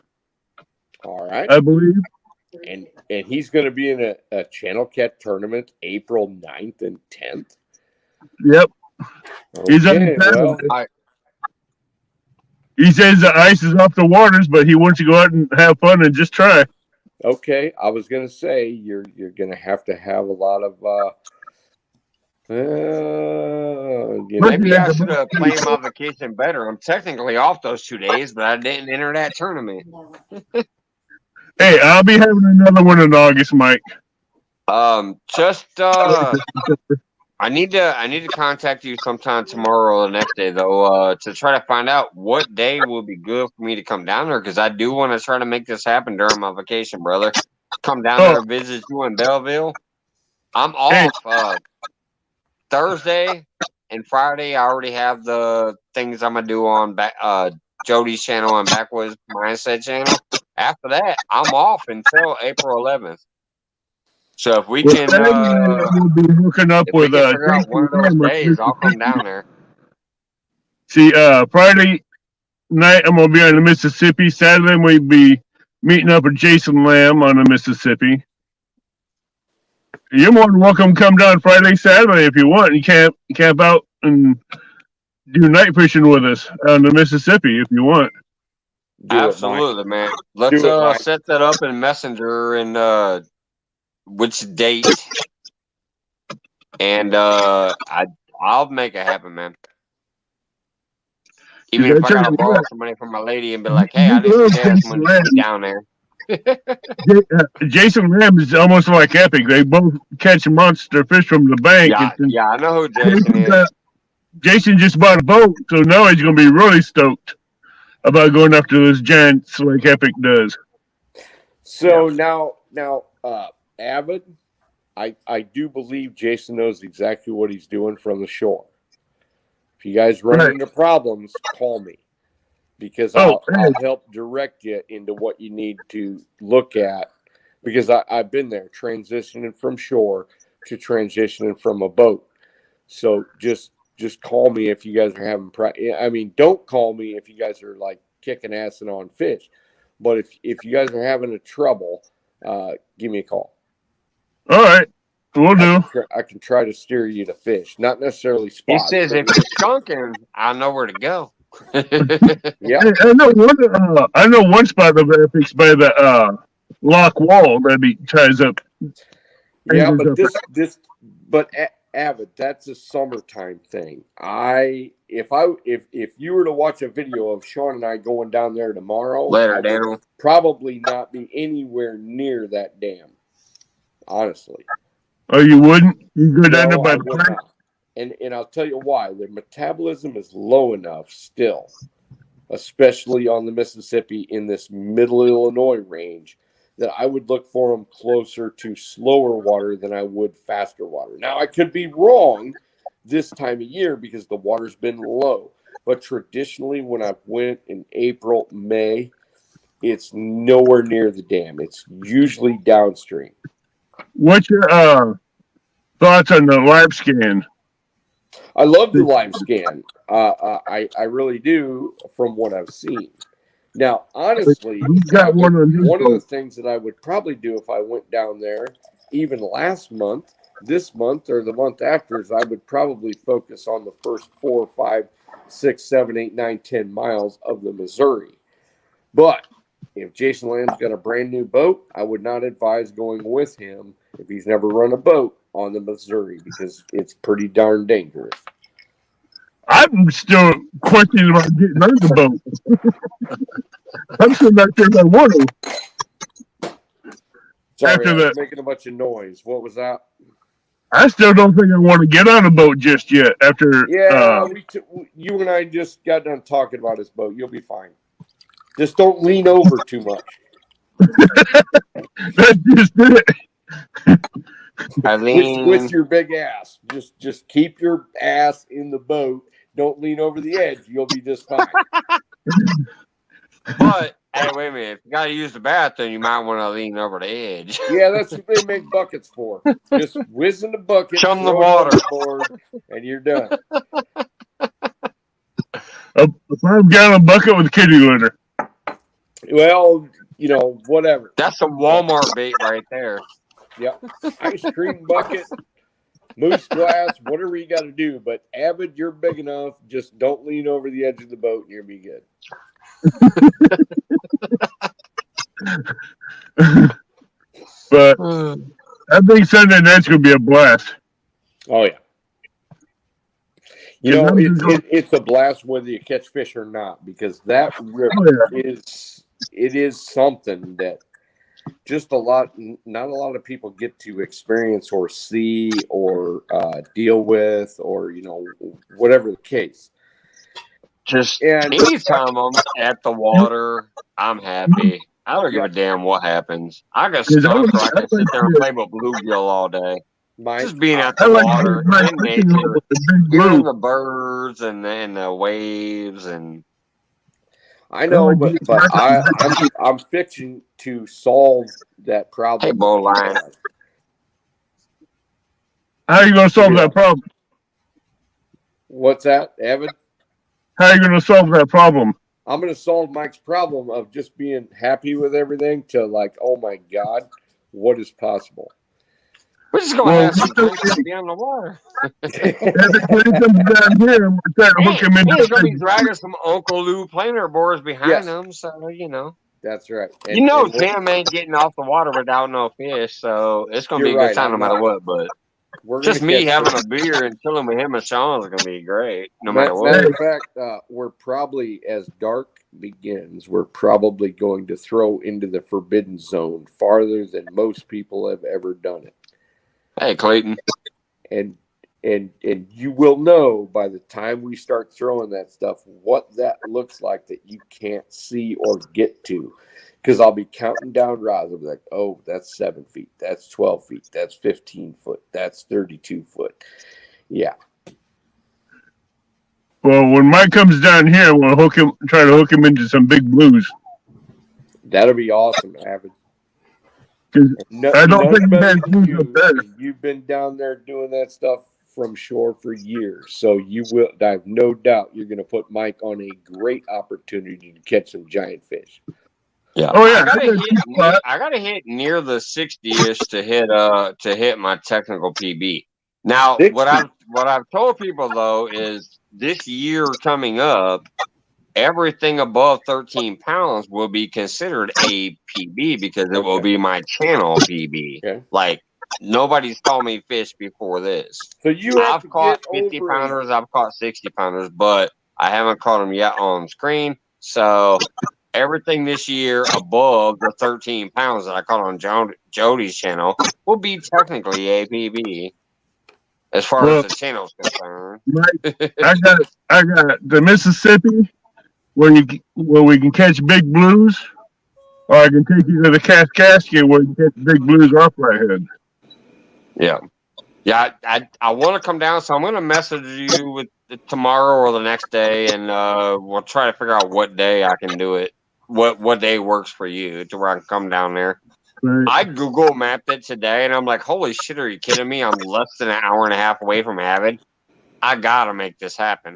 All right. I believe. And he's going to be in a Channel Cat tournament April 9th and 10th. Yep. He's up Okay, in town. well, He says the ice is off the waters, but he wants to go out and have fun and just try. okay. I was going to say you're going to have a lot of Maybe I should have planned my vacation better. I'm technically off those 2 days, but I didn't enter that tournament. Hey, I'll be having another one in August, Mike. I need to contact you sometime tomorrow or the next day though, to try to find out what day will be good for me to come down there because I do want to try to make this happen during my vacation, brother. Come down there and visit you in Belleville. I'm off Thursday and Friday. I already have the things I'm gonna do on Jody's channel and Backwoods Mindset channel. After that, I'm off until April 11th. So if we can, we'll be hooking up with figure out one of those days, I'll come down there. See, Friday night I'm gonna be on the Mississippi. Saturday we'll be meeting up with Jason Lamb on the Mississippi. You're more than welcome to come down Friday, Saturday if you want. You camp out and do night fishing with us on the Mississippi if you want. Absolutely, man. Let's set that up in Messenger and which date, and I'll make it happen, man. Even if I gotta borrow some money from my lady and be like, "Hey, I need some gas money to get down there." Jason Lamb is almost like Epic. They both catch monster fish from the bank. Yeah, I know who Jason is. Jason just bought a boat, so now he's gonna be really stoked about going after those giants like Epic does. So now, Avid, I do believe Jason knows exactly what he's doing from the shore. If you guys run into problems, call me because I'll help direct you into what you need to look at because I've been there transitioning from shore to transitioning from a boat. So just call me if you guys are having don't call me if you guys are like kicking ass and on fish. But if you guys are having a trouble, give me a call. All right. We'll do. I can try to steer you to fish, not necessarily spots. He says if you're skunking, I know where to go. Yeah, I know one spot of Epic's by the lock wall that he ties up. Yeah, but Avid, that's a summertime thing. If you were to watch a video of Sean and I going down there tomorrow, I would probably not be anywhere near that dam. Honestly. Oh, you wouldn't? You go down there by the plant? And I'll tell you why. Their metabolism is low enough still, especially on the Mississippi in this middle Illinois range, that I would look for them closer to slower water than I would faster water. Now, I could be wrong this time of year because the water's been low. But traditionally, when I went in April, May, it's nowhere near the dam. It's usually downstream. What's your thoughts on the live scan? I love the live scan. I really do from what I've seen. Now, honestly, one of the things that I would probably do if I went down there, even last month, this month, or the month after, is I would probably focus on the first 4, 5, 6, 7, 8, 9, 10 miles of the Missouri. But if Jason Lamb's got a brand new boat, I would not advise going with him if he's never run a boat on the Missouri because it's pretty darn dangerous. I'm still questioning about getting on the boat. I'm still not sure if I want to. Sorry, I was making a bunch of noise. What was that? I still don't think I want to get on a boat just yet. You and I just got done talking about his boat. You'll be fine. Just don't lean over too much. That's just it. With your big ass. Just keep your ass in the boat. Don't lean over the edge. You'll be just fine. But hey, wait a minute. If you gotta use the bathroom, you might want to lean over the edge. Yeah, that's what they make buckets for. Just whiz in the bucket, chum the water, and you're done. A 5-gallon bucket with kitty litter. Well, whatever. That's some Walmart bait right there. Yep. Ice cream bucket, moose glass, whatever you got to do. But Avid, you're big enough. Just don't lean over the edge of the boat and you'll be good. But I think Sunday night's going to be a blast. Oh, yeah. You know, it's a blast whether you catch fish or not, because that river is something that just not a lot of people get to experience or see or deal with, or whatever the case. Just anytime I'm at the water, I'm happy. I don't give a damn what happens. I got skunk, or I can sit there and play with bluegill all day. Just being at the water in nature, hearing the birds and the waves, and I know, but I'm fixing to solve that problem. Hey, Bowline. How are you going to solve that problem? What's that, Evan? How are you going to solve that problem? I'm going to solve Mike's problem of just being happy with everything to like, oh my God, what is possible? We're just going to have some drinks and be on the water. He's going to be dragging some Uncle Lou planer boards behind him, so That's right. Tim ain't getting off the water without no fish, so it's going to be a good time no matter what. But just me having a beer and chilling with him and Sean is going to be great, no matter what. Matter of fact, we're probably, as dark begins, we're probably going to throw into the forbidden zone farther than most people have ever done it. Hey, Clayton. And you will know by the time we start throwing that stuff what that looks like that you can't see or get to. Because I'll be counting down rods. I'll be like, oh, that's 7 feet. That's 12 feet. That's 15 foot. That's 32 foot. Yeah. Well, when Mike comes down here, we'll try to hook him into some big blues. That'll be awesome, Avid. I don't think you've been down there doing that stuff from shore for years, so I have no doubt you're going to put Mike on a great opportunity to catch some giant fish. Yeah. Oh yeah. I gotta hit near the 60-ish to hit my technical PB. Now, 60. what I've told people though is this year coming up, everything above 13 pounds will be considered a PB because it will be my channel PB. Okay. Like nobody's caught me fish before this. So I've caught 50 pounders, I've caught 60 pounders, but I haven't caught them yet on screen. So everything this year above the 13 pounds that I caught on Jody's channel will be technically a PB as far as the channel's concerned. I got the Mississippi where we can catch big blues, or I can take you to the Kaskaskia where you can catch big blues off Flathead. Yeah, I want to come down, so I'm going to message you with tomorrow or the next day, and we'll try to figure out what day I can do it. What day works for you to where I can come down there. Right. I Google mapped it today, and I'm like, holy shit, are you kidding me? I'm less than an hour and a half away from Avid. I got to make this happen.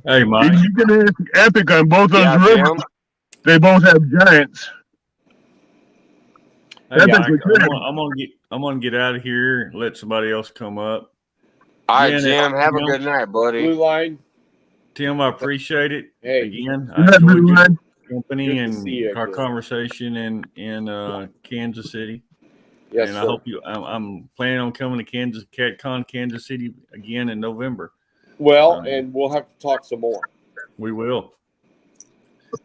Hey, Mike. You can ask Epic on both those rivers. Tim? They both have giants. Hey, I'm gonna get out of here and let somebody else come up. All right, Jim. Have a good night, buddy. Blue Line. Tim, I appreciate it. Hey. Again, I enjoyed your company and our conversation in Kansas City. Yes, and I hope I'm planning on coming to CatCon Kansas City again in November. Well, and we'll have to talk some more. We will.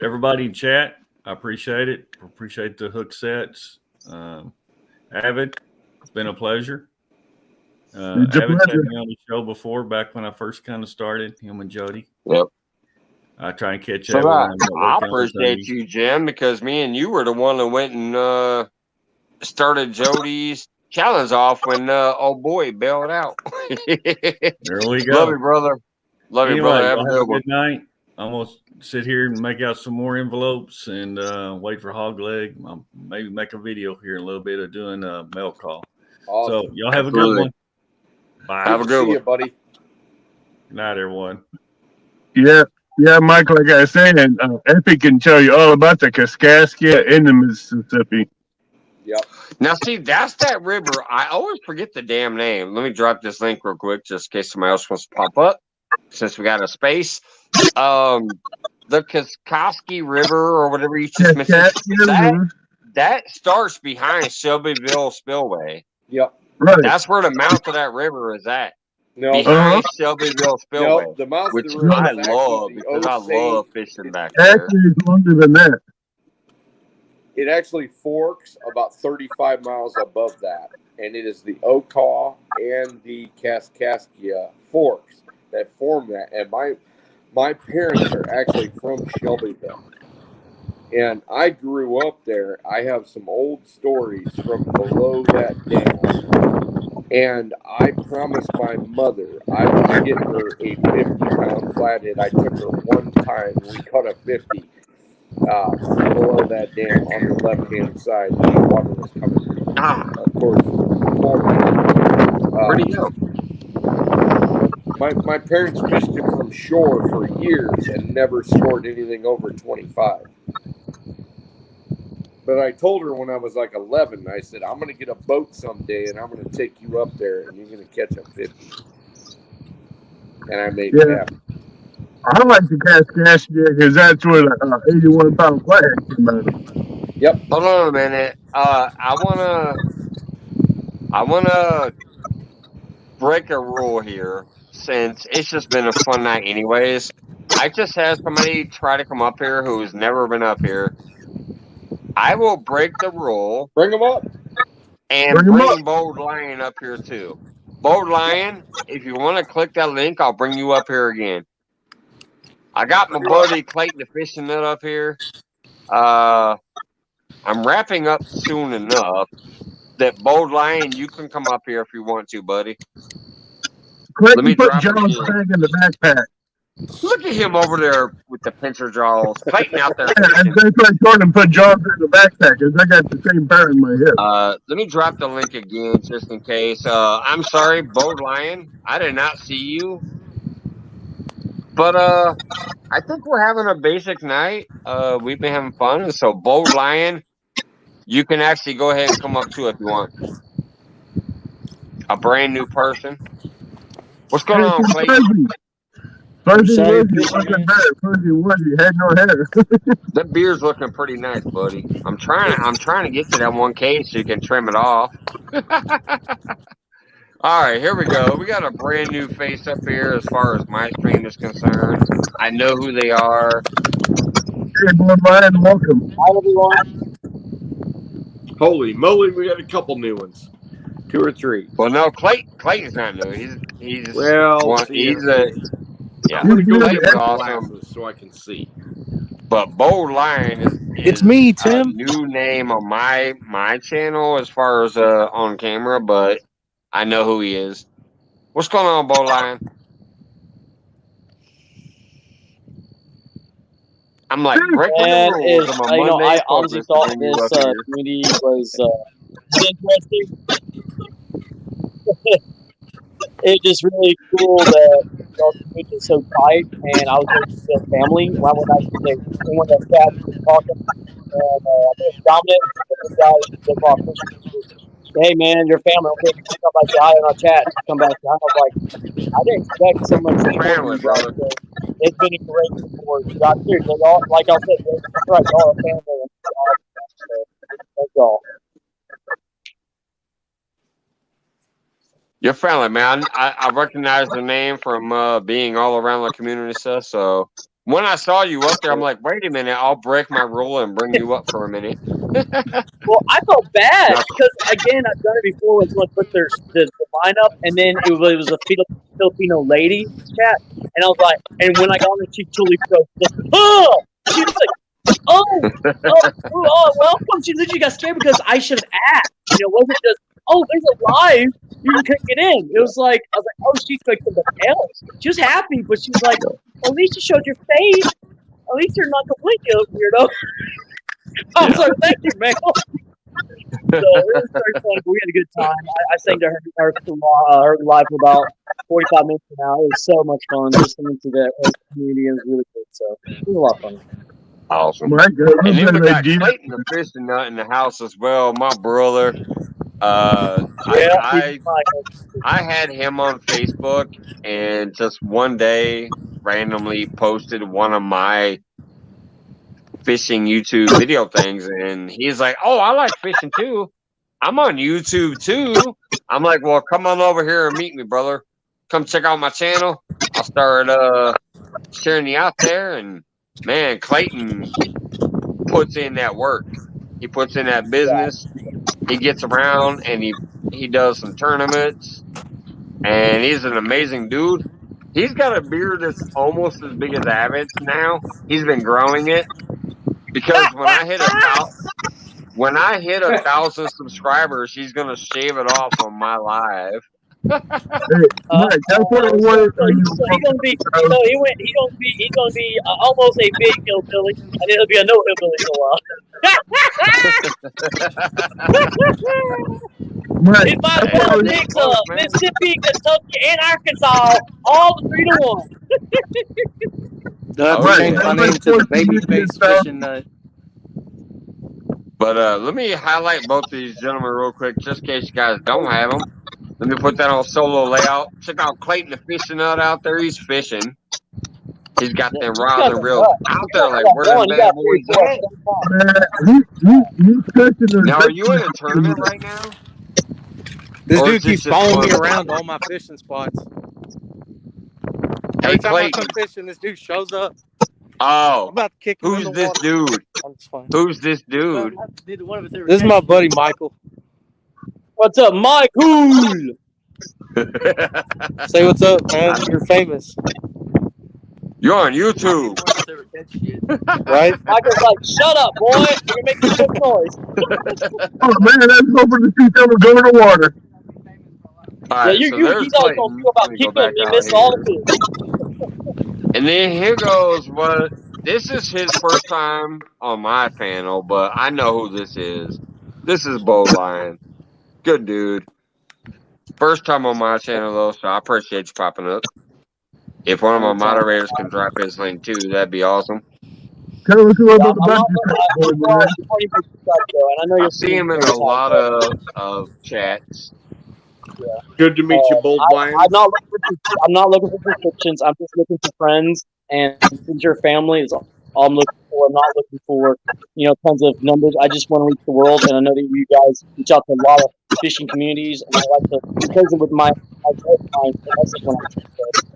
Everybody in chat, I appreciate it. Appreciate the hook sets. Avid, it's been a pleasure. Avid's had me on the show before, back when I first kind of started, him and Jody. Yep. I try and catch Avid. I appreciate you, Jim, because me and you were the one that went and started Jody's challenge off when old boy bailed out. There we go. Love you, brother. Love you, brother. Have a good night. I'm going to sit here and make out some more envelopes and wait for Hog Leg. I'll maybe make a video here in a little bit of doing a mail call. Awesome. So y'all have a good one. Bye. Have a good one, buddy. Good night, everyone. Yeah, Mike, like I was saying, Epic can tell you all about the Kaskaskia in the Mississippi. Yep. Now, see, that's that river. I always forget the damn name. Let me drop this link real quick just in case somebody else wants to pop up since we got a space. The Kaskaskia River or whatever you just mentioned, that starts behind Shelbyville Spillway. Yep. Right. That's where the mouth of that river is at. No, behind Shelbyville Spillway, no, the mouth of which the river I is actually love the because I Osage. love fishing back there. Actually, it's longer than that. It actually forks about 35 miles above that, and it is the Okaw and the Kaskaskia forks that form that. And my parents are actually from Shelbyville, and I grew up there. I have some old stories from below that dam, and I promised my mother I would get her a 50-pound flathead. I took her one time. We caught a 50. Below that dam on the left-hand side, the water was coming. Of course, Pretty dope. my parents fished it from shore for years and never scored anything over 25. But I told her when I was like 11, I said, I'm going to get a boat someday and I'm going to take you up there and you're going to catch a 50. And I made it happen. I like the Kaskaskia because that's where the 81-pound flathead came out of. Yep. Hold on a minute. I wanna break a rule here since it's just been a fun night anyways. I just had somebody try to come up here who's never been up here. I will break the rule. Bring them up. And bring Bold Lion up here too. Bold Lion, if you want to click that link, I'll bring you up here again. I got my buddy Clayton the Fishing Nut up here. I'm wrapping up soon enough that Bold Lion, you can come up here if you want to, buddy. Let me put John's bag in the backpack. Look at him over there with the pincer jaws. Clayton out there. And that's why I told him put John's in the backpack because I got the same pair in my head. Let me drop the link again just in case. I'm sorry, Bold Lion. I did not see you. But I think we're having a basic night. We've been having fun. And so Bold Lion, you can actually go ahead and come up too if you want. A brand new person. What's going on, Clayton? Fuzzy wasn't there. Fuzzy had no hair. That beard's looking pretty nice, buddy. I'm trying to get to that 1K so you can trim it off. All right, here we go. We got a brand new face up here as far as my stream is concerned. I know who they are. Hey, boy, Brian, welcome. Hi, everyone. Holy moly, we got a couple new ones. 2 or 3. Well, no, Clayton's not new. He's I'm gonna go Clayton's get awesome. glasses so I can see. But Bold Lion is It's me, Tim. a new name on my channel as far as on camera, but I know who he is. What's going on, Bold Lion? I'm like breaking the rules. I honestly thought this community was interesting. It's just really cool that y'all community is so tight, and I was with the family when I went to chat and talking, and I think it's Dominic, the guy, hey man, your family, okay, you come back to hi in our chat, come back to hi. I was like, I didn't expect so much support from you guys. So it's been a great support. God, seriously, y'all, like I said, that's right, y'all are family, and thank y'all. Your family, man. I recognize the name from being all around the community stuff. So when I saw you up there, I'm like, wait a minute, I'll break my rule and bring you up for a minute. Well, I felt bad because again, I've done it before when someone put the line up, and then it was a Filipino lady chat, and I was like, and when I got on the she totally goes, oh, she was like, oh, welcome. She literally got scared because I should have asked. It wasn't just, oh, there's a live. You couldn't get in. It was like, I was like, oh, she's like something else. She was happy, but she was like, at least you showed your face. At least you're not completely weirdo. I was like, thank you, man. So it was very fun. We had a good time. I sang to her live for about 45 minutes now. It was so much fun listening to the community. It was really good. So it was a lot of fun. Awesome. And then we got Clayton the Fishing Nut in the house as well. My brother. I had him on Facebook and just one day randomly posted one of my fishing YouTube video things, and he's like, oh, I like fishing too. I'm on YouTube too. I'm like, well, come on over here and meet me, brother. come check out my channel. I'll start sharing you out there. And man, Clayton puts in that work. He puts in that business. He gets around and he does some tournaments. And he's an amazing dude. He's got a beard that's almost as big as Avid's now. He's been growing it because when I hit 1,000 subscribers, he's gonna shave it off on my live. Hey, Mike, that's what I wanted. He's gonna be, he's gonna be almost a big hillbilly, and it'll be a no hillbilly for a while. Mike, It might as well mix up Mississippi, Kentucky, and Arkansas, all 3-1. They'll have to Right. change my name to the Babyface Fishing Nut. But let me highlight both these gentlemen real quick, just in case you guys don't have them. Let me put that on solo layout. Check out Clayton the fishing nut out there. He's fishing. He's got them rods and reels out there. Like, where them bad boys at? he's fishing. Now, are you in a tournament right now? This Or dude is this keeps just following me fun? around all my fishing spots. Hey, Every time I Clayton. come fishing, this dude shows up. I'm Oh, about to kick him in who's the this water. dude? I'm just fine. Who's this dude? This is my buddy Michael. What's up, Michael? Say what's up, man. You're famous, You're on YouTube. right? Michael's like, shut up, boy. You're making too much noise. Oh man, let's go for the sea turtle go in the water. All Yeah, right, you, so you, there's you guys don't Clayton. feel about Let me go kicking back me, out missing all here. the fish. And then here goes what this is his first time on my panel, but I know who this is. This is Bowline. Good dude. First time on my channel though, so I appreciate you popping up. If one of my moderators can drop his link too, that'd be awesome. Tell us Yeah, about I'm not the and I know I you're see him in a lot of chats. Good to meet you, Bold Lion. I'm not looking for prescriptions. I'm just looking for friends, and since your family is all I'm looking for. I'm not looking for tons of numbers. I just want to reach the world, and I know that you guys reach out to a lot of fishing communities, and I like to because with my message when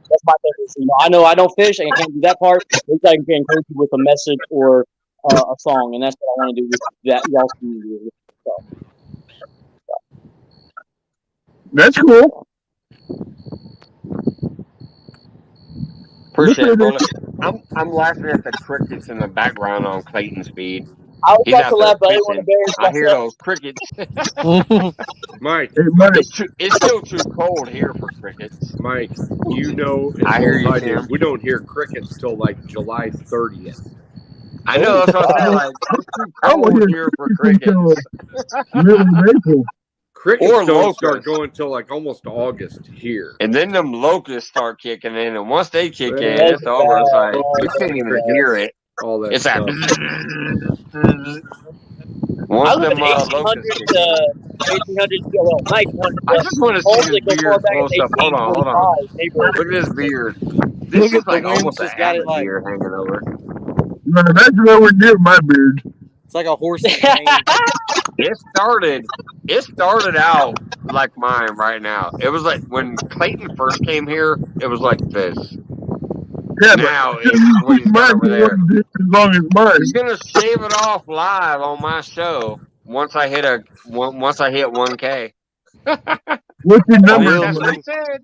that's my thing. I know I don't fish, and I can't do that part. At least I can encourage you with a message or a song, and that's what I want to do with that y'all's community. So. That's cool. Appreciate it, brother. I'm laughing at the crickets in the background on Clayton's feed. I was He's about out to there laugh, but I didn't want to fishing. embarrass I hear myself. those crickets. Mike, Hey, Mike, It's still too cold here for crickets. Mike, you know as I well hear as you, I do, Tim. we don't hear crickets till like July 30th. I know that's what I'm saying. Like, it's too I want cold to here for hear crickets. middle of April. Crickets Or don't start locusts. going till like almost August here. And then them locusts start kicking in, and once they kick in, Yeah. it's over. It's like you can't even Crickets, hear it. all that It's stuff. that. I Once live them in 1800 locusts kick in. to 1900. I just want to see Homes his that go beard far back close as up. Hold on, hold on. 1845 neighborhood. Look at his beard. Look This at is the like wind's almost an just got it avid like beard hanging over. No, that's what we're doing, my beard. it's like a horse's mane. It started out like mine right now. It was like when Clayton first came here, it was like this. Yeah, Now but it's what he's got over there. as long as mine. He's gonna shave it off live on my show once I hit 1K. What's your I number? think that's what he said.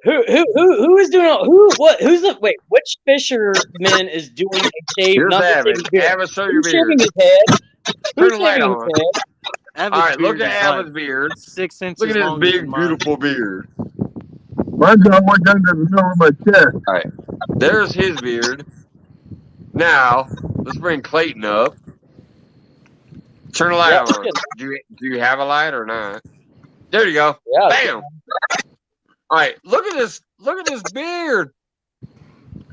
Who is doing who's the wait, which fisherman is doing a shave? Here's Not just Avid. his beard. Avid, show your Who's shaving beard. his head? Turn Who's the light shaving on. his head? Avid's All right, look beard at is Avid's like beard. 6 inches Look at his longer big, than mine. beautiful beard. Mine's almost under the middle of my chest. All right, there's his beard. Now let's bring Clayton up. Turn the light Yeah, on. Do you have a light or not? There you go. yeah. Bam. All right, look at this. Look at this beard.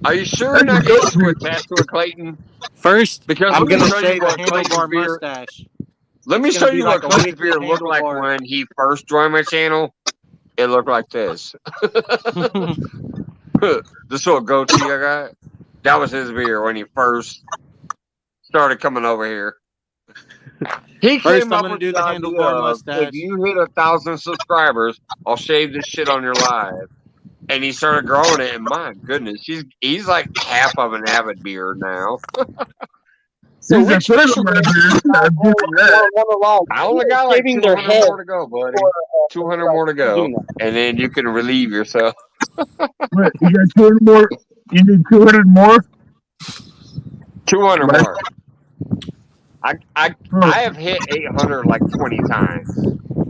Are you sure you're not getting too attached to it, Clayton? First, Because I'm let me gonna show you shave a what Clayton's handlebar beard. mustache. Let me It's show gonna be you like what a Clayton's wicked beard looked like handlebar. when he first joined my channel. It looked like this. This little goatee I got. That was his beard when he first started coming over here. He First, came I'm up gonna with do the the idea handlebar of, mustache. if you hit 1,000 subscribers, I'll shave this shit on your live. And he started growing it, and my goodness, he's like half of an avid beard now. So He's a which third of my beard. I'm doing that. I only got like shaving their 200 head more to go, buddy. 200 more to go, and then you can relieve yourself. What, you got 200 more? You need 200 more? 200 Mike? more. I have hit 800 like 20 times.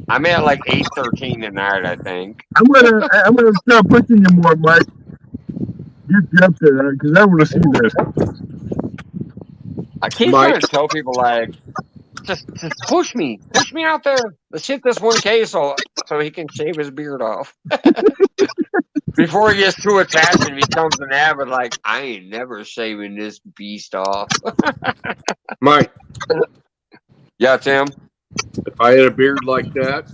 I'm at like 813 tonight, I think. I'm gonna start pushing you more, Mike. Get you up there because I want to see this. I keep Mike. trying to tell people, like, just push me out there. Let's hit this 1K so he can shave his beard off. Before he gets too attached and becomes an avid, like, I ain't never shaving this beast off. Mike, Yeah, Tim. if I had a beard like that,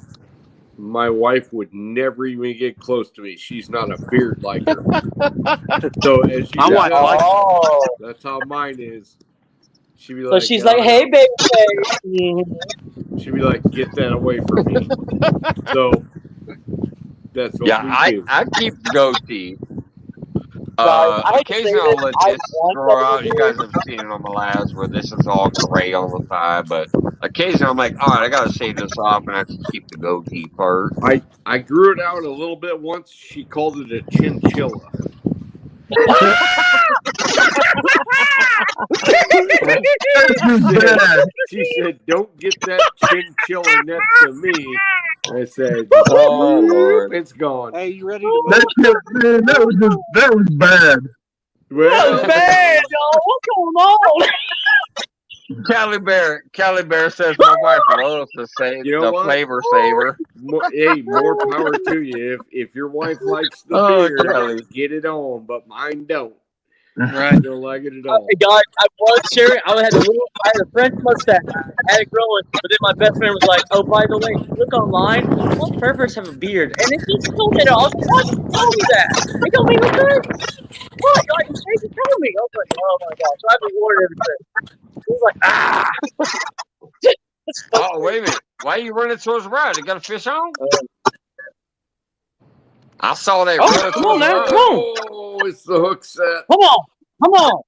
my wife would never even get close to me. She's not a beard liker. So as she My wife does, likes it. that's how mine is. She'd be So like, she's "Oh, like, no." "Hey, baby." She'd be like, "Get that away from me." So that's what we do. I keep the goatee. I hate to say Occasionally I'll this, let I this want grow that out. You guys have seen it on my lives where this is all gray on the side, but occasionally I'm like, all right, I gotta shave this off, and I just keep the goatee part. I grew it out a little bit once. She called it a chinchilla. She said, "Don't get that chinchilla next to me." I said, Oh, Lord. It's gone." Hey, you ready to move? That was bad. Well, That was bad, y'all. What's going on? Cali Bear says my wife loves to say You know the what? flavor saver. Hey, more power to you. If your wife likes the Oh, beard, Kelly. get it on, but mine don't. Right. I don't like it at all. Hey, guys, I was sharing. I had a French mustache. I had it growing, but then my best friend was like, "Oh, by the way, if you look online, most perverts have a beard." And it just told me that. I was like, "Why did you tell me that? It don't make no sense. Why? God, you saved to tell me." I was like, "Oh my gosh!" So I've rewarded everything. He was like, "Ah." Oh, wait a minute. Why are you running towards the right? You got a fish on? I saw that running Come on towards the now, right. come on, Oh, it's the hook set. come on.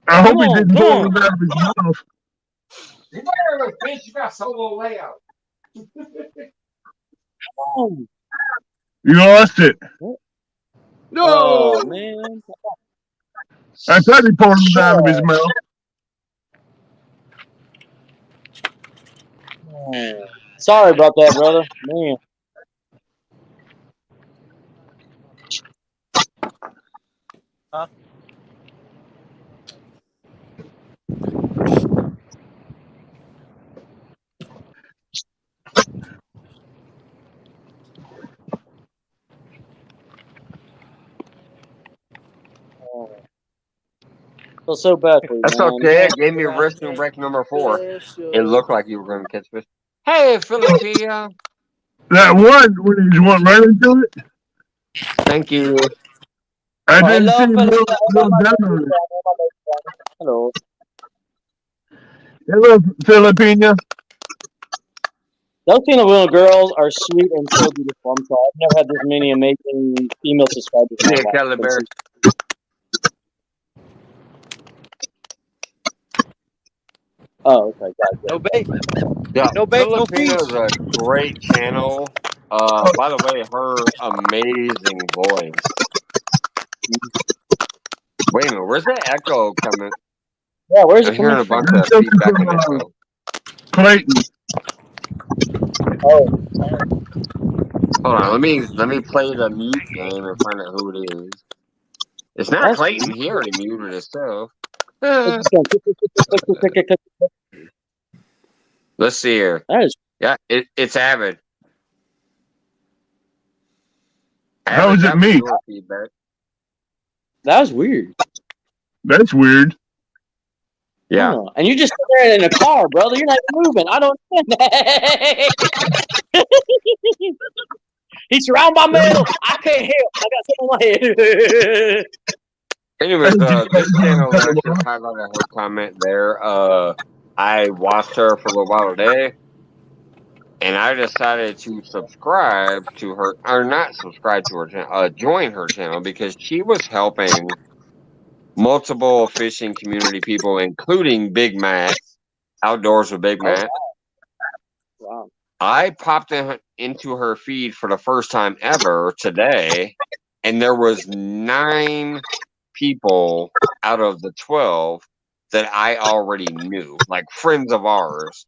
I hope he on, didn't come pull on. it out of his mouth. You better look, fish. You got solo layout. Oh, You lost it. No, oh man. I thought he pulled it out of his mouth. Sorry about that, brother. Man. Huh? Feel so bad for you, That's man. okay. It gave me wrestling wreck number 4. It looked like you were going to catch fish. Hey, Philadelphia. That one, when he went right into it, Thank you. I didn't see him fellas. go down on it. Hello. Hello, Filipina. Those Filipino girls are sweet and so beautiful. I'm sorry. I've never had this many amazing female subscribers in my Yeah, life. Cali Bear. Oh, okay. Gotcha. No bait. Yeah, No bait, no Filipina's fish. a great channel. By the way, her amazing voice. Wait a minute, where's that echo coming? Yeah, where's I'm it hearing coming a from? bunch of feedback and echo. Clayton. Oh, Hold on, let me play the mute game and find out who it is. It's not that's Clayton. He already muted himself. it's just going Let's see here. That is Yeah, it's Avid. How is it me? Your feedback. that was weird. That's weird. Yeah. Oh, and you just sit there in a car, brother. You're not even moving. I don't understand that. He's surrounded by mail. I can't help. I got something on my head. Anyways, this channel that I just highlighted her comment there. I watched her for a little while today, and I decided to subscribe to her, or not subscribe to her channel, join her channel, because she was helping multiple fishing community people, including Big Matt, Outdoors with Big Oh, Matt. wow. I popped into her feed for the first time ever today, and there was 9 people out of the 12 that I already knew, like friends of ours.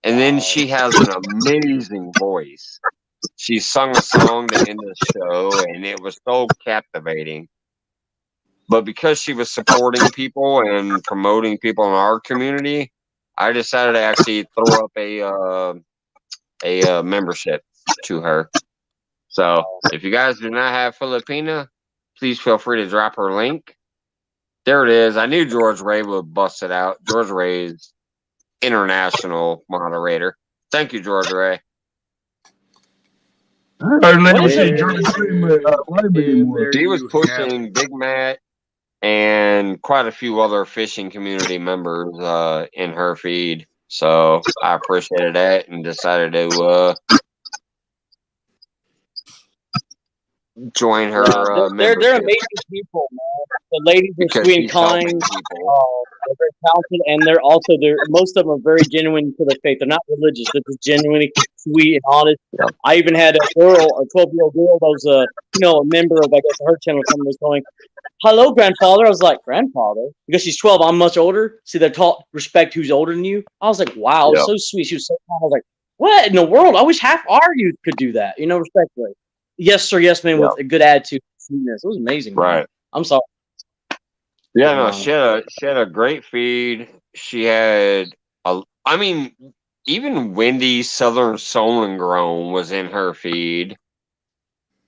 And then she has an amazing voice. She sung a song to end the show, and it was so captivating. But because she was supporting people and promoting people in our community, I decided to actually throw up a membership to her. So if you guys do not have Filipina, please feel free to drop her link. There it is. I knew George Ray would bust it out. George Ray's international moderator. Thank you, George Ray. I'd never What is see it? George live And anymore. there He was you have pushing it. Big Matt and quite a few other fishing community members in her feed. So I appreciated that and decided to join her They're membership amazing people, man. The ladies are because sweet and she's helping kind. people. They're very talented, and most of them are very genuine to their faith. They're not religious; they're just genuinely sweet and honest. Yep. I even had a girl, a 12-year-old girl, that was a member of, I guess, her channel. Someone was going, "Hello, grandfather." I was like, "Grandfather," because she's 12. I'm much older. See, they're taught respect who's older than you. I was like, "Wow, Yep. so sweet." She was so kind. I was like, "What in the world? I wish half our youth could do that." Respectfully. Yes, sir. Yes, man. Yep. With a good attitude. Sweetness. It was amazing, man. Right. I'm sorry. Yeah, no, she had a great feed. She had even Wendy Southern Soul and Grown was in her feed.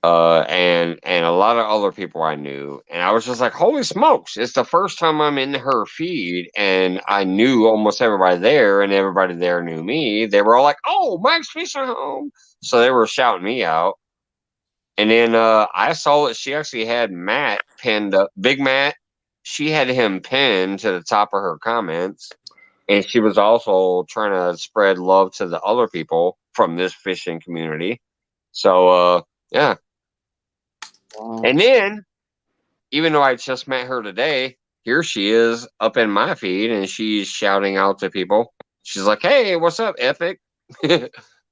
And a lot of other people I knew. And I was just like, holy smokes, it's the first time I'm in her feed, and I knew almost everybody there, and everybody there knew me. They were all like, "Oh, Mike's fishing home." So they were shouting me out. And then I saw that she actually had Matt pinned up, Big Matt. She had him pinned to the top of her comments. And she was also trying to spread love to the other people from this fishing community. So, yeah. Wow. And then, even though I just met her today, here she is up in my feed, and she's shouting out to people. She's like, "Hey, what's up, Epic?"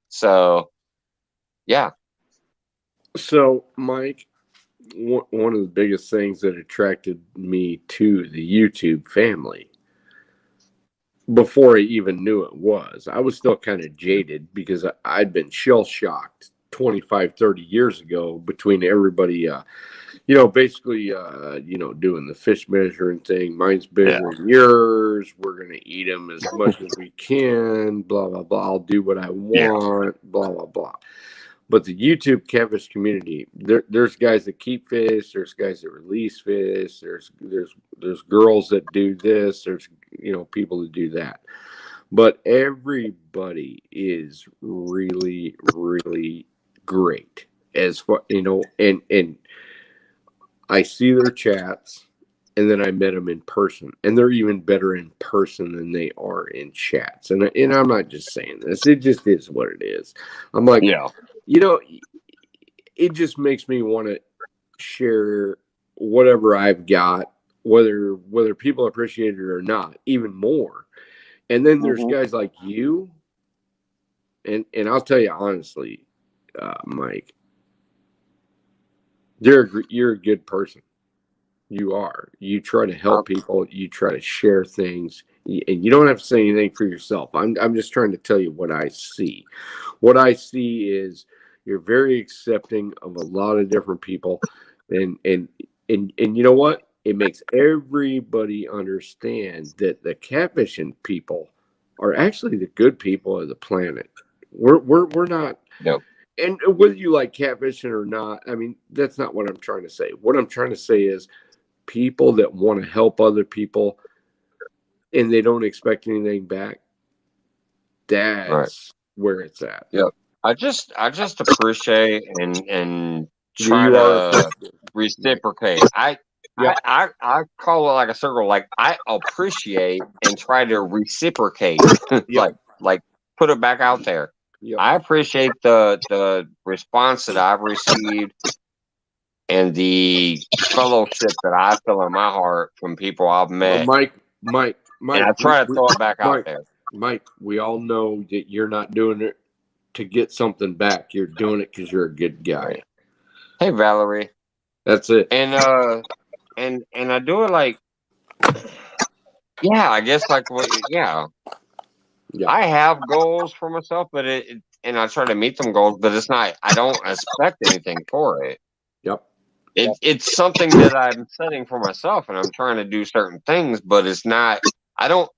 So, yeah. So, Mike, one of the biggest things that attracted me to the YouTube family before I even knew it was, I was still kind of jaded because I'd been shell shocked 25, 30 years ago between everybody, basically, doing the fish measuring thing. Mine's bigger than yours. We're going to eat them as much as we can, blah, blah, blah. I'll do what I want, blah, blah, blah. But the YouTube catfish community, there's guys that keep fish, there's guys that release fish, there's girls that do this, there's people that do that. But everybody is really, really great as far and I see their chats, and then I met them in person, and they're even better in person than they are in chats. And I'm not just saying this; it just is what it is. I'm like, it just makes me want to share whatever I've got, whether people appreciate it or not, even more. And then there's guys like you, and I'll tell you honestly, Mike, you're a good person. You are. You try to help people. You try to share things, and you don't have to say anything for yourself. I'm just trying to tell you what I see. What I see is you're very accepting of a lot of different people, and you know what? It makes everybody understand that the catfishing people are actually the good people of the planet. We're not. No. And whether you like catfishing or not, I mean, that's not what I'm trying to say. What I'm trying to say is people that want to help other people and they don't expect anything back. That's where it's at. Yep. I just appreciate and try You are to reciprocate. Yep. I call it like a circle. Like I appreciate and try to reciprocate, like put it back out there. Yep. I appreciate the response that I've received and the fellowship that I feel in my heart from people I've met. Mike, and I try to throw it back out there. Mike, we all know that you're not doing it to get something back. You're doing it because you're a good guy. Hey, Valerie. That's it. And I do it like, I guess like, yeah. I have goals for myself, but and I try to meet them goals, but it's not. I don't expect anything for it. Yep. It's something that I'm setting for myself, and I'm trying to do certain things, but it's not. I don't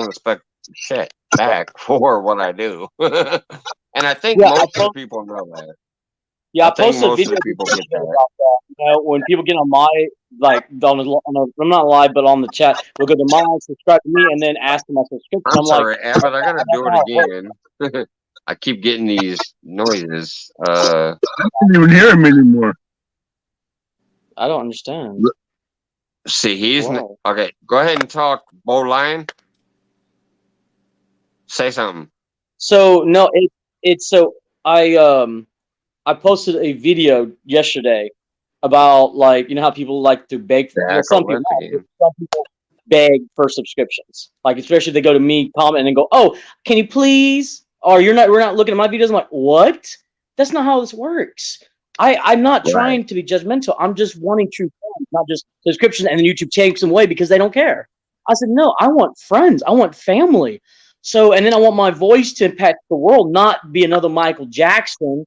expect shit back for what I do. And I think most of the people know that. Yeah, I posted a most video of the people get that. about that. You know, when people get on my I'm not live, but on the chat, we'll go to mine, subscribe to me, and then ask them my subscription. I'm sorry, like, Abbott, I gotta do it again. I keep getting these noises. I don't even hear him anymore. I don't understand. See, he's okay. Go ahead and talk, Bold Lion. Say something. So no, it's so I posted a video yesterday about how people like to beg for some people beg for subscriptions. Like especially they go to me, comment, and then go, "Oh, can you please?" Or we're not looking at my videos. I'm like, "What? That's not how this works." I'm not trying to be judgmental. I'm just wanting true friends, not just subscriptions. And then YouTube takes them away because they don't care. I said, no, I want friends. I want family. So, and then I want my voice to impact the world, not be another Michael Jackson.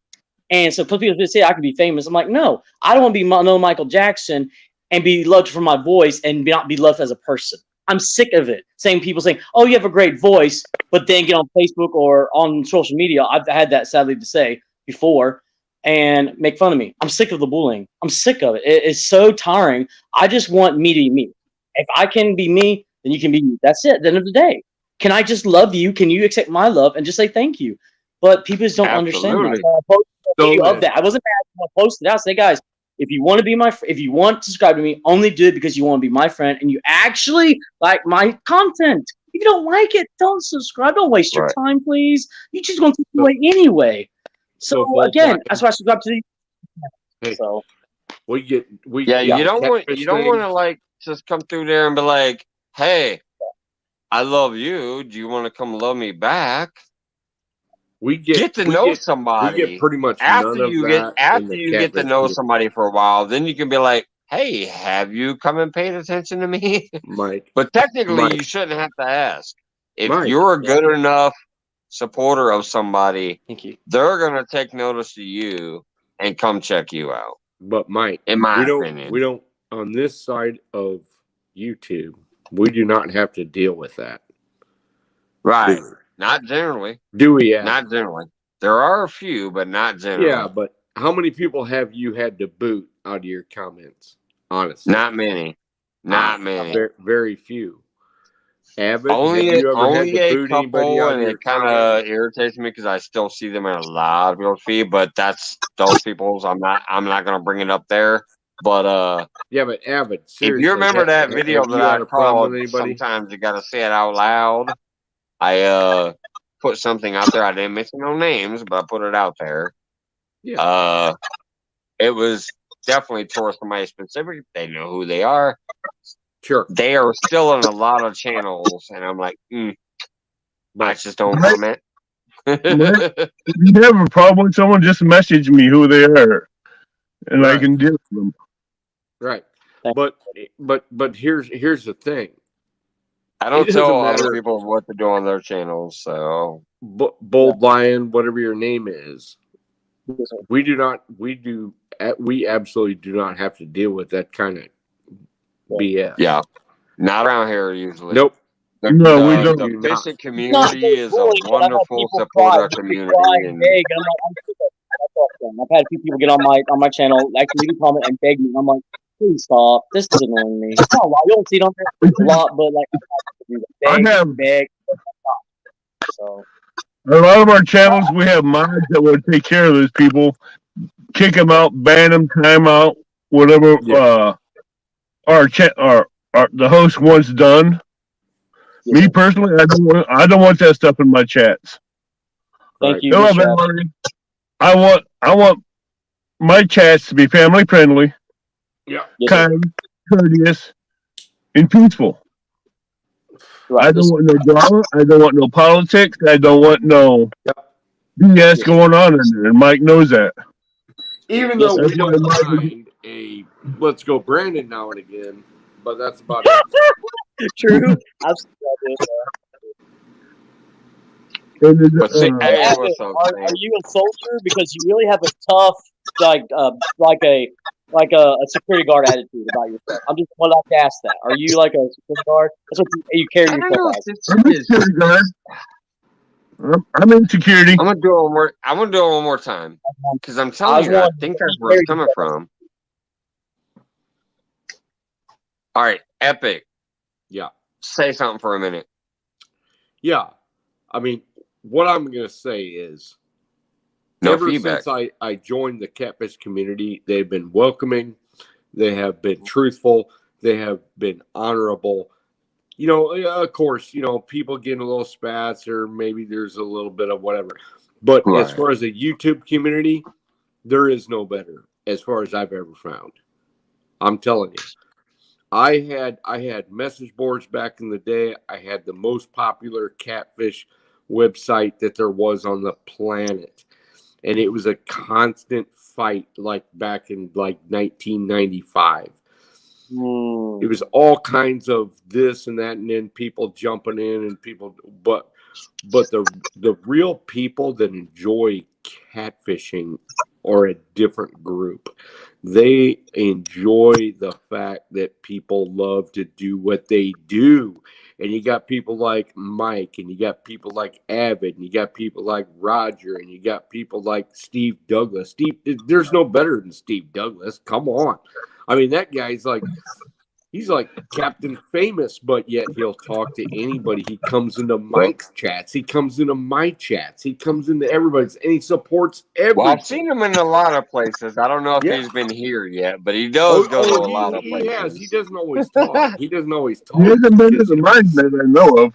And so people say I can be famous. I'm like, no, I don't want to be another Michael Jackson and be loved for my voice and not be loved as a person. I'm sick of it. Same people saying, oh, you have a great voice, but then get on Facebook or on social media. I've had that sadly to say before and make fun of me. I'm sick of the bullying. I'm sick of it. It's so tiring. I just want me to be me. If I can be me, then you can be you. That's it. At the end of the day. Can I just love you? Can you accept my love and just say thank you? But people just don't understand that. So I posted a video of that. I wasn't mad. I posted it out. Say, guys, if you want to be if you want to subscribe to me, only do it because you want to be my friend and you actually like my content. If you don't like it, don't subscribe. Don't waste your time, please. You're just going to take it away anyway. So again, that's why I subscribe to you. Hey, so you don't want to like just come through there and be like, hey, I love you. Do you want to come love me back? We get to know somebody. We get pretty much after you get to know somebody for a while, then you can be like, hey, have you come and paid attention to me? Mike. But technically, you shouldn't have to ask. If you're a good enough supporter of somebody, thank you. They're gonna take notice of you and come check you out. But Mike, in my opinion, we don't on this side of YouTube, we do not have to deal with that. Right. Not generally. Do we? Not generally. There are a few, but not generally. Yeah, but how many people have you had to boot out of your comments? Honestly. Not many. Not many. Very few. Avid, only have you ever had to a boot couple, and it kind of irritates me because I still see them in a lot of people's feed. But that's those people's. I'm not going to bring it up there. But yeah, but Avid, if you remember that video that I called, sometimes you got to say it out loud. I put something out there. I didn't mention no names, but I put it out there. Yeah. It was definitely towards somebody specific. They know who they are. Sure. They are still in a lot of channels, and I'm like, I just don't comment. If you have a problem with someone, just message me who they are, and I can deal with them. Right. But here's the thing. I don't tell other people what to do on their channels, so Bold Lion, whatever your name is, we absolutely do not have to deal with that kind of BS. Yeah, not around here usually. Nope. No, we don't. The fishing community is a wonderful supporter community. I've had a few people get on my channel, actually leave a comment and beg me. I'm like, please stop. This is annoying me. It's not a lot. You don't see it on there a lot, but like beg. So a lot of our channels, we have mods that will take care of those people, kick them out, ban them, time out, whatever. Yeah. our chat, our the host wants done. Yes, Me sir. personally, I don't want that stuff in my chats. Thank Right. you, No, Mr. Ash. everybody. I want my chats to be family friendly, Yeah. Yes, sir. kind, courteous, and peaceful. Right. I don't Yes, want no drama. I don't want no politics. I don't want no Yep. BS yes, sir. going on in there. And Mike knows that. Even Yes, though sir. we That's why don't Mike. mind a let's go Brandon now and again, but that's about it. True. I've seen that, dude. And, But see, Hey, hey, Abbott, what's up, are man? you a soldier? Because you really have a tough, like a security guard attitude about yourself. I'm just would like to ask that. Are you like a security guard? That's what you carry I don't yourself know if as. this I'm a is. security guard. I'm in security. I'm gonna do it one more. I'm gonna do it one more time because I'm I telling was you, I wondering think how that's you where it's carry coming yourself. from. All right, Epic, Yeah. say something for a minute. Yeah. I mean, what I'm gonna say is No ever feedback. since I joined the catfish community, they've been welcoming, they have been truthful, they have been honorable. You know, of course, you know, people getting a little spats or maybe there's a little bit of whatever. But as Right. far as the YouTube community, there is no better as far as I've ever found. I'm telling you. I had message boards back in the day. I had the most popular catfish website that there was on the planet. And it was a constant fight like back in like 1995. It was all kinds of this and that, and then people jumping in and people, but the real people that enjoy catfishing are a different group. They enjoy the fact that people love to do what they do. And you got people like Mike, and you got people like Avid, and you got people like Roger, and you got people like Steve Douglas. There's no better than Steve Douglas. Come on. I mean, that guy's like, he's like Captain Famous, but yet he'll talk to anybody. He comes into Mike's chats. He comes into my chats. He comes into everybody's, and he supports Well, I've everything. seen him in a lot of places. I don't know if Yeah. he's been here yet, but he does go to a lot of He has. He places. doesn't always talk. He doesn't always talk. He hasn't been to because, the you know, mine that I know of.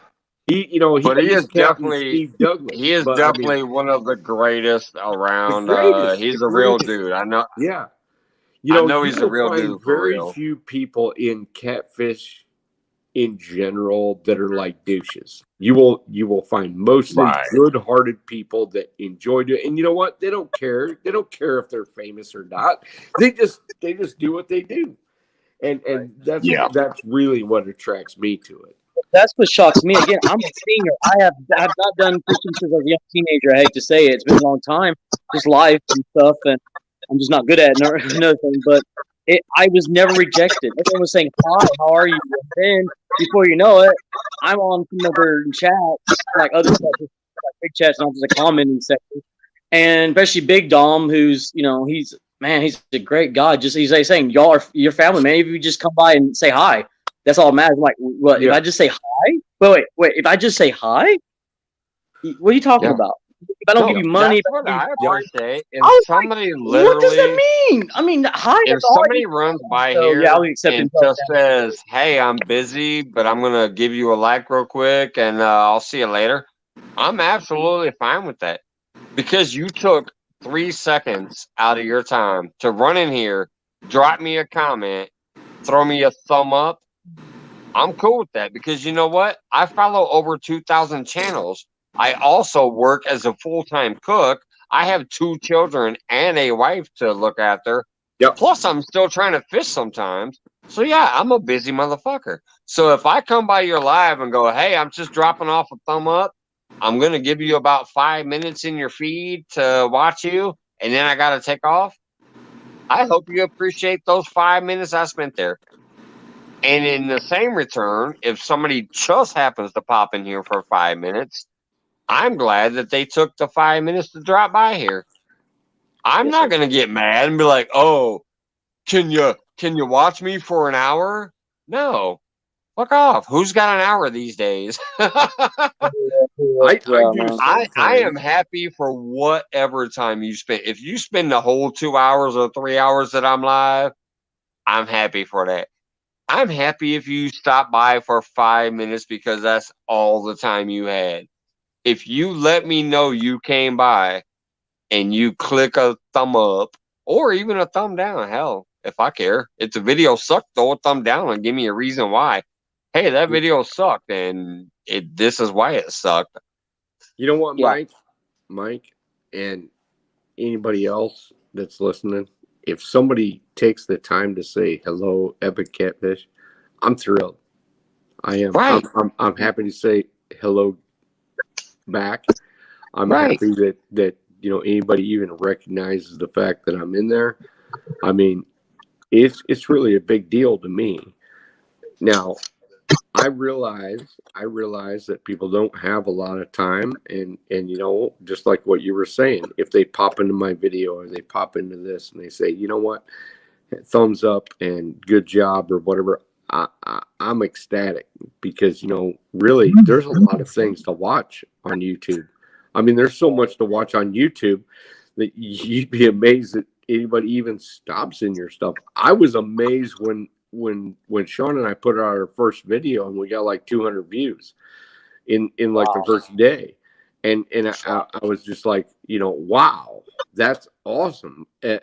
But he he's is Captain definitely Steve Douglas. he is But I mean, definitely one of the greatest the around. greatest, He's the a real greatest. dude. I know. Yeah. You I know, know you he's a will real find dude for very real. few people in catfish in general that are like douches. You will find mostly Right. good-hearted people that enjoy it. And you know what? They don't care. They don't care if they're famous or not. They just do what they do. And Yeah. that's really what attracts me to it. That's what shocks me. Again, I'm a senior. I have not done fishing since I was a young teenager. I hate to say it. It's been a long time, just life and stuff, and I'm just not good at it. Another thing, but I was never rejected. Everyone was saying, "Hi, how are you?" And then before you know it, I'm on some other chats, like other chats, like big chats, not just a commenting section. And especially Big Dom, who's he's a great guy. Just he's like saying, "Y'all are your family, man. If you just come by and say hi, that's all that matters." I'm like, what? Yeah. If I just say hi? Wait. If I just say hi, what are you talking Yeah. about? If I don't No, give you money, that's what I appreciate. If I was like, somebody what does that literally, mean? I mean, hi. if That's all I somebody need. runs by So here yeah, I'll accept and it. just says, "Hey, I'm busy, but I'm gonna give you a like real quick, and I'll see you later," I'm absolutely fine with that because you took 3 seconds out of your time to run in here, drop me a comment, throw me a thumb up. I'm cool with that because you know what? I follow over 2,000 channels. I also work as a full-time cook. I have 2 children and a wife to look after. Yep. Plus, I'm still trying to fish sometimes. So, yeah, I'm a busy motherfucker. So, if I come by your live and go, "Hey, I'm just dropping off a thumb up. I'm going to give you about 5 minutes in your feed to watch you, and then I got to take off." I hope you appreciate those 5 minutes I spent there. And in the same return, if somebody just happens to pop in here for 5 minutes, I'm glad that they took the 5 minutes to drop by here. I'm Yes, not sir. going to get mad and be like, "Oh, can you watch me for an hour?" No. Fuck off. Who's got an hour these days? I do man. I sometimes. am happy for whatever time you spend. If you spend the whole 2 hours or 3 hours that I'm live, I'm happy for that. I'm happy if you stop by for 5 minutes because that's all the time you had. If you let me know you came by and you click a thumb up or even a thumb down, hell, if I care. If the video sucked, throw a thumb down and give me a reason why. Hey, that video sucked and this is why it sucked. You know what, Yeah. Mike, and anybody else that's listening, if somebody takes the time to say hello, Epic Catfish, I'm thrilled. I am. Right. I'm happy to say hello back. I'm Right. happy that anybody even recognizes the fact that I'm in there. I mean, it's really a big deal to me. Now, I realize that people don't have a lot of time, and just like what you were saying, if they pop into my video or they pop into this and they say, you know what, thumbs up and good job or whatever, I'm ecstatic because really there's a lot of things to watch on YouTube. I mean, there's so much to watch on YouTube that you'd be amazed that anybody even stops in your stuff. I was amazed when Sean and I put out our first video and we got like 200 views in like the first day, and I was just like, wow, that's awesome. And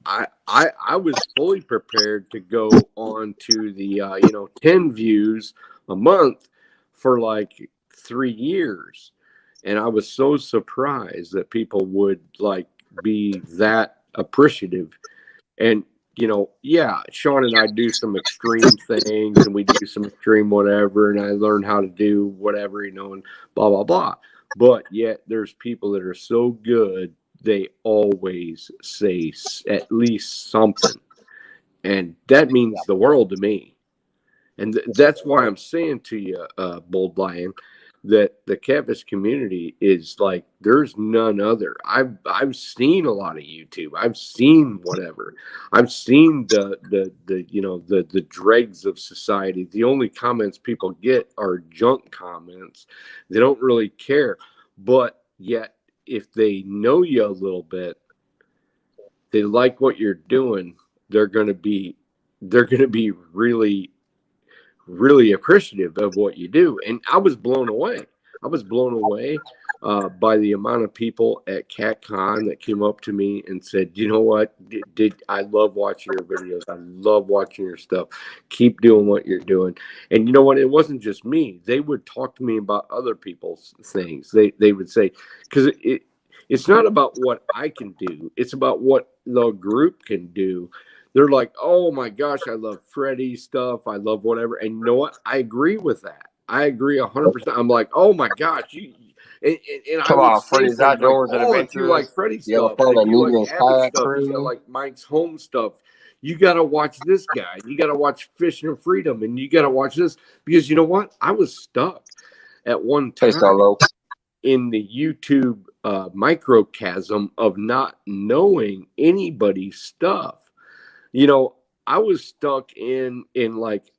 I was fully prepared to go on to the 10 views a month for like 3 years, and I was so surprised that people would like be that appreciative. And Sean and I do some extreme things and we do some extreme whatever, and I learned how to do whatever, and blah, blah, blah. But yet there's people that are so good, they always say at least something. And that means the world to me. And that's why I'm saying to you, Bold Lion, that the catfish community is like, there's none other. I've seen a lot of YouTube. I've seen whatever. I've seen the dregs of society. The only comments people get are junk comments. They don't really care. But yet, if they know you a little bit, they like what you're doing, they're gonna be really, really appreciative of what you do. And I was blown away. By the amount of people at CatCon that came up to me and said, you know what, did I love watching your videos. I love watching your stuff. Keep doing what you're doing. And you know what, it wasn't just me. They would talk to me about other people's things. They would say, because it's not about what I can do. It's about what the group can do. They're like, oh my gosh, I love Freddie's stuff. I love whatever. And you know what? I agree with that. I agree 100%. I'm like, oh my gosh, and Come I would on, say Freddy's things like, Outdoors oh, if you like Adventures. Freddie's You ever stuff, follow if you like Negan's Abbott kayak stuff, you got crew? like Mike's home stuff, you got to watch this guy. You got to watch Fishing and Freedom, and you got to watch this. Because you know what? I was stuck at one Hey, time Solo. in the YouTube microcosm of not knowing anybody's stuff. I was stuck in like,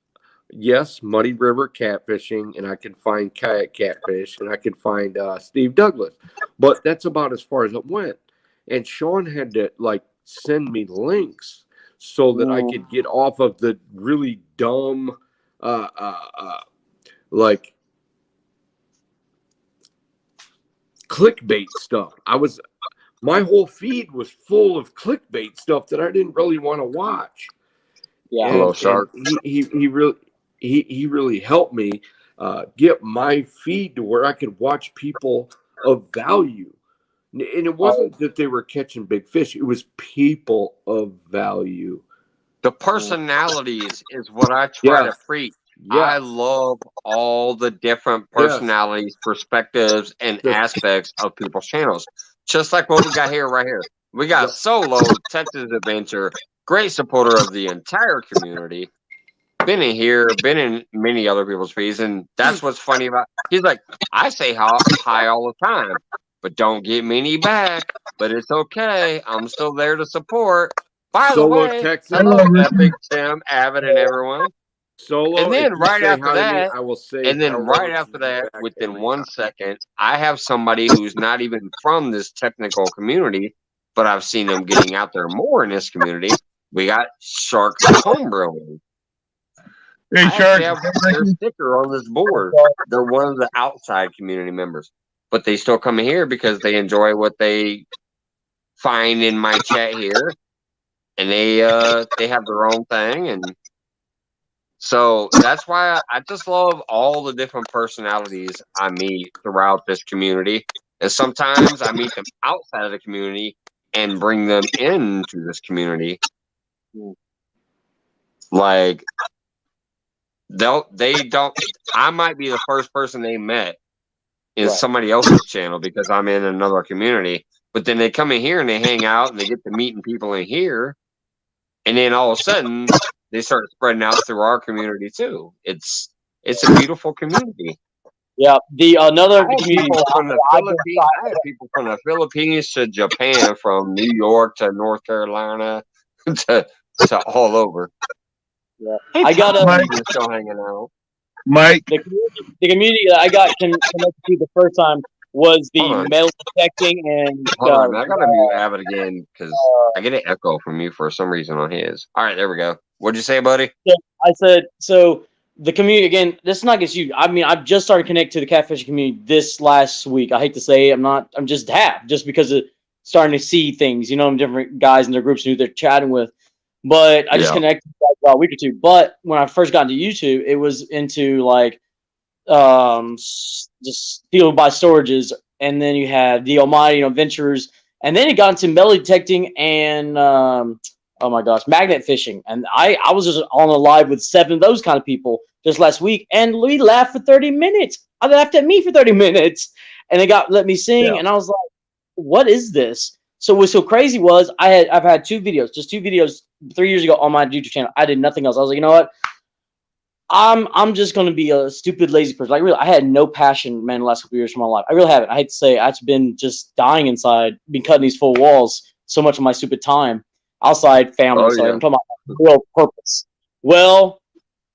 yes, Muddy River catfishing, and I could find kayak catfish, and I could find Steve Douglas, but that's about as far as it went. And Sean had to like send me links so that I could get off of the really dumb, like clickbait stuff. My whole feed was full of clickbait stuff that I didn't really want to watch. Yeah. And, Hello, Shark. and he really helped me get my feed to where I could watch people of value. And it wasn't that they were catching big fish; it was people of value. The personalities is what I try to preach. I love all the different personalities, perspectives, and aspects of people's channels. Just like what we got here, right here. We got Solo, Texas Adventure, great supporter of the entire community. Been in here, been in many other people's feeds, and that's what's funny about. He's like, I say hi all the time, but don't get many back. But it's okay. I'm still there to support. By the Solo, way, Texas. hello, Epic, Tim, Avid, and everyone. Solo, And then right after that, I will say. and then right after that, within 1 second, I have somebody who's not even from this technical community, but I've seen them getting out there more in this community. We got Shark Homebrewing. Hey, I Shark. actually have their sticker on this board. They're one of the outside community members, but they still come here because they enjoy what they find in my chat here, and they have their own thing, and so that's why I just love all the different personalities I meet throughout this community. And sometimes I meet them outside of the community and bring them into this community. Like they don't. I might be the first person they met in somebody else's channel because I'm in another community. But then they come in here and they hang out and they get to meeting people in here, and then all of a sudden they start spreading out through our community too. It's a beautiful community. Yeah, the another I had community. people from the Philippines. I had people from the Philippines to Japan, from New York to North Carolina to all over. Yeah. Hey, I got Tom's still hanging out. Mike. The community that I got connected to the first time was the metal detecting and. Hold on, I gotta mute Abbott again because I get an echo from you for some reason on his. All right, there we go. What'd you say, buddy? I said so. The community again. This is not against you. I mean, I've just started connecting to the catfishing community this last week. I hate to say I'm not. I'm just just because of starting to see things. You know, different guys in their groups who they're chatting with. But I just connected about a week or two. But when I first got into YouTube, it was into like just steel by storages, and then you have the Almighty, adventurers, and then it got into metal detecting and oh my gosh, magnet fishing. And I was just on a live with 7 of those kind of people just last week, and we laughed for 30 minutes. I laughed at me for 30 minutes, and they let me sing, and I was like, what is this? So what's so crazy was I've had 2 videos, just 2 videos 3 years ago on my YouTube channel. I did nothing else. I was like, you know what? I'm just gonna be a stupid, lazy person. Like really, I had no passion, man, the last couple years of my life. I really haven't. I hate to say, I've been just dying inside, been cutting these 4 walls so much of my stupid time outside family. So I'm talking about real purpose. Well,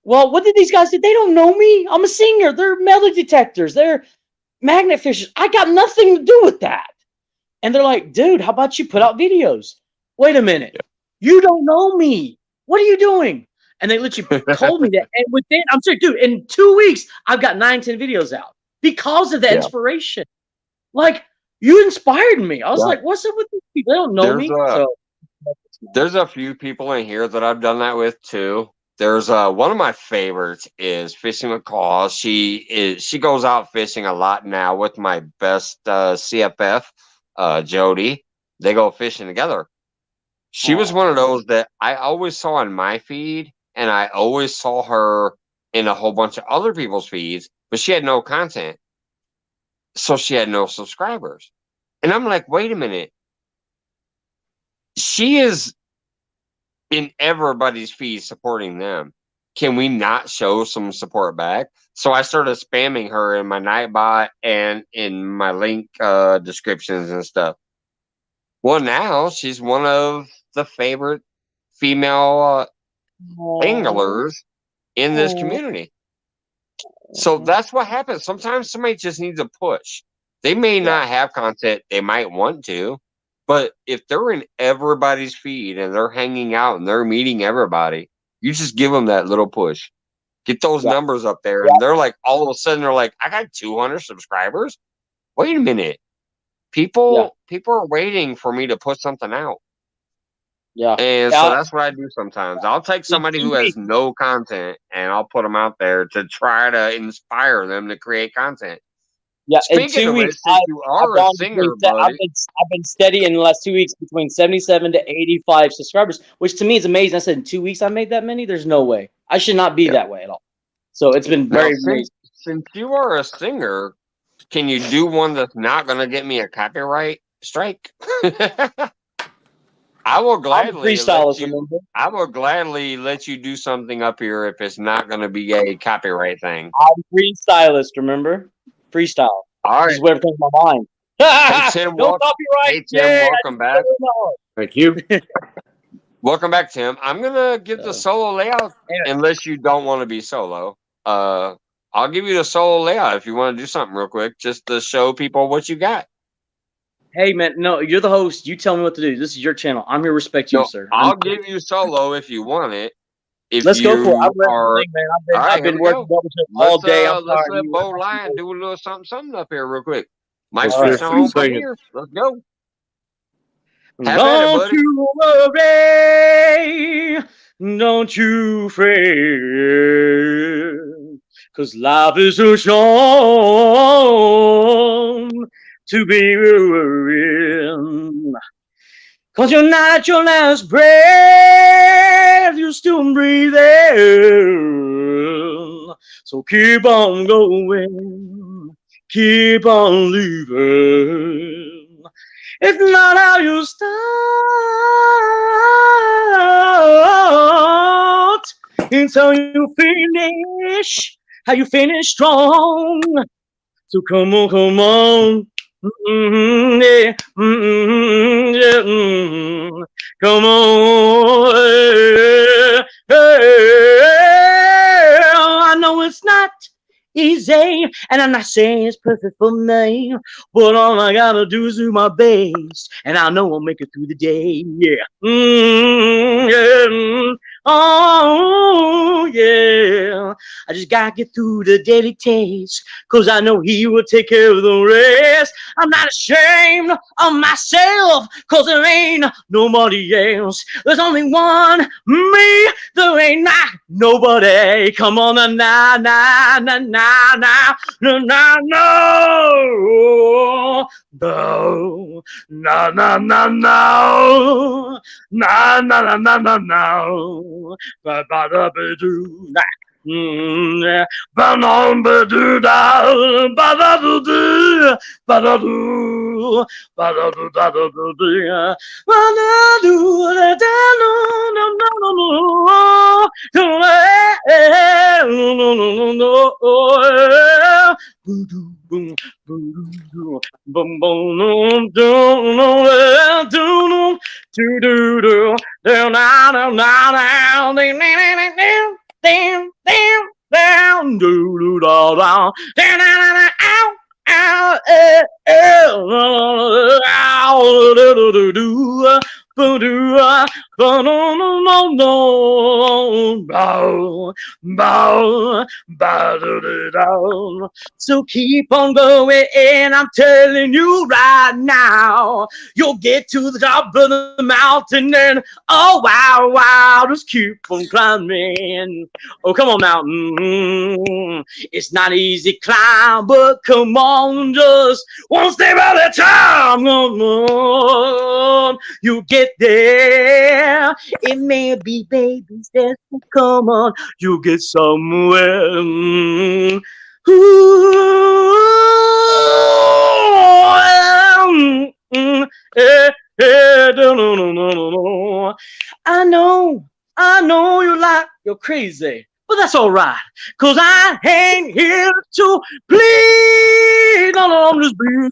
what did these guys do? They don't know me. I'm a singer. They're metal detectors. They're magnet fishers. I got nothing to do with that. And they're like, dude, how about you put out videos? Wait a minute. You don't know me. What are you doing? And they literally told me that. And within, I'm sorry, dude, in 2 weeks, I've got 9, 10 videos out because of that inspiration. Like, you inspired me. I was like, what's up with these people? They don't know me. There's a few people in here that I've done that with too. There's one of my favorites is Fishing with Claws. She goes out fishing a lot now with my best CFF, Jody. They go fishing together. She was one of those that I always saw on my feed, and I always saw her in a whole bunch of other people's feeds, but she had no content. So she had no subscribers. And I'm like, wait a minute. She is in everybody's feed supporting them. Can we not show some support back? So I started spamming her in my Nightbot and in my link descriptions and stuff. Well, now she's one of the favorite female anglers in this community. So that's what happens. Sometimes somebody just needs a push. They may not have content. They might want to. But if they're in everybody's feed and they're hanging out and they're meeting everybody, you just give them that little push. Get those numbers up there. And they're like, all of a sudden, they're like, I got 200 subscribers. Wait a minute. People are waiting for me to put something out. And so that's what I do sometimes. I'll take somebody who has no content and I'll put them out there to try to inspire them to create content. Yeah, Speaking of which, since you are a singer, buddy, I've been steady in the last 2 weeks between 77 to 85 subscribers, which to me is amazing. I said in 2 weeks I made that many. There's no way. I should not be that way at all. So it's been very amazing. Since you are a singer, can you do one that's not going to get me a copyright strike? I will gladly I will gladly let you do something up here if it's not going to be a copyright thing. I'm freestylist, remember? Freestyle. All right. This is whatever comes to my mind. Hey, Tim, welcome back. Thank you. Welcome back, Tim. I'm going to give the solo layout unless you don't want to be solo. I'll give you the solo layout if you want to do something real quick, just to show people what you got. Hey, man, no, you're the host. You tell me what to do. This is your channel. I'm here to respect you, sir. I'll give you solo if you want it. if Let's go for it. I'm you ready to are, sing, man. all right, I've here been we working go. double shift all day. I'm Let's tired. let You Bo Lion do a little something up here real quick. Mic Let's all right. switch just do on from singing. here. Let's go. Have at it, Don't buddy. you worry, don't you fret, 'cause life is too short to be worrying. 'Cause you're not at your last breath, you're still breathing. So keep on going, keep on living. It's not how you start, it's how you finish, how you finish strong. So come on, come on. Yeah. Yeah. Come on. I know it's not easy, and I'm not saying it's perfect for me, but all I gotta do is do my best, and I know I'll make it through the day. Yeah. Yeah. Oh, yeah. I just gotta get through the daily task, 'cause I know He will take care of the rest. I'm not ashamed of myself, 'cause there ain't nobody else. There's only one me, there ain't not nobody. Come on, na na na na na na na na no. No, no, no, no, no, no, no, no, no, no, no, ba ba da ba doo, na. Ba no ba doo da, ba da doo doo, ba da doo, ba da doo da da doo doo, ba da doo da da no no no no no no no no no. Boom boom boom boom boom boom boom boom do do do down down down down down down down do do da down down down ow ow ow do do do do do do no no no no bow bow bow do do down. So keep on going, and I'm telling you right now, you'll get to the top of the mountain, and oh wow, wow, just keep on climbing. Oh, come on, mountain. It's not easy climb, but come on, just one step at a time. Come on, you get there. It may be baby steps, but come on, you get somewhere. I know you're crazy, but that's all right, 'cause I ain't here to plead. No, I'm just being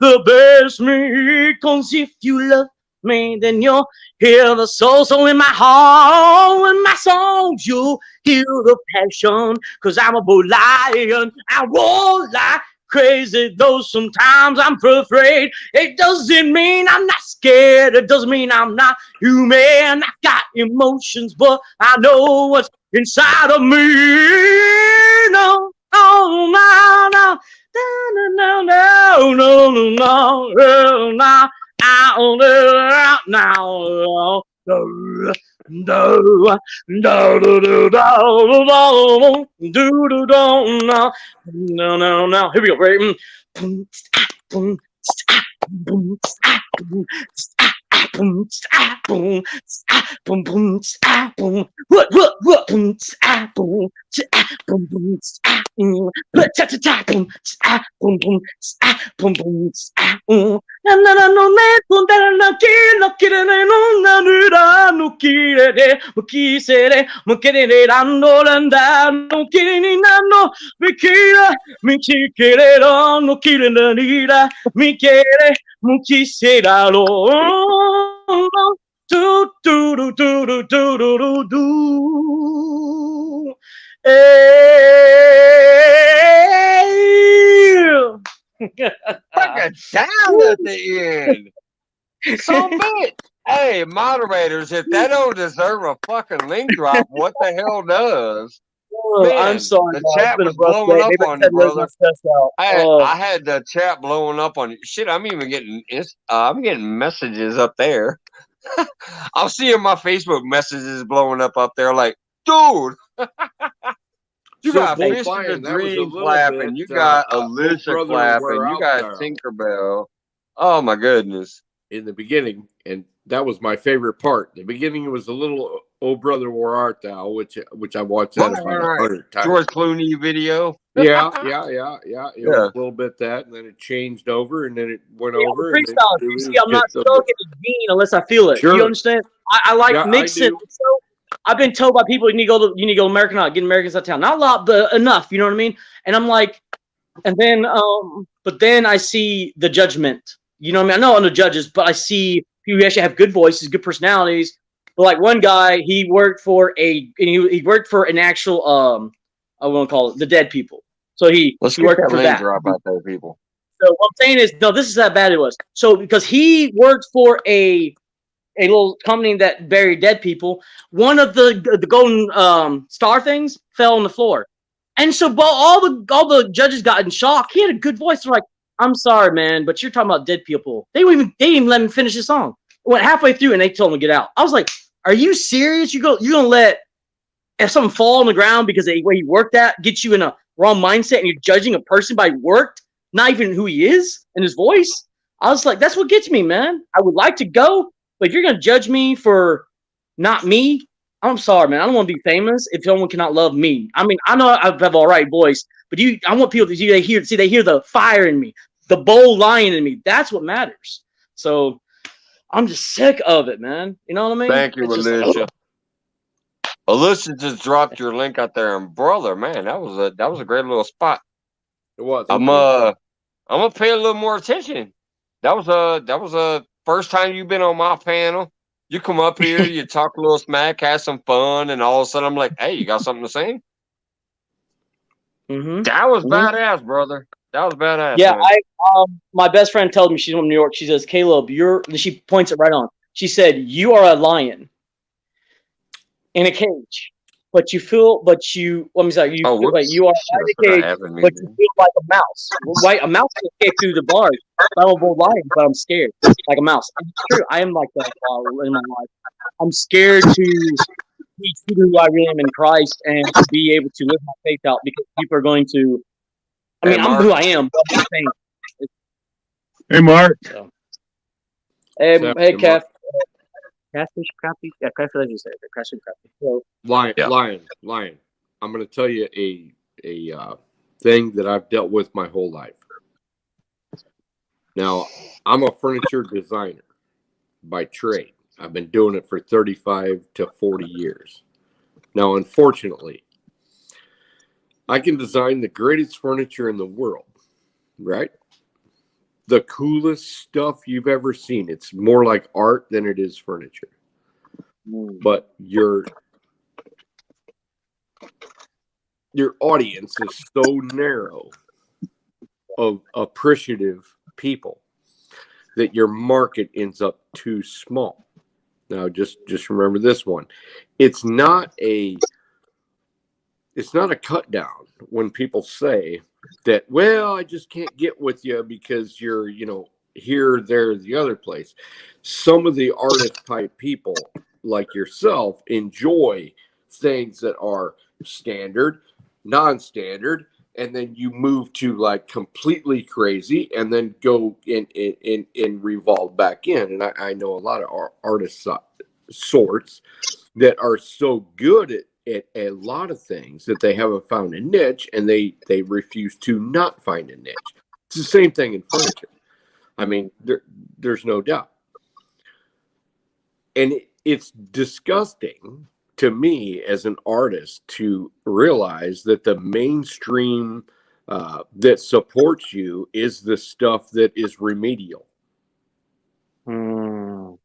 the best me. 'Cause if you love me, then you'll hear the soul in my heart, in my songs. You hear the passion, 'cause I'm a bull lion. I won't lie. Crazy though sometimes I'm afraid. It doesn't mean I'm not scared. It doesn't mean I'm not human. I've got emotions, but I know what's inside of me. No, no, no, no, no, no, no, no, no, no, no. I'll do it now. No, no, no, no, no, no, no, do, no, no, no, no. Here we go. Right. What? Mi quererá, no quiere mi quiere, mi quisiera lo. Do do do do do do do do do. Fucking sound at the end. Some bitch. Hey, moderators, if that don't deserve a fucking link drop, what the hell does? Oh, I'm Man, sorry, the guys. It's chat been a was rough blowing day. up Maybe I on you, said let my brother. stress out. I had the chat blowing up on you. Shit, I'm even getting I'm getting messages up there. I'm seeing my Facebook messages blowing up there. Like, dude, you So got Bull Fish in the Lion, that was a Dream little bit clapping. You got oh Alicia brother, we're clapping. You out got there Tinkerbell. Oh my goodness. in the beginning, and that was my favorite part. The beginning was a little "Oh Brother, Where Art Thou," which I watched that about 100 times. George Clooney video. Yeah. It Yeah. was a little bit that, and then it changed over, and then it went over. And then freestyle. it You was see, I'm not just stuck in the gene unless I feel it. Sure. You understand? I like Yeah, mixing. I do. So I've been told by people you need to go American out, get Americans out of town. Not a lot, but enough. You know what I mean? And I'm like, and then but then I see the judgment. You know what I mean? I know I'm the judges, but I see people who actually have good voices, good personalities. But like one guy, he worked for he worked for an actual I won't call it the dead people. So he Let's get worked that for link that. drop out there, people. So what I'm saying is, no, this is how bad it was. So because he worked for a little company that buried dead people, one of the golden star things fell on the floor, and so all the judges got in shock. He had a good voice. They're like, "I'm sorry, man, but you're talking about dead people." They didn't even let him finish the song. It went halfway through, and they told him to get out. I was like, "Are you serious? You're gonna let if something fall on the ground because the way he worked at gets you in a wrong mindset, and you're judging a person by worked, not even who he is and his voice?" I was like, that's what gets me, man. I would like to go, but if you're gonna judge me for not me, I'm sorry, man. I don't want to be famous if someone cannot love me. I mean, I know I have all right voice, but I want people to see they hear the fire in me, the bold lion in me. That's what matters. So I'm just sick of it, man. You know what I mean? Thank you, It's just Alicia. Alicia just dropped your link out there, and brother, man, that was a great little spot. It was. I'm gonna pay a little more attention. That was a first time you've been on my panel. You come up here, you talk a little smack, have some fun, and all of a sudden I'm like, hey, you got something to say? That was badass, brother. That was badass. Yeah, man. my best friend told me, she's from New York. She says, Caleb, she points it right on. She said, you are a lion in a cage, but you let me say, you are in a cage, but you feel like a mouse. Right? A mouse can escape through the bars. I'm a bold lion, but I'm scared like a mouse. And it's true. I am like that in my life. I'm scared to be true to who I really am in Christ and to be able to live my faith out because people are going to. I mean, I'm who I am, but I'm saying. Hey, Mark. So. Hey, Kev. Catfish, crappie? Yeah, catfish, as you say. Catfish, crappie. So, Lion. I'm going to tell you a thing that I've dealt with my whole life. Now, I'm a furniture designer by trade. I've been doing it for 35 to 40 years. Now, unfortunately, I can design the greatest furniture in the world, right? The coolest stuff you've ever seen. It's more like art than it is furniture. But your audience is so narrow of appreciative people that your market ends up too small. Now, just remember this one. It's not a cut down when people say that, well, I just can't get with you because you're, here, there, the other place. Some of the artist type people like yourself enjoy things that are standard, non-standard, and then you move to like completely crazy and then go in revolve back in. And I know a lot of artist sorts that are so good at a lot of things that they haven't found a niche and they refuse to not find a niche. It's the same thing in furniture. I mean, there's no doubt. And it's disgusting to me as an artist to realize that the mainstream that supports you is the stuff that is remedial. Good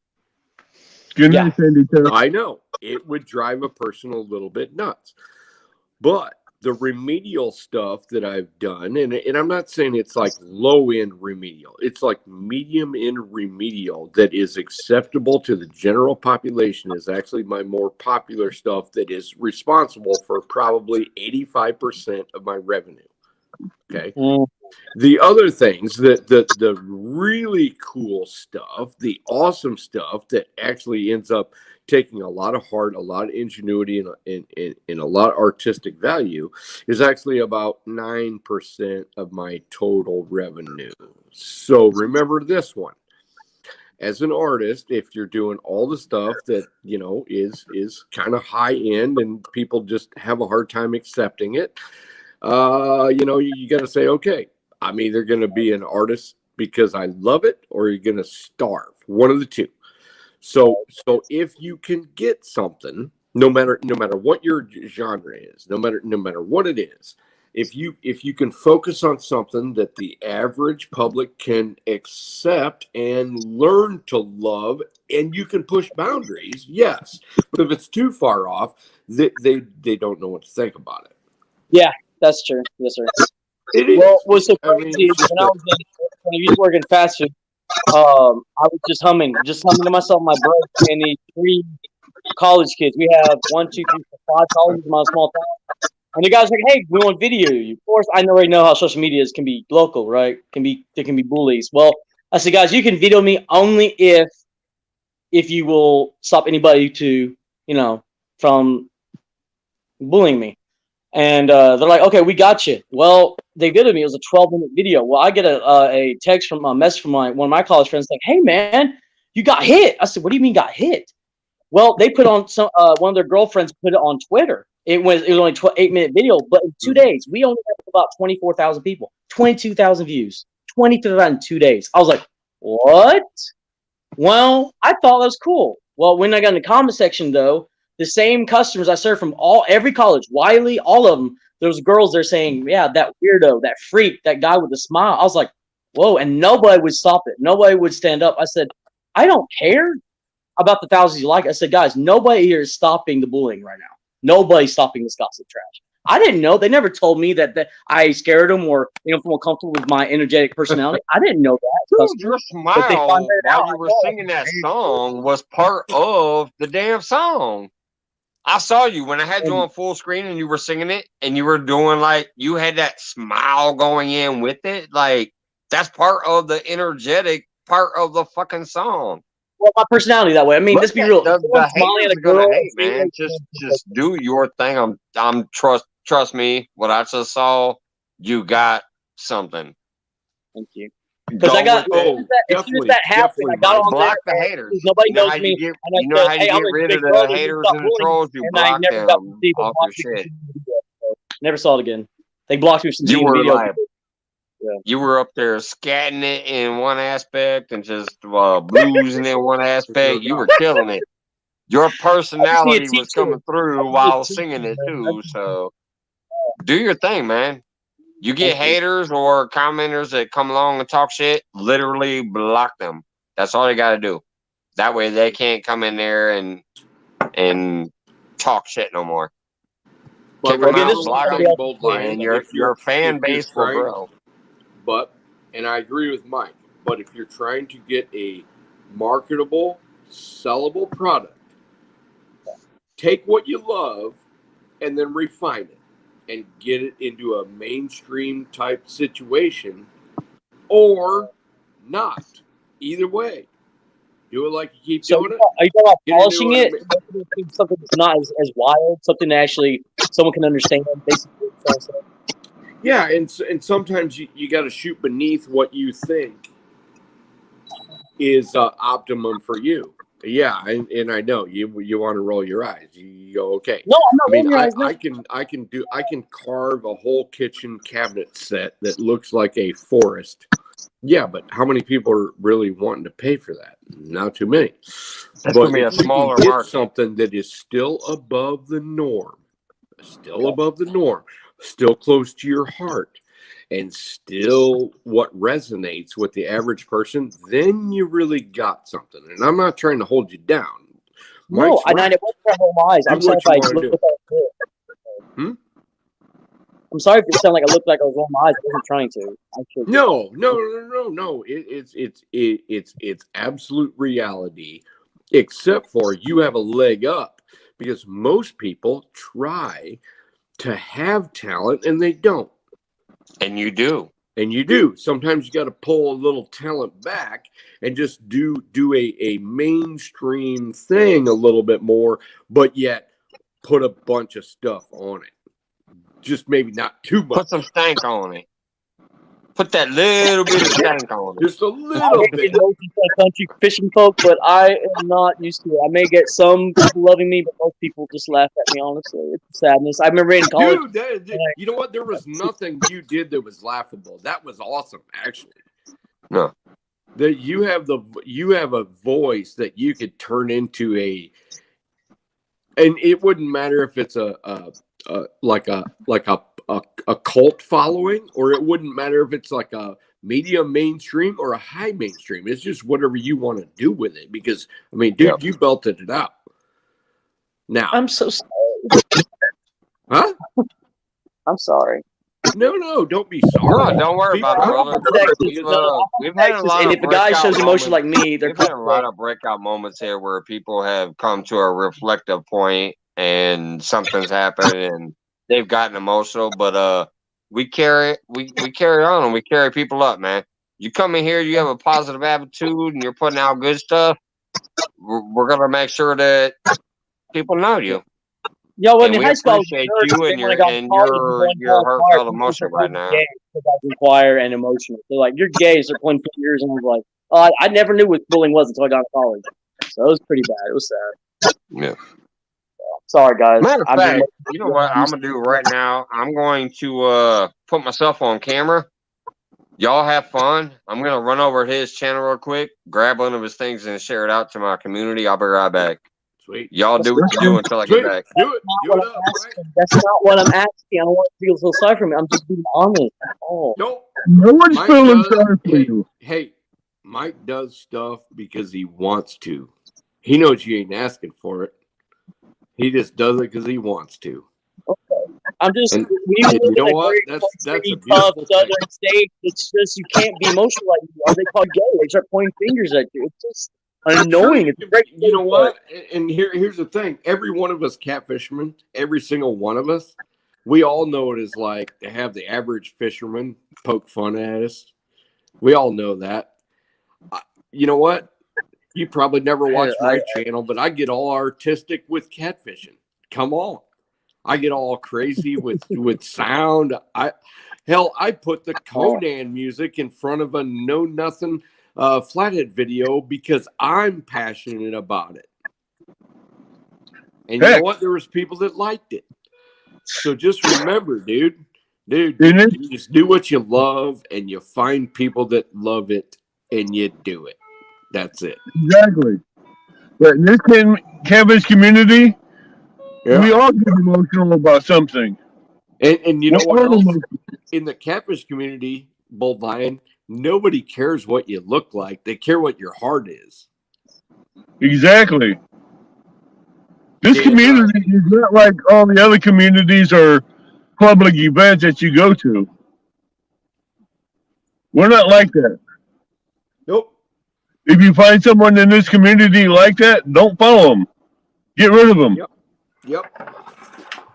night, Sandy. I know. It would drive a person a little bit nuts. But the remedial stuff that I've done, and I'm not saying it's like low end remedial, it's like medium end remedial that is acceptable to the general population, is actually my more popular stuff that is responsible for probably 85% of my revenue. Okay. The other things that the really cool stuff, the awesome stuff that actually ends up taking a lot of heart, a lot of ingenuity, and a lot of artistic value is actually about 9% of my total revenue. So remember this one. As an artist, if you're doing all the stuff that, you know, is kind of high end and people just have a hard time accepting it, you know, you got to say, okay, I'm either going to be an artist because I love it, or you're going to starve. One of the two. So if you can get something, no matter what your genre is, no matter what it is, if you can focus on something that the average public can accept and learn to love, and you can push boundaries, yes. But if it's too far off, they don't know what to think about it. Yeah, that's true. Yes, sir. Well, what's so crazy is when I used to work in fast food, I was just humming to myself my break, and these 3 college kids. We have 1, 2, 3, 4, 5 colleges in my small town. And the guy's like, "Hey, we want video you." Of course, I already know how social media can be local, right? They can be bullies. Well, I said, guys, you can video me only if you will stop anybody to, you know, from bullying me. And they're like, "Okay, we got you." Well, they videoed me. It was a 12-minute video. Well, I get a text from a message from one of my college friends like, "Hey, man, you got hit." I said, "What do you mean got hit?" Well, they put on one of their girlfriends put it on Twitter. It was only 8-minute video, but in 2 days, we only had about 24,000 people, 22,000 views, 22,000 in 2 days. I was like, what? Well, I thought that was cool. Well, when I got in the comment section, though, the same customers I served from every college, Wiley, all of them, there was girls there saying, "Yeah, that weirdo, that freak, that guy with the smile." I was like, whoa, and nobody would stop it. Nobody would stand up. I said, I don't care about the thousands you like. I said, guys, nobody here is stopping the bullying right now. Nobody's stopping this gossip trash. I didn't know. They never told me that I scared them or feel more comfortable with my energetic personality. I didn't know that. Dude, your smile while you were singing that song was part of the damn song. I saw you when I had you on full screen and you were singing it, and you were doing like you had that smile going in with it. Like that's part of the energetic part of the fucking song. Well, my personality that way. I mean, let's be real. The haters are gonna hate, man. Just do your thing. Trust me. What I just saw, you got something. Thank you. Because I got as soon as that happened, I got on block the haters. Nobody knows me. You know how you get rid of the haters and the trolls? You block them off your shit. Never saw it again. They blocked me from seeing video. Yeah. You were up there scatting it in one aspect and just bluesing in one aspect. You were killing it. Your personality was coming through while singing it too. So do your thing, man. You get haters or commenters that come along and talk shit, literally block them. That's all you got to do. That way they can't come in there and talk shit no more. Kick them out, block them, and your fan base will grow. But, and I agree with Mike, but if you're trying to get a marketable, sellable product, take what you love and then refine it and get it into a mainstream type situation, or not. Either way. Do it like you keep doing it. Are you talking about polishing it? Something that's not as wild, something that actually someone can understand, basically. Yeah, and sometimes you got to shoot beneath what you think is optimum for you. Yeah, and I know you want to roll your eyes. You go, okay. No, I'm not rolling your eyes. I can carve a whole kitchen cabinet set that looks like a forest. Yeah, but how many people are really wanting to pay for that? Not too many. That's going to be a smaller market. Something that is still above the norm, still close to your heart, and still what resonates with the average person, then you really got something. And I'm not trying to hold you down. No, and I wasn't trying to hold my eyes. I'm sorry if I look at that. I'm sorry if it sounded like I looked like I was rolling my eyes. I wasn't trying to. Actually. No. It's absolute reality, except for you have a leg up because most people try to have talent and they don't. And you do. And you do. Sometimes you got to pull a little talent back and just do a mainstream thing a little bit more, but yet put a bunch of stuff on it. Just maybe not too much. Put some stank on it. Put that little bit of stank on it. Just a little bit. Country fishing folk, but I am not used to it. I may get some people loving me, but most people just laugh at me. Honestly, it's sadness. I remember in college. Dude, you know what? There was nothing you did that was laughable. That was awesome, actually. No. That you have a voice that you could turn into and it wouldn't matter if it's a cult following, or it wouldn't matter if it's like a medium mainstream or a high mainstream. It's just whatever you want to do with it. Because I mean, dude, you belted it out. Now I'm so sorry. Huh? I'm sorry. No, don't be sorry. No, don't worry about it, brother. We've had a lot and of if a guy shows emotion like me, we've had a lot of breakout moments here where people have come to a reflective point and something's happened and they've gotten emotional, but we carry on and we carry people up, man. You come in here, you have a positive attitude and you're putting out good stuff. We're gonna make sure that people know you. Yo, when in high school, appreciate you and your heartfelt emotion right now. Because I was in choir and emotional. They're like, "You're gay," so pointing fingers, and I was like, "Oh, I never knew what bullying was until I got to college." So it was pretty bad. It was sad. Yeah. Sorry, guys. Matter of fact, you know what I'm gonna do right now? I'm going to put myself on camera. Y'all have fun. I'm gonna run over to his channel real quick, grab one of his things, and share it out to my community. I'll be right back. Sweet. Y'all do what you do until I get back. Do it. That's not what I'm asking. I don't want to feel so sorry for me. I'm just being honest. Oh. No one's feeling sorry for you. Hey, Mike does stuff because he wants to. He knows you ain't asking for it. He just does it because he wants to. Okay. I'm just. And you know what? That's a beautiful southern state. It's just you can't be emotional like you are. They call gay. They start pointing fingers at you. It's just annoying. It's great. You know what? And here's the thing. Every one of us catfishermen, every single one of us, we all know what it's like to have the average fisherman poke fun at us. We all know that. You know what? You probably never watched my channel, but I get all artistic with catfishing. Come on. I get all crazy with sound. I put the Conan music in front of a know nothing flathead video because I'm passionate about it. And you know what? There was people that liked it. So just remember, dude, you just do what you love and you find people that love it and you do it. That's it. Exactly. But in this campus community, we all get emotional about something. And you know what else? In the campus community, Bold Lion, nobody cares what you look like. They care what your heart is. Exactly. This community is not like all the other communities or public events that you go to. We're not like that. Nope. If you find someone in this community like that, don't follow them. Get rid of them. Yep.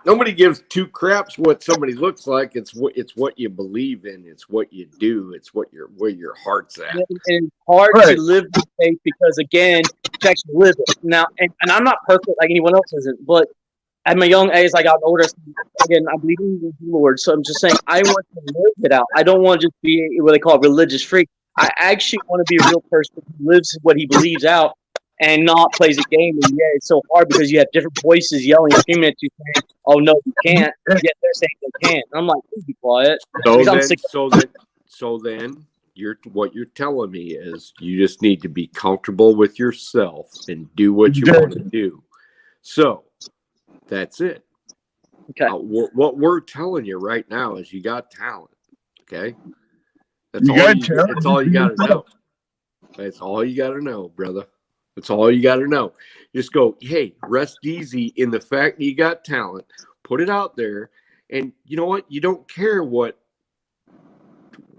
Nobody gives two craps what somebody looks like. It's what you believe in. It's what you do. It's where your heart's at. And it's hard to live the faith because, again, you actually live it. Now, and I'm not perfect like anyone else isn't, but at my young age, I got older. Again, I believe in the Lord. So I'm just saying I want to live it out. I don't want to just be what they call a religious freak. I actually want to be a real person who lives what he believes out and not plays a game. And yeah, it's so hard because you have different voices yelling, screaming at you, saying, "Oh no, you can't." Yet they're saying they can. And I'm like, please be quiet. So then, what you're telling me is you just need to be comfortable with yourself and do what you want to do. So that's it. Okay. What we're telling you right now is you got talent. Okay. That's all you got to know. That's all you got to know, brother. That's all you got to know. Just go, hey, rest easy in the fact that you got talent. Put it out there And you know what? You don't care what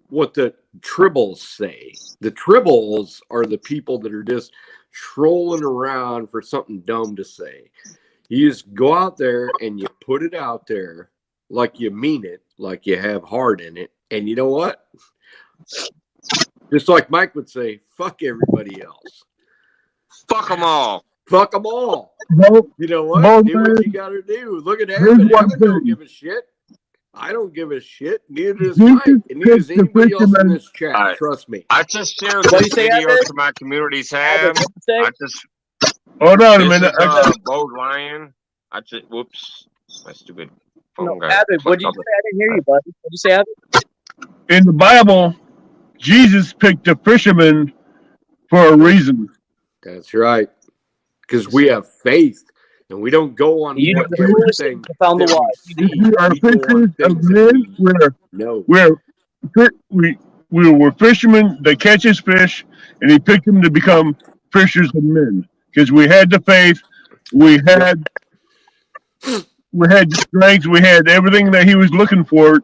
the tribbles say. The tribbles are the people that are just trolling around for something dumb to say. You just go out there and you put it out there like you mean it, like you have heart in it. And you know what? Just like Mike would say, fuck everybody else. Fuck them all. Fuck them all. Both, You know what? both Do what men, you got to do. Look at here's Abbott. one Abbott don't thing. give a shit. I don't give a shit. Neither does Jesus Mike. And neither does picked the anybody else in fisherman. this chat. All right. Trust me. I just shared What this you say, video Abbott? to my community Abbott, tab. what you say? I just Hold on a this minute. is Bold Lion. I just whoops. My stupid phone No, got Abbott, what'd fucked you up. say? I didn't hear you, buddy. What'd you say, Abbott? In the Bible, Jesus picked the fisherman for a reason. That's right. Because we have faith. And we don't go on You what knew the foolish everything things found the that wise. we see. We are We go on fishers of things that men. We were fishermen that catches fish, and he picked them to become fishers of men because we had the faith, we had the strength, we had everything that he was looking for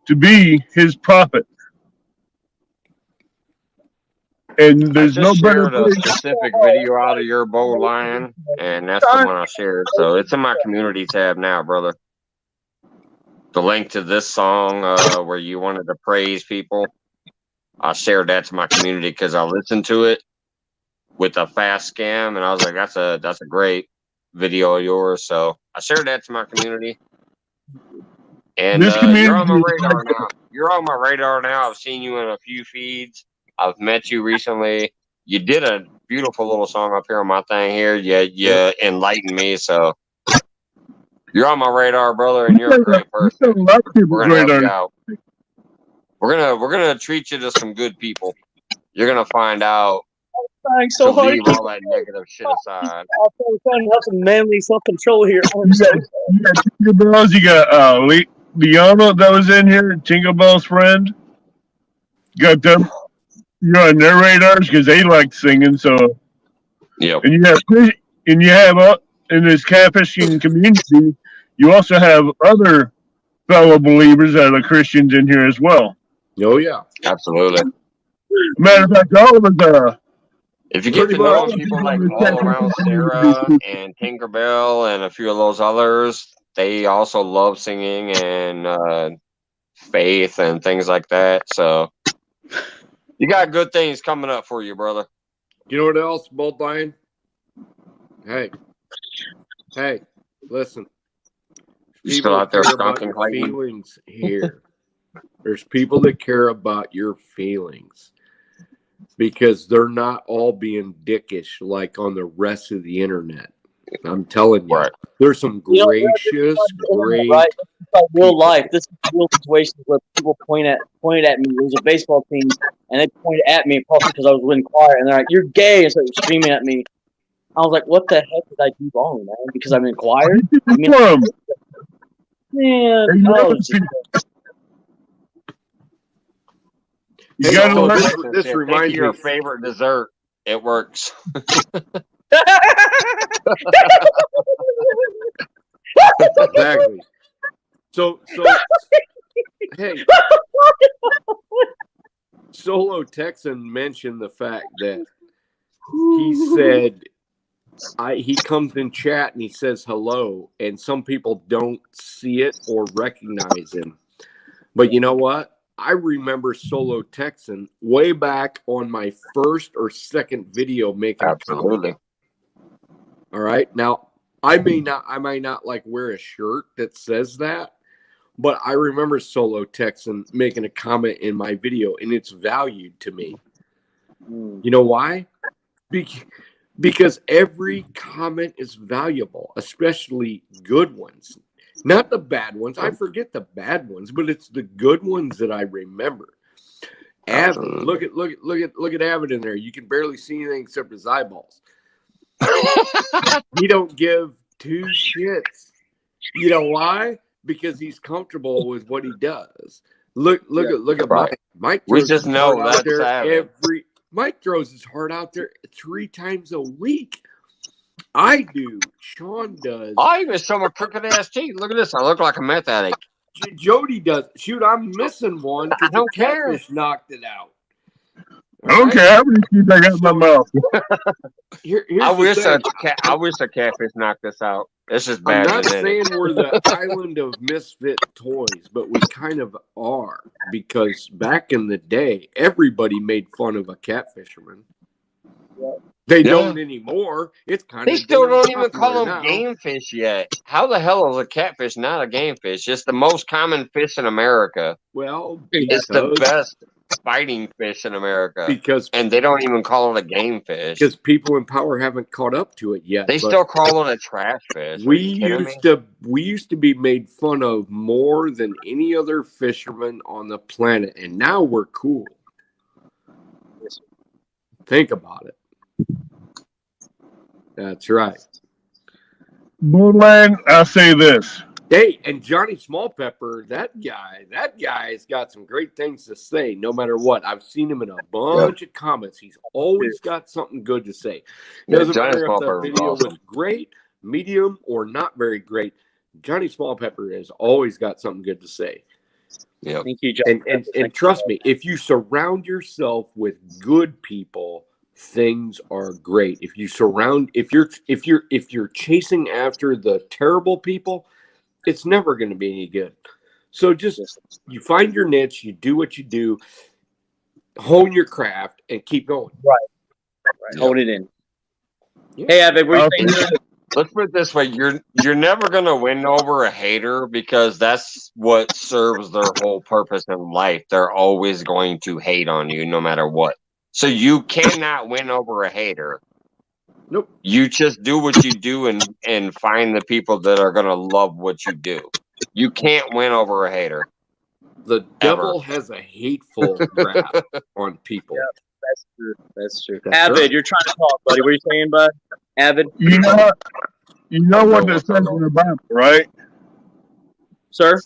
to be his prophet. And I there's no just better shared a place. specific video out of your Bold Lion, and that's the one I shared. So it's in my community tab now, brother. The link to this song where you wanted to praise people, I shared that to my community because I listened to it with a fast scam, and I was like, that's a great video of yours. So I shared that to my community. And This you're on my community is radar like now. You're on my radar now. I've seen you in a few feeds. I've met you recently. You did a beautiful little song up here on my thing here. You enlightened me. So you're on my radar, brother, and you're a great person. a lot of people's We're gonna help radar. you out. We're gonna treat you to some good people. You're gonna find out Trying to so hard. leave all that negative shit aside. I'm trying to have some manly self-control here. You got Tinker Bells, you got Liana that was in here, Tinker Bell's friend. Got them. You're on their radars because they like singing. So, Yep. and you have in this catfishing community, you also have other fellow believers that are Christians in here as well. Oh, yeah. Absolutely. Matter of fact, all of us If you get Pretty to know much. people like all around Sarah and Tinkerbell and a few of those others, they also love singing and faith and things like that. So you got good things coming up for you, brother. You know what else, Bold Lion? Hey, listen. You still out there care about skunking, your Clayton? feelings here. There's people that care about your feelings because they're not all being dickish like on the rest of the internet. I'm telling you, Right. there's some gracious, great. Right? It's like real life. This is real situations where people pointed at me. There was a baseball team, and they pointed at me probably because I was winning choir, and they're like, "You're gay," and so they're screaming at me. I was like, "What the heck did I do wrong, man? Because I'm in choir?" I mean, man, You Hey, gotta so let- this reminds Think of your me. favorite dessert. It works. Exactly. So hey, Solo Texan mentioned the fact that he said he comes in chat and he says hello, and some people don't see it or recognize him. But you know what? I remember Solo Texan way back on my first or second video making Absolutely. a comment. All right. Now I might not like wear a shirt that says that, but I remember Solo Texan making a comment in my video, and it's valued to me. You know why? Because every comment is valuable, especially good ones. Not the bad ones. I forget the bad ones, but it's the good ones that I remember. Avid, look at Avid in there. You can barely see anything except his eyeballs. He don't give two shits. You know why? Because he's comfortable with what he does. Look at Mike. Mike We throws just his know heart out that's there Avid. Mike throws his heart out there 3 times a week. I do. Sean does. I even show my crooked ass teeth. Look at this. I look like a meth addict. Jody does. Shoot, I'm missing one because the don't care. catfish knocked it out. I don't care how many teeth I got in my mouth. Here's I wish the I wish a catfish knocked us out. It's just I'm bad not genetics. saying we're the island of misfit toys, but we kind of are because back in the day, everybody made fun of a catfisherman. They don't anymore. It's kind They of still don't even call them now. game fish yet. How the hell is a catfish not a game fish? It's the most common fish in America. Well, It's the best fighting fish in America. And they don't even call it a game fish. Because people in power haven't caught up to it yet. They still call it a trash fish. We used to be made fun of more than any other fisherman on the planet, and now we're cool. Think about it. That's right. Bullland, I'll say this. Hey, and Johnny Smallpepper, that guy's got some great things to say no matter what. I've seen him in a bunch of comments. He's always got something good to say. Doesn't matter if the video was great, medium, or not very great. Johnny Smallpepper has always got something good to say. Yeah. Thank you, John. And trust me, if you surround yourself with good people, things are great. If you're chasing after the terrible people, it's never going to be any good. So just you find your niche, you do what you do, hone your craft, and keep going. Right. Hold it in. Yeah. Hey, Evan, what are you saying? Let's put it this way: you're never gonna win over a hater because that's what serves their whole purpose in life. They're always going to hate on you no matter what. So you cannot win over a hater. Nope. You just do what you do and find the people that are gonna love what you do. You can't win over a hater. The devil has a hateful grab on people. Yeah, that's true. That's true. Avid, you're trying to talk, buddy. What are you saying, bud? Avid? You know what it says in the Bible, right? Sir?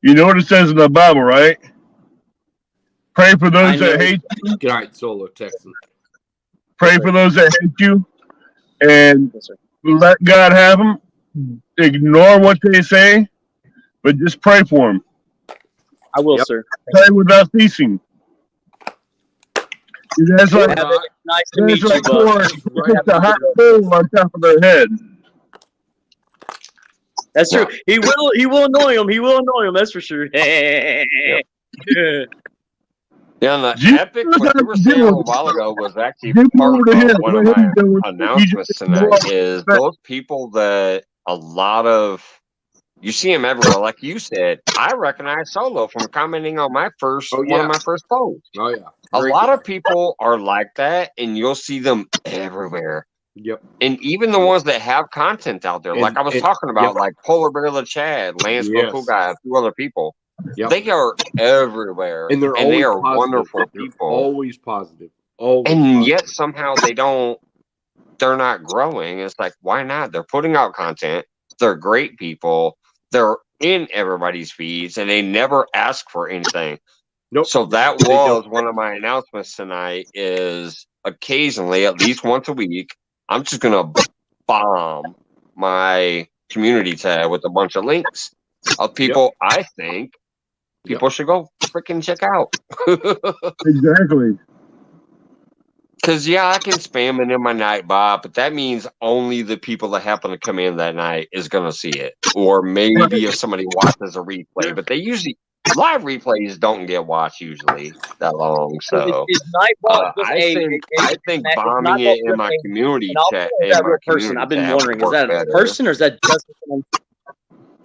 You know what it says in the Bible, right? Pray for those that hate you. Good night, Solo Texan. Pray for those that hate you. And let God have them. Ignore what they say, but just pray for them. I will, sir. Pray without ceasing. That's like, nice to meet you, bud. Put the hot coal on top of their head. That's true. He will annoy him. He will annoy him. That's for sure. Yeah, and the epic, what you were saying a little while ago was actually part of one of my announcements tonight is those people that a lot of, you see them everywhere. Like you said, I recognize Solo from commenting on my first, one of my first posts. Oh, yeah. A lot of people are like that, and you'll see them everywhere. Yep. And even the ones that have content out there, like I was talking about, like Polar Bear the Chad, Lance Cool Guy, a few other people. Yep. They are everywhere, and they are positive. wonderful people. Always positive. Always and positive. Yet somehow they're not growing. It's like, why not? They're putting out content. They're great people. They're in everybody's feeds, and they never ask for anything. Nope. So that was one of my announcements tonight. Is occasionally, at least once a week, I'm just gonna bomb my community tab with a bunch of links of people I think people should go freaking check out. Exactly. Because, I can spam it in my night bot, but that means only the people that happen to come in that night is going to see it. Or maybe if somebody watches a replay. But they usually, live replays don't get watched usually that long. So I think bombing it in my community chat. I've been wondering, is that a person or is that just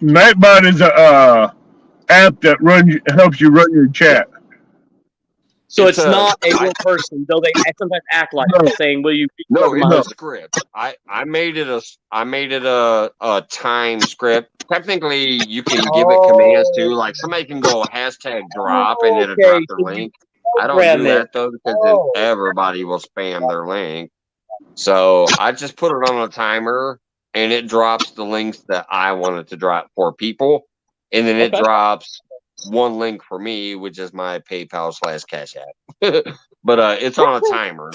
Nightbot is a app that helps you run your chat. So it's not a real person, though they sometimes act like saying, "Will you?" No, it's a script. I made it a time script. Technically, you can give it commands too. Like somebody can go #drop and it'll drop their link. I don't do that though because then everybody will spam their link. So I just put it on a timer and it drops the links that I wanted to drop for people, and then it drops one link for me, which is my PayPal /Cash App. But it's on a timer.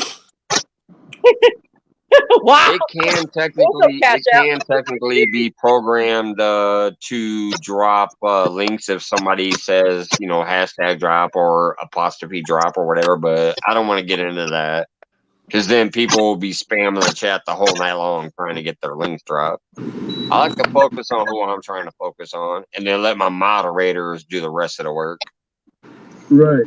Wow. It can Cash technically be programmed to drop links if somebody says, hashtag drop or apostrophe drop or whatever. But I don't want to get into that because then people will be spamming the chat the whole night long trying to get their links dropped. I like to focus on who I'm trying to focus on, and then let my moderators do the rest of the work. Right.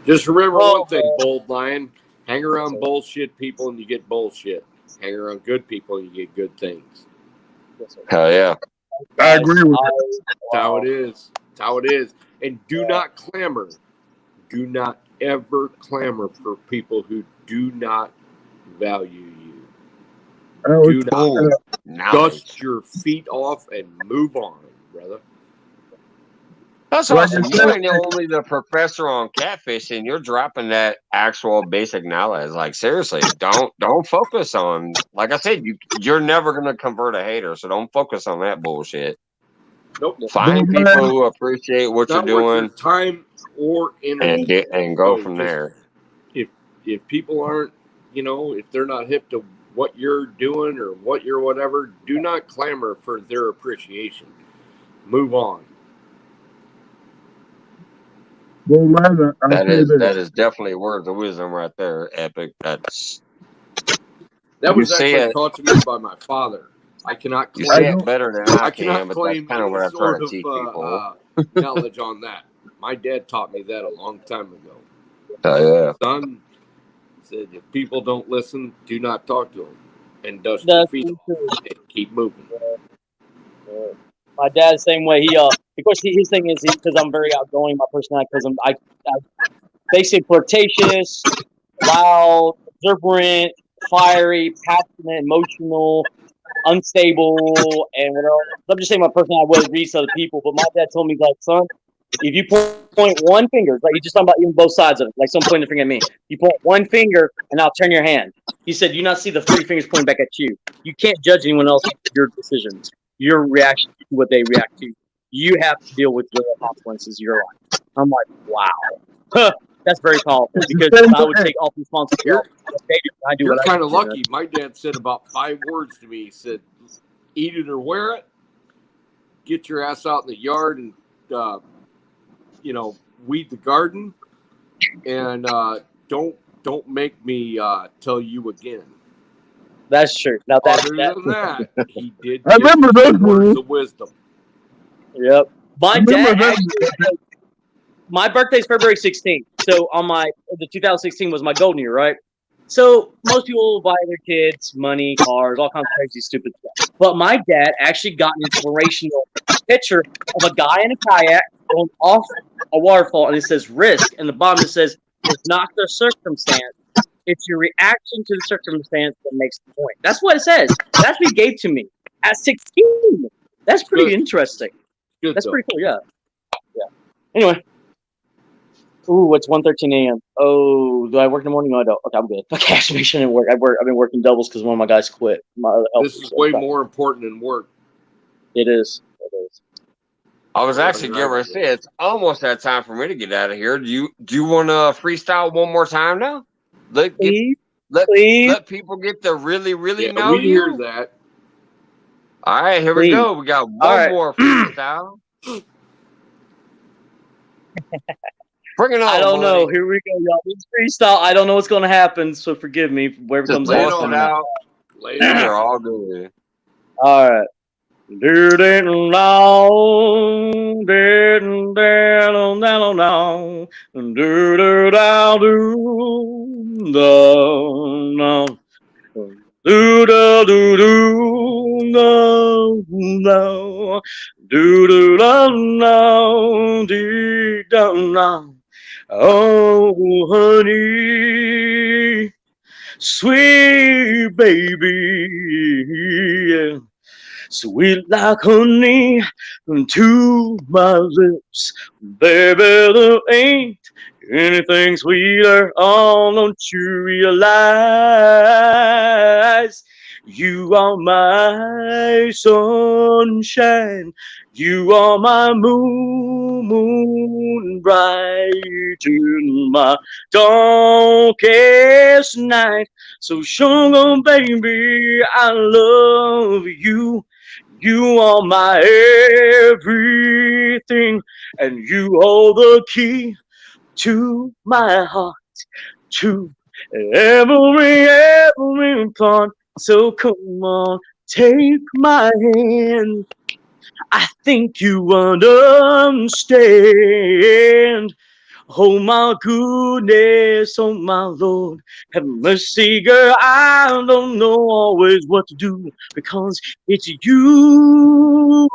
Just remember one thing, Bold Lion. Hang around bullshit people and you get bullshit. Hang around good people and you get good things. Hell yeah. I agree with that. That's how it is. That's how it is. And do not clamor. Do not ever clamor for people who do not value you. Do not dust your feet off and move on, brother. That's awesome. You ain't only the professor on catfishing. You're dropping that actual basic knowledge. Like seriously, don't focus on. Like I said, you're never gonna convert a hater, so don't focus on that bullshit. Nope. Find people who appreciate what you're doing, time or energy, and go from there. If people aren't, if they're not hip to what you're doing or what you're whatever, do not clamor for their appreciation. Move on. That is definitely words of wisdom right there, Epic. That was actually taught to me by my father. I cannot claim. You say it better than I cannot can, but claim that's kind of what I try to teach people. Knowledge on that. My dad taught me that a long time ago. Oh yeah. Son said, if people don't listen, do not talk to them, and dust your feet off and keep moving. My dad, same way. He, of course, his thing is because I'm very outgoing, my personality, because I basically flirtatious, loud, exuberant, fiery, passionate, emotional, unstable, and whatever. I'm just saying my personality was reach other people, but my dad told me, like, son, if you point one finger, like you're just talking about even both sides of it, like someone pointing the finger at me, you point one finger and I'll turn your hand. He said, you not see the three fingers pointing back at you. You can't judge anyone else your decisions, your reaction to what they react to. You have to deal with your consequences of your life. I'm like, wow. That's very powerful because I would take all responsibility. You're kind of lucky. My dad said about 5 words to me. He said, eat it or wear it. Get your ass out in the yard and, weed the garden. And don't make me tell you again. That's true. Now Other than that, he did. I remember those words of wisdom. Yep. My dad actually, my birthday's February 16th. So the 2016 was my golden year, right? So most people will buy their kids money, cars, all kinds of crazy, stupid stuff. But my dad actually got an inspirational picture of a guy in a kayak going off a waterfall, and it says risk, and the bottom it says it's not the circumstance. It's your reaction to the circumstance that makes the point. That's what it says. That's what he gave to me at 16. That's pretty interesting. That's pretty cool, yeah. Anyway. Ooh, it's 1:13 a.m. Oh, do I work in the morning? No, I don't. Okay, I'm good. Okay, I should make sure I didn't work. I've been working doubles because one of my guys quit. This is way more important than work. It is. I was actually going to say it's almost that time for me to get out of here. Do you want to freestyle one more time now? Let people get to really know we hear that. All right, here we go. We got one more freestyle. Bring it on. I don't know. Here we go, y'all. This freestyle. I don't know what's going to happen, so forgive me. Wherever it comes out. You're all good. All right. Oh, honey, sweet baby, yeah. Sweet like honey to my lips, baby, there ain't anything sweeter. Oh, don't you realize You are my sunshine. You are my moon bright in my darkest night. So sugar baby, I love you. You are my everything, and you hold the key to my heart, to every part. So come on, take my hand. I think you understand. Oh my goodness, oh my Lord, have mercy, girl. I don't know always what to do because it's you.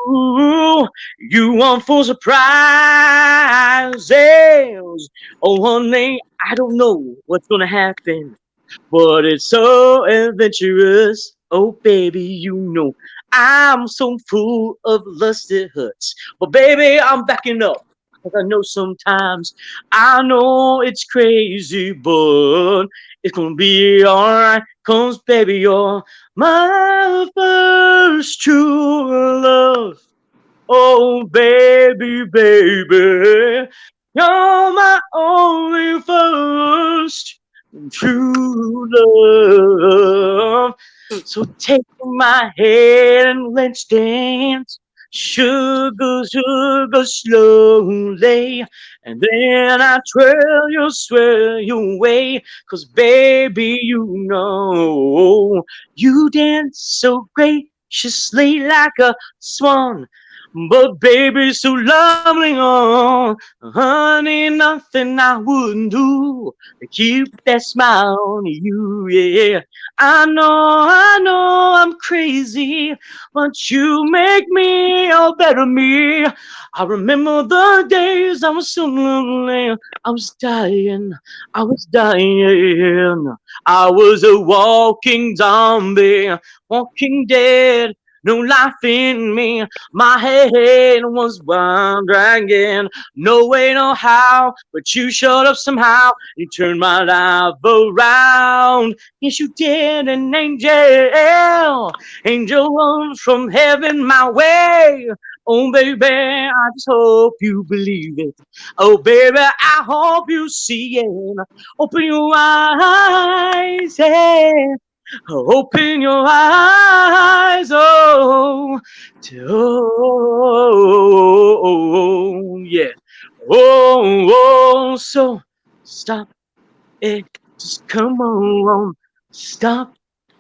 You want for surprises. Oh, honey, I don't know what's gonna happen, but it's so adventurous. Oh, baby, you know I'm so full of lusty hurts. But, baby, I'm backing up. Because I know sometimes I know it's crazy, but it's gonna be alright. Cause, baby, you're my first true love. Oh, baby, baby, you're my only first true love. So take my hand and let's dance. Sugar, sugar, slowly. And then I twirl you, swirl you away. Cause baby, you know you dance so graciously like a swan. But baby, so lovely, oh, honey, nothing I wouldn't do to keep that smile on you, yeah. I know I'm crazy, but you make me a better me. I remember the days I was so lonely, I was dying, I was dying. I was a walking zombie, walking dead, no life in me. My head was wandering, no way, no how, but you showed up somehow. You turned my life around. Yes, you did, an angel, angel from heaven my way. Oh, baby, I just hope you believe it. Oh, baby, I hope you see it. Open your eyes, yeah. Open your eyes, oh, oh, yeah. Oh, so stop it, just come on, stop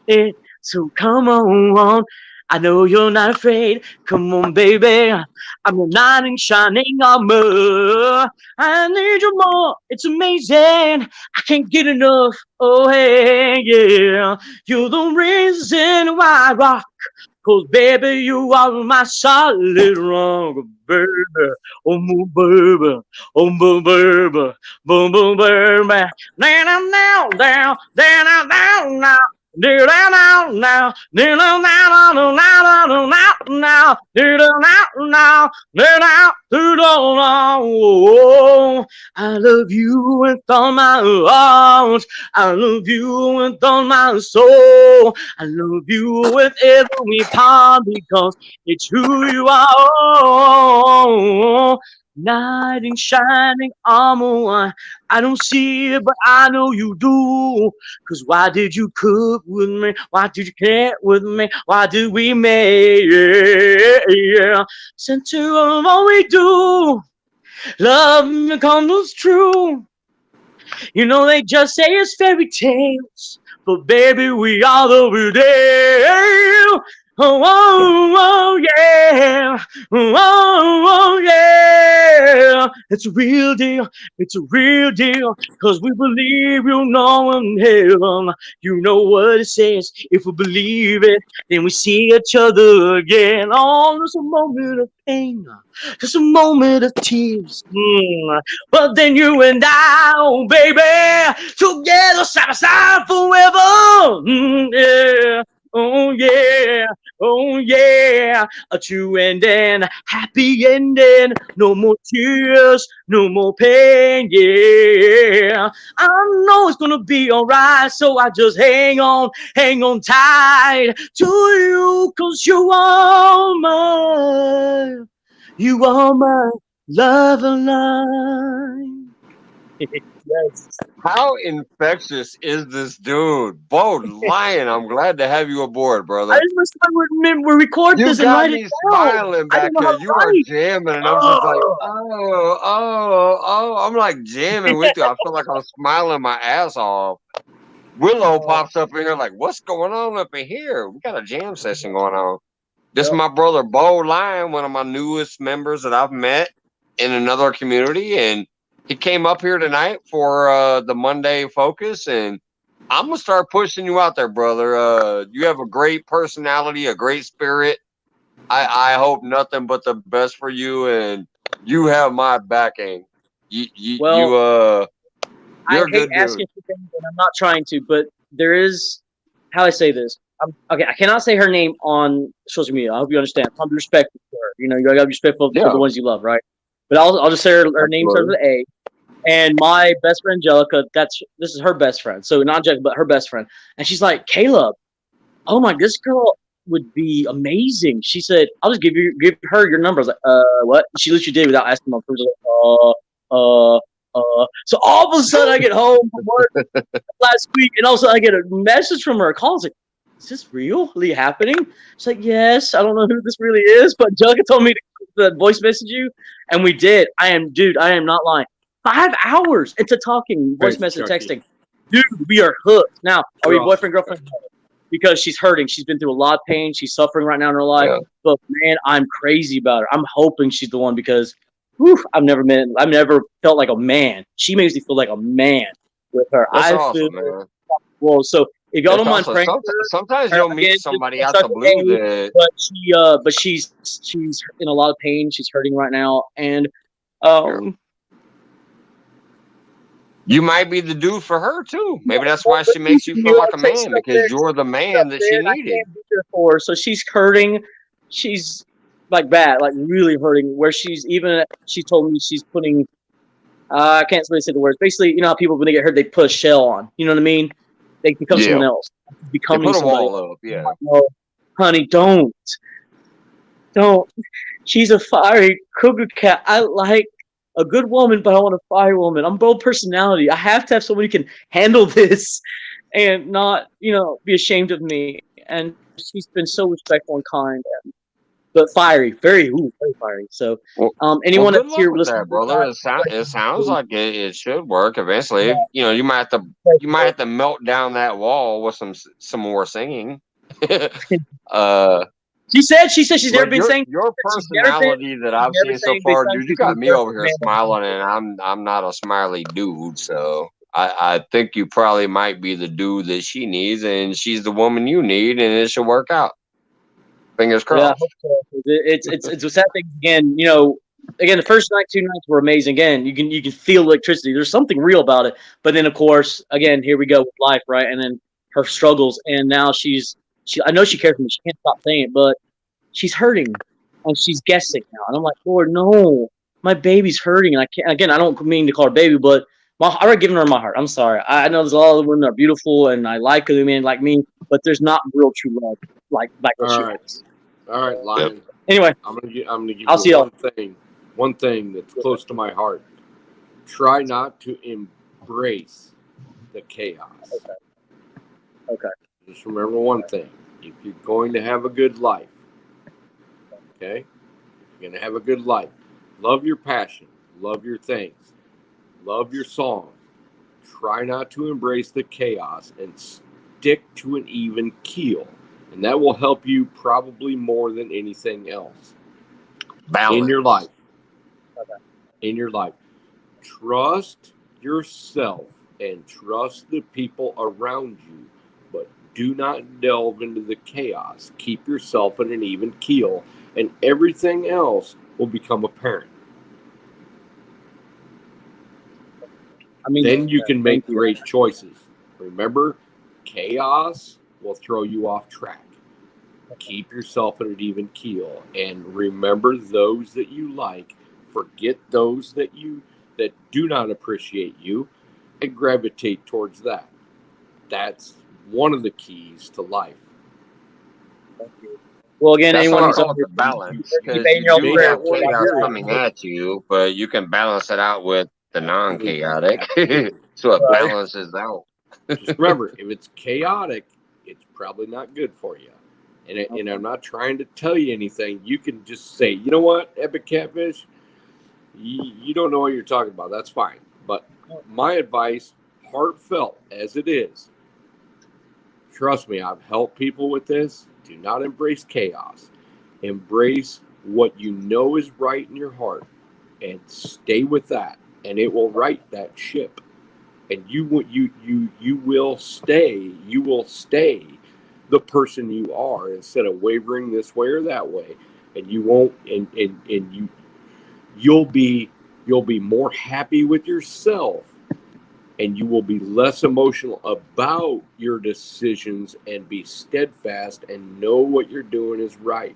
it, so come on. I know you're not afraid. Come on, baby. I'm your knight in shining armor. I need you more. It's amazing. I can't get enough. Oh, hey, yeah. You're the reason why I rock. Cause baby, you are my solid rock, baby. Oh, my baby. Oh, my baby. Boom, boom, baby. Down, down, down, down, down, down. Do that now, do that now, do that now, do that now, do that, do that. I love you with all my heart. I love you with all my soul. I love you with every part because it's who you are. Knight in shining armor. I don't see it, but I know you do. Cause why did you cook with me? Why did you care with me? Why did we make center of all we do? Love becomes true. You know they just say it's fairy tales, but baby we are the real deal. Oh, oh, oh yeah, oh, yeah. It's a real deal, it's a real deal. Cause we believe you know in heaven. You know what it says. If we believe it, then we see each other again. Oh, there's a moment of pain, just a moment of tears. But then you and I, oh baby, together side by side forever. Yeah, oh yeah. Oh yeah, a true ending, happy ending. No more tears, no more pain. Yeah, I know it's gonna be alright. So I just hang on tight to you, 'cause you are my love line. Yes. How infectious is this dude? Bo Lion, I'm glad to have you aboard, I brother. just wish I would remember record You this and got write it me down. smiling I back don't know there. how to You are write. jamming, and I'm just like, Oh. I'm like jamming with you. I feel like I'm smiling my ass off. Willow pops up in here like, what's going on up in here? We got a jam session going on. This is Yep. my brother Bo Lion, one of my newest members that I've met in another community, and he came up here tonight for the Monday focus, and I'm gonna start pushing you out there, brother. You have a great personality, a great spirit. I hope nothing but the best for you, and you have my backing. Well, You're I a hate good asking dude. for things, and I'm not trying to, but there is how I say this. Okay, I cannot say her name on social media. I hope you understand. I'm respectful for her. You know, you gotta be respectful for Yeah, the ones you love, right? But I'll just say her name starts absolutely. with A. And my best friend Angelica, this is her best friend. So not Angelica, but her best friend. And she's like, Caleb, oh my, this girl would be amazing. She said, I'll just give her your number. I was like, what? She literally did without asking my first. So all of a sudden I get home from work last week, and all of a sudden I get a message from her. A call. I was like, is this really happening? She's like, yes. I don't know who this really is, but Angelica told me to voice message you, and we did. I am not lying. 5 hours into talking, voice Thanks, message, Chucky. texting. Dude, we are hooked. Now, are we You're boyfriend, awesome. girlfriend? Because she's hurting. She's been through a lot of pain. She's suffering right now in her life. Yeah, But man, I'm crazy about her. I'm hoping she's the one because I've never felt like a man. She makes me feel like a man with her. that's I feel awesome, man. well. So if y'all It's don't mind awesome. praying for Sometimes her, you'll meet again, just somebody out start the with blue A, that but she's in a lot of pain. She's hurting right now, and yeah, um, you might be the dude for her too. Maybe that's well, why she makes you feel you all like a say man stuff because there, you're the man that she and I needed. can't be there for her. So she's hurting. She's like bad, like really hurting. Where she told me she's putting. I can't really say the words. Basically, you know how people when they get hurt, they put a shell on. You know what I mean? They become Yeah, someone else. they Becoming put a somebody. wall up. I'm Yeah, like, no, honey, don't. She's a fiery cougar cat. I like a good woman, but I want a fire woman. I'm bold personality. I have to have someone who can handle this and not, be ashamed of me. And she's been so respectful and kind, but fiery, very fiery. So, well, anyone good that's luck here with listening that, to brother. It sounds this, like it should work eventually. yeah, You might have to melt down that wall with some more singing. uh, She said she's never but been saying your she's never been personality that I've seen so been far, saying dude, you she's got the me over perfect here man. smiling, and I'm not a smiley dude, so I think you probably might be the dude that she needs, and she's the woman you need, and it should work out. Fingers Yeah, I crossed. hope so. It's a sad thing again. Again the first two nights were amazing. Again, you can feel electricity. There's something real about it. But then of course, again, here we go with life, right? And then her struggles, and now she I know she cares for me. She can't stop saying it, but she's hurting, and she's guessing now. And I'm like, Lord, no, my baby's hurting, and I can't. Again, I don't mean to call her baby, but I already given her my heart. I'm sorry. I know there's a lot of women that are beautiful, and I like women like me, but there's not real true love like what All she right. has. All right, Yep. Lion. Anyway, I'm gonna give I'll see you y'all. one thing that's close to my heart. Try not to embrace the chaos. Okay. Just remember one thing. If you're going to have a good life, okay? You're gonna have a good life. Love your passion. Love your things. Love your song. Try not to embrace the chaos and stick to an even keel. And that will help you probably more than anything else in your life. In your life. Trust yourself and trust the people around you, but do not delve into the chaos. Keep yourself in an even keel, and everything else will become apparent. Then you can thank make you. great choices. Remember, chaos will throw you off track. Keep yourself at an even keel, and remember those that you like. Forget those that do not appreciate you, and gravitate towards that. That's one of the keys to life. Thank you. Well, again, That's why anyone I who's call out it there, the balance, keep because paying you your own do prayer have warrior. chaos Yeah, coming at you, but you can balance it out with the non-chaotic, absolutely. so it Right. balances out. Just remember, if it's chaotic, it's probably not good for you. And I'm not trying to tell you anything. You can just say, you know what, Epic Catfish, you don't know what you're talking about. That's fine. But my advice, heartfelt as it is, trust me, I've helped people with this. Do not embrace chaos. Embrace what you know is right in your heart and stay with that. And it will right that ship. And you will stay the person you are instead of wavering this way or that way. And you won't and you'll be more happy with yourself, and you will be less emotional about your decisions and be steadfast and know what you're doing is right.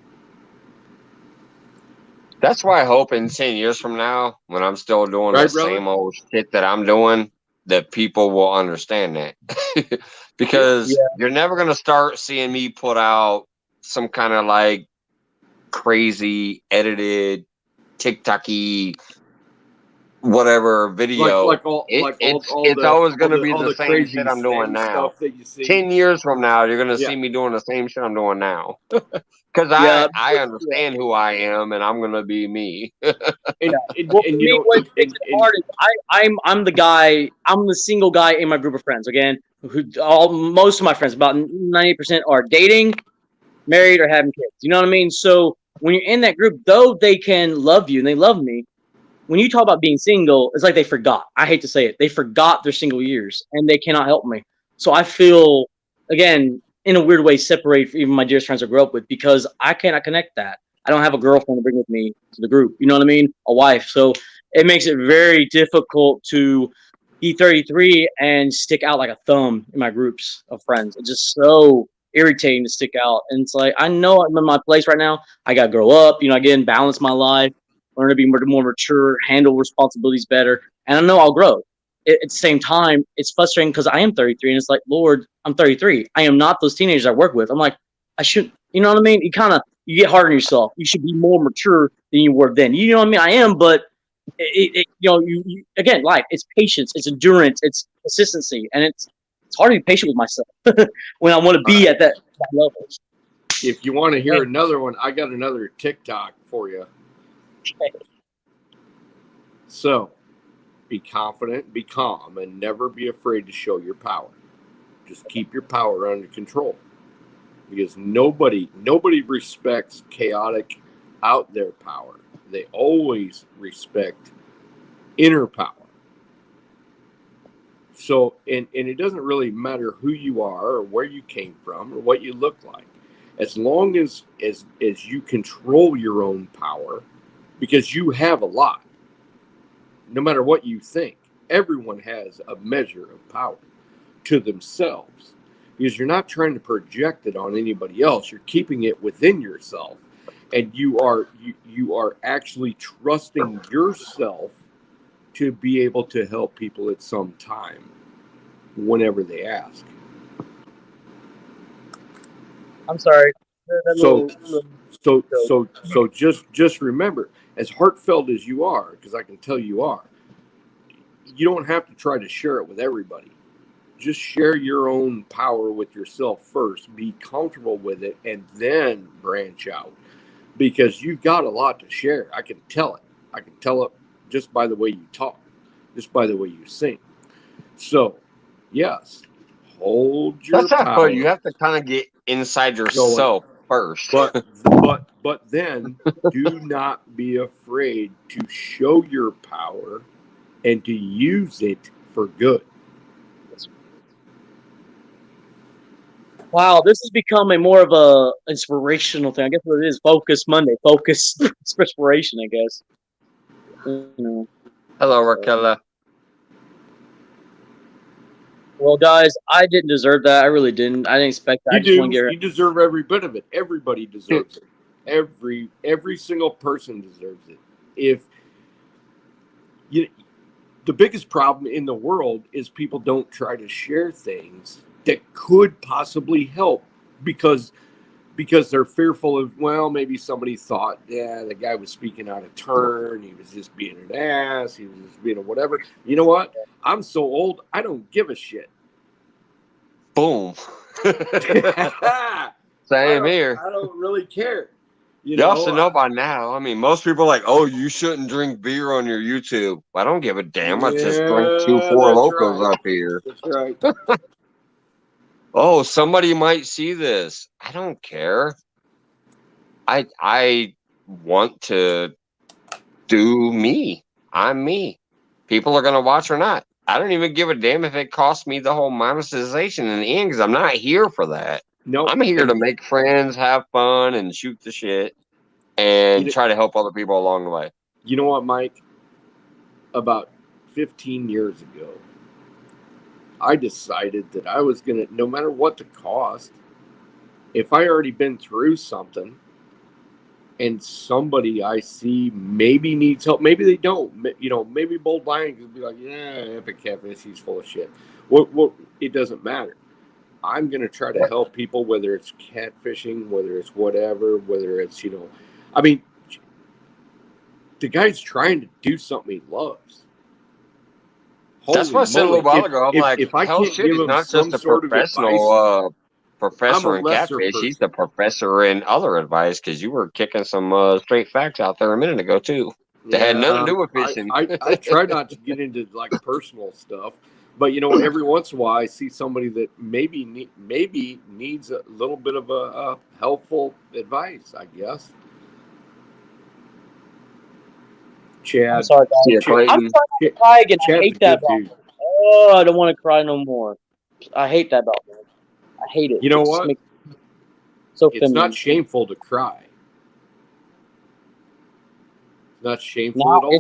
That's why I hope in 10 years from now, when I'm still doing the Right, brother? same old shit that I'm doing, that people will understand that. Because Yeah. you're never going to start seeing me put out some kind of like crazy edited TikTok-y whatever video. Like all It's always going to be all the the same crazy shit I'm doing now. stuff that you see. 10 years from now, you're going to Yeah. see me doing the same shit I'm doing now. Because Yeah. I understand who I am, and I'm going to be me. And Well, for me, you know, what makes it hard is I'm the guy. I'm the single guy in my group of friends. Again, who most of my friends, about 90%, are dating, married, or having kids. You know what I mean? So when you're in that group, though they can love you and they love me, when you talk about being single, it's like they forgot. I hate to say it. They forgot their single years and they cannot help me. So I feel, again, in a weird way, separated from even my dearest friends I grew up with because I cannot connect that. I don't have a girlfriend to bring with me to the group. You know what I mean? A wife. So it makes it very difficult to be 33 and stick out like a thumb in my groups of friends. It's just so irritating to stick out. And it's like, I know I'm in my place right now. I got to grow up, again, balance my life, learn to be more mature, handle responsibilities better. And I know I'll grow. At the same time, it's frustrating because I am 33 and it's like, Lord, I'm 33. I am not those teenagers I work with. I'm like, I shouldn't, you know what I mean? You get hard on yourself. You should be more mature than you were then. You know what I mean? I am, but you again, life, it's patience, it's endurance, it's consistency. And it's hard to be patient with myself when I want to be at that level. if you want to hear another one, I got another TikTok for you. So, be confident, be calm, and never be afraid to show your power. Just keep your power under control. Because nobody respects chaotic out there power. They always respect inner power. So, and it doesn't really matter who you are or where you came from or what you look like. As long as you control your own power, because you have a lot. No matter what you think, everyone has a measure of power to themselves. Because you're not trying to project it on anybody else. You're keeping it within yourself. And you are actually trusting yourself to be able to help people at some time whenever they ask. I'm sorry. So just remember, as heartfelt as you are, because I can tell you are, you don't have to try to share it with everybody. Just share your own power with yourself first. Be comfortable with it, and then branch out. Because you've got a lot to share. I can tell it. I can tell it just by the way you talk, just by the way you sing. So, yes, hold your That's not power. fun. You have to kind of get inside yourself first. But then do not be afraid to show your power and to use it for good. Wow, this has become a more of a inspirational thing. I guess what it is, Focus Monday, focus inspiration, I guess. Hello, Raquel. Well, guys, I didn't deserve that. I really didn't. I didn't expect that. I You just want to do. get You deserve every bit of it. Everybody deserves it. Every single person deserves it. If you, the biggest problem in the world is people don't try to share things that could possibly help because they're fearful of, well, maybe somebody thought, yeah, the guy was speaking out of turn, he was just being an ass, he was just being a whatever. You know what? I'm so old, I don't give a shit. Boom. I Same here. don't really care. Y'all should know by now. I mean, most people are like, oh, you shouldn't drink beer on your YouTube. I don't give a damn. I just drink 2 4 that's Locos right. up here. That's right. Oh, somebody might see this. I don't care. I want to do me. I'm me. People are gonna watch or not. I don't even give a damn if it costs me the whole monetization in the end, because I'm not here for that. Nope. I'm here to make friends, have fun, and shoot the shit, and try to help other people along the way. You know what, Mike? About 15 years ago, I decided that I was going to, no matter what the cost, if I already been through something and somebody I see maybe needs help, maybe they don't, maybe Bold Lion could be like, yeah, Epic Catfish, he's full of shit. What, it doesn't matter. I'm going to try to help people, whether it's catfishing, whether it's whatever, whether it's, I mean, the guy's trying to do something he loves. That's what I said a little while ago. I'm like, if I hell can't shit, give he's him not some just a sort of advice, professional professor I'm a in lesser catfish. person. He's the professor in other advice, because you were kicking some straight facts out there a minute ago, too. That had nothing to do with fishing. I try not to get into like personal stuff, but every once in a while I see somebody that maybe needs a little bit of a helpful advice, I guess. Chad, I'm sorry, guys. Yeah, I'm Clayton. trying not to cry again. I Chad's hate a that. good dude. Oh, I don't want to cry no more. I hate that about me. I hate it. You know It just what? makes me so It's feminine. not shameful to cry. It's not shameful Now at all.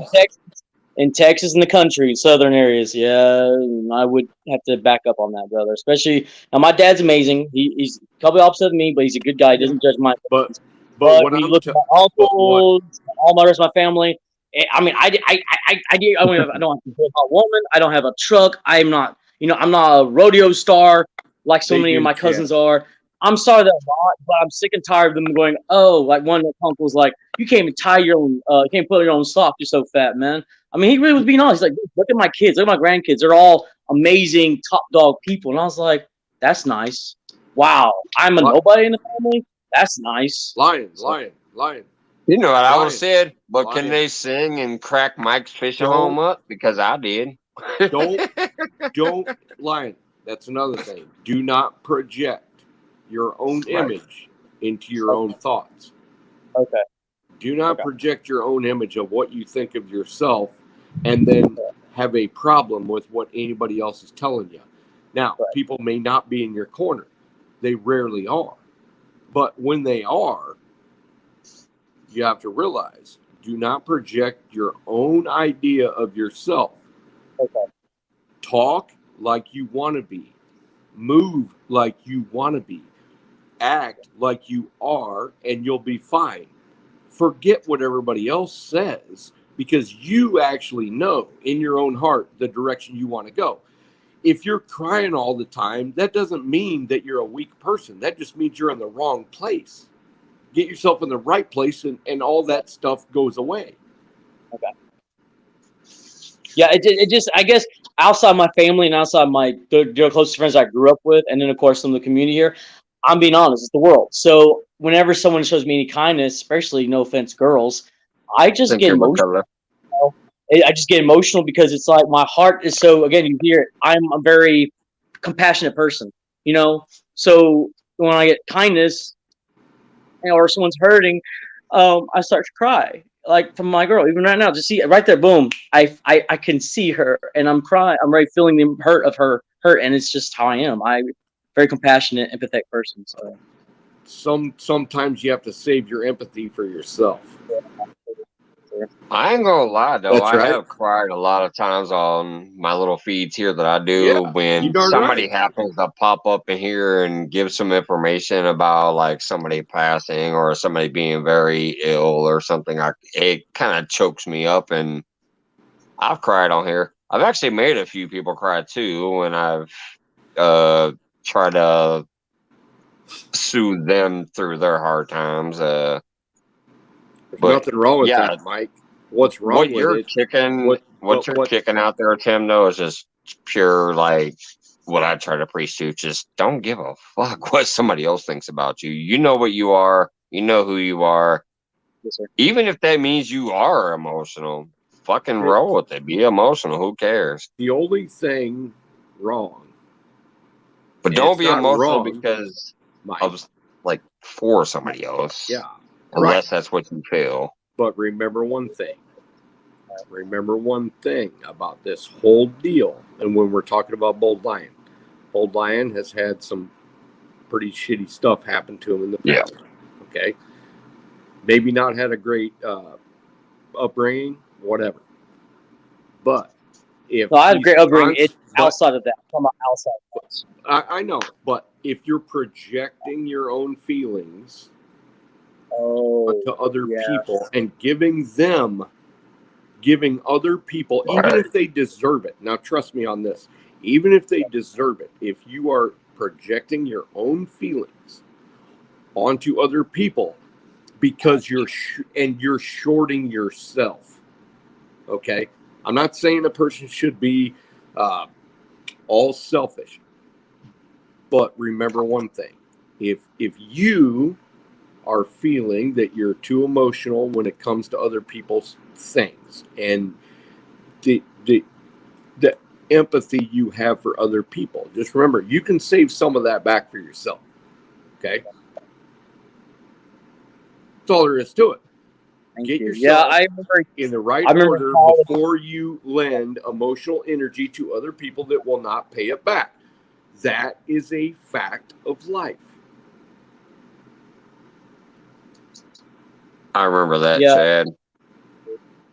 in Texas and the country, southern areas, yeah, I would have to back up on that, brother. Especially now, my dad's amazing. He's probably opposite of me, but he's a good guy. He doesn't judge my opinions. But But when you look at my uncles, all my rest of my family, I mean, I don't have a woman. I don't have a truck. I'm not a rodeo star like so They many of do, my Chad. cousins are. I'm sorry that a lot, but I'm sick and tired of them going, oh, like one of the uncles, like, you can't even tie your own, you can't put your own sock. You're so fat, man. I mean, he really was being honest. He's like, look at my kids, look at my grandkids. They're all amazing, top dog people. And I was like, that's nice. Wow, I'm a nobody in the family. That's nice. Lion. You know what I would Lion. have said? But can Lion. they sing and crack Mike's fishing home up? Because I did. Don't Lion. That's another thing. Do not project your own image into your own thoughts. Okay. Do not project your own image of what you think of yourself and then have a problem with what anybody else is telling you. Now, people may not be in your corner. They rarely are. But when they are, you have to realize, do not project your own idea of yourself. Okay. Talk like you want to be. Move like you want to be. Act like you are, and you'll be fine. Forget what everybody else says, because you actually know in your own heart the direction you want to go. If you're crying all the time, that doesn't mean that you're a weak person. That just means you're in the wrong place. Get yourself in the right place, and all that stuff goes away. Okay. Yeah, it just, I guess, outside my family and outside my the closest friends I grew up with, and then of course some of the community here, I'm being honest, it's the world. So whenever someone shows me any kindness, especially, no offense, girls, I just get emotional. I just get emotional because it's like my heart is so, again, you hear it, I'm a very compassionate person, so when I get kindness, or someone's hurting, I start to cry. Like from my girl, even right now, just see it right there, boom. I can see her, and I'm crying. I'm really feeling the hurt of her hurt, and it's just how I am. I'm very compassionate, empathetic person. So sometimes you have to save your empathy for yourself. I ain't gonna lie though, That's I right. have cried a lot of times on my little feeds here that I do Yeah, when you darn somebody right. happens to pop up in here and give some information about like somebody passing or somebody being very ill or something. It kind of chokes me up, and I've cried on here. I've actually made a few people cry too when I've tried to soothe them through their hard times. There's But nothing wrong with yeah, that, Mike. What's what wrong with you're it? kicking, what you're What? kicking out there, Tim, though, is just pure like what I try to preach to. Just don't give a fuck what somebody else thinks about you. You know what you are. You know who you are. Yes, sir. Even if that means you are emotional, fucking roll with it. Be emotional. Who cares? The only thing wrong, But and don't it's be not emotional wrong, because Mike. of like for somebody else. Yeah, Unless right. that's what you feel. But remember one thing. Remember one thing about this whole deal. And when we're talking about Bold Lion has had some pretty shitty stuff happen to him in the past. Yeah. Okay. Maybe not had a great upbringing, whatever. But if I had a great upbringing. It's outside of that. I'm talking about outside of this. I know, but if you're projecting your own feelings to other people and giving other people, even if they deserve it. Now, trust me on this. Even if they deserve it, if you are projecting your own feelings onto other people because you're shorting yourself. Okay? I'm not saying a person should be all selfish. But remember one thing. If you are feeling that you're too emotional when it comes to other people's things and the empathy you have for other people, just remember you can save some of that back for yourself. Okay, that's all there is to it. Get yourself in the right order before you lend emotional energy to other people that will not pay it back. That is a fact of life. I remember that, Chad.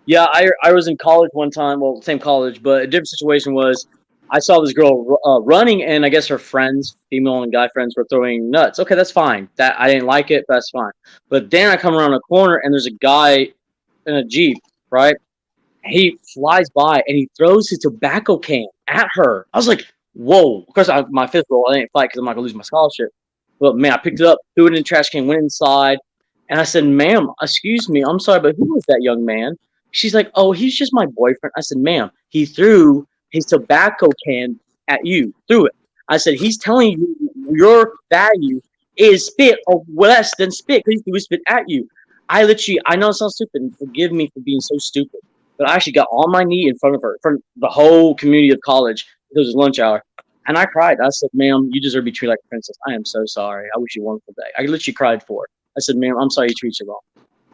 Yeah, I was in college one time. Well, same college, but a different situation was I saw this girl running, and I guess her friends, female and guy friends, were throwing nuts. Okay, that's fine. That I didn't like it, but that's fine. But then I come around a corner, and there's a guy in a Jeep, right? He flies by, and he throws his tobacco can at her. I was like, whoa. Of course, my fifth roll, I didn't fight because I'm not going to lose my scholarship. But, man, I picked it up, threw it in the trash can, went inside, and I said, ma'am, excuse me, I'm sorry, but who was that young man? She's like, oh, he's just my boyfriend. I said, ma'am, he threw his tobacco can at you, threw it. I said, he's telling you your value is spit or less than spit because he threw spit at you. I know it sounds stupid, and forgive me for being so stupid, but I actually got on my knee in front of her, in front of the whole community of college. It was lunch hour. And I cried. I said, ma'am, you deserve to be treated like a princess. I am so sorry. I wish you a wonderful day. I literally cried for it. I said, ma'am, I'm sorry you treated you wrong.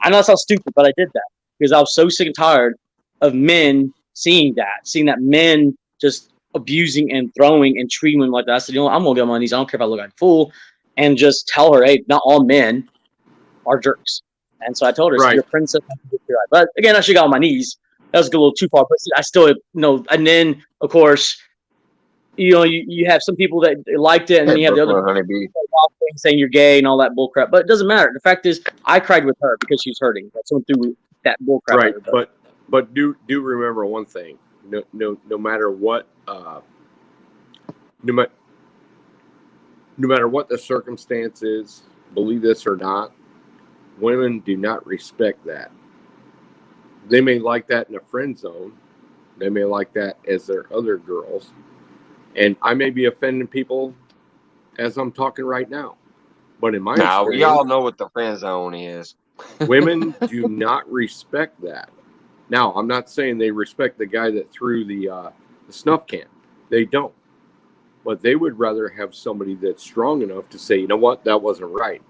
I know it sounds stupid, but I did that because I was so sick and tired of men seeing that men just abusing and throwing and treating women like that. I said, you know what? I'm going to get on my knees. I don't care if I look like a fool. And just tell her, hey, not all men are jerks. And so I told her, right. So you're a princess. But again, I should got on my knees. That was a little too far, but I still, and then, of course, you have some people that liked it, and then you have the other saying you're gay and all that bullcrap. But it doesn't matter. The fact is, I cried with her because she was hurting. Someone threw that bullcrap. Right, but do remember one thing. No matter what, no matter what the circumstances, believe this or not, women do not respect that. They may like that in a friend zone. They may like that as their other girls. And I may be offending people as I'm talking right now. But in my experience, we all know what the friend zone is. Women do not respect that. Now, I'm not saying they respect the guy that threw the snuff can. They don't. But they would rather have somebody that's strong enough to say, you know what, that wasn't right.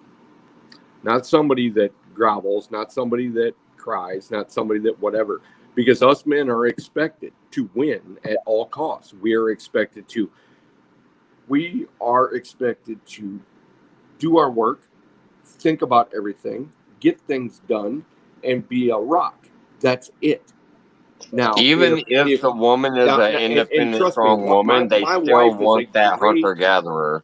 Not somebody that grovels, not somebody that cries, not somebody that whatever. Because us men are expected to win at all costs. We are expected to do our work, think about everything, get things done, and be a rock. That's it. Now, Even if the woman is an independent, trust me, strong woman, they my still wife is want that great, hunter-gatherer.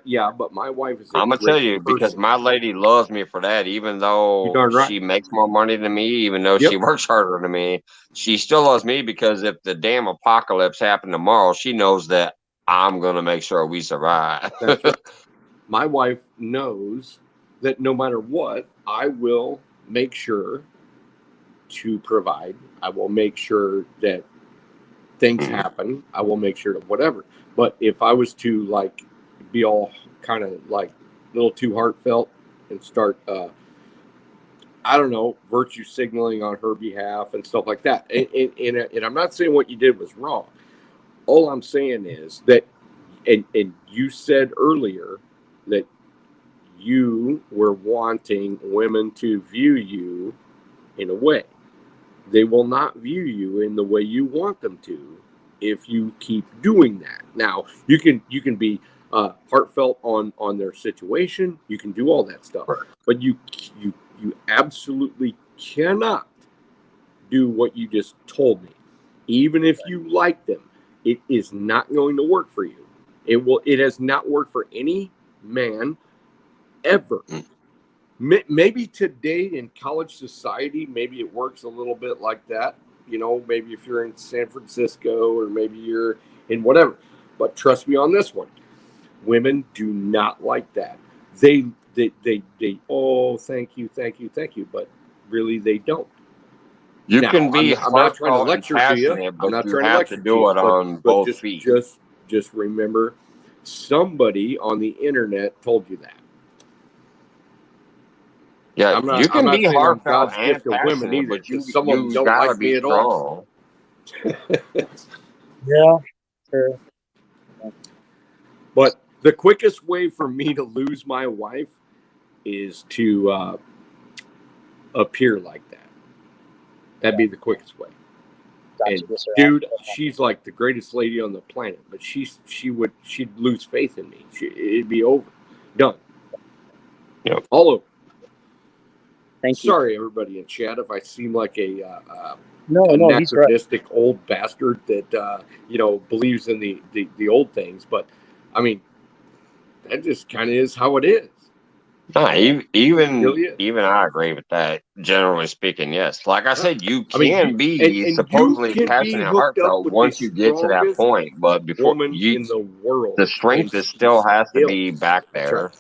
yeah, but my wife is I'm gonna tell you because my lady loves me for that. Even though right. she makes more money than me, even though she works harder than me, she still loves me because if the damn apocalypse happened tomorrow, she knows that I'm gonna make sure we survive. That's right. My wife knows that no matter what, I will make sure to provide. I will make sure that things happen. I will make sure to whatever. But if I was to like be all kind of like a little too heartfelt and start, I don't know, virtue signaling on her behalf and stuff like that, and I'm not saying what you did was wrong. All I'm saying is that, and you said earlier that you were wanting women to view you in a way. They will not view you in the way you want them to if you keep doing that. Now, you can be heartfelt on their situation. You can do all that stuff, but you absolutely cannot do what you just told me. Even if you like them, it is not going to work for you. It has not worked for any man ever. Maybe today in college society, maybe it works a little bit like that. You know, maybe if you're in San Francisco or maybe you're in whatever. But trust me on this one, women do not like that. They oh, thank you, but really they don't. You Now, can be I'm not trying to heartfelt and lecture to you. passionate, I'm but not you trying to have lecture to to you. do it on both feet. Just remember, somebody on the internet told you that. Yeah, you can be heartfelt God's and gift to women passionate, either, but because some of them you don't gotta like me be at all. strong. Yeah, sure. But the quickest way for me to lose my wife is to appear like that. That'd be the quickest way. And dude, she's like the greatest lady on the planet, but she'd lose faith in me. It'd be over, done. Yep. All over. Thank you. Sorry, everybody in chat, if I seem like a anachronistic old bastard that believes in the old things, but I mean, that just kind of is how it is. Nah, even I agree with that. Generally speaking, yes. Like I said, you can be supposedly passionate and heartfelt once you get to that point, but before in the world, the strength is still has to be back there.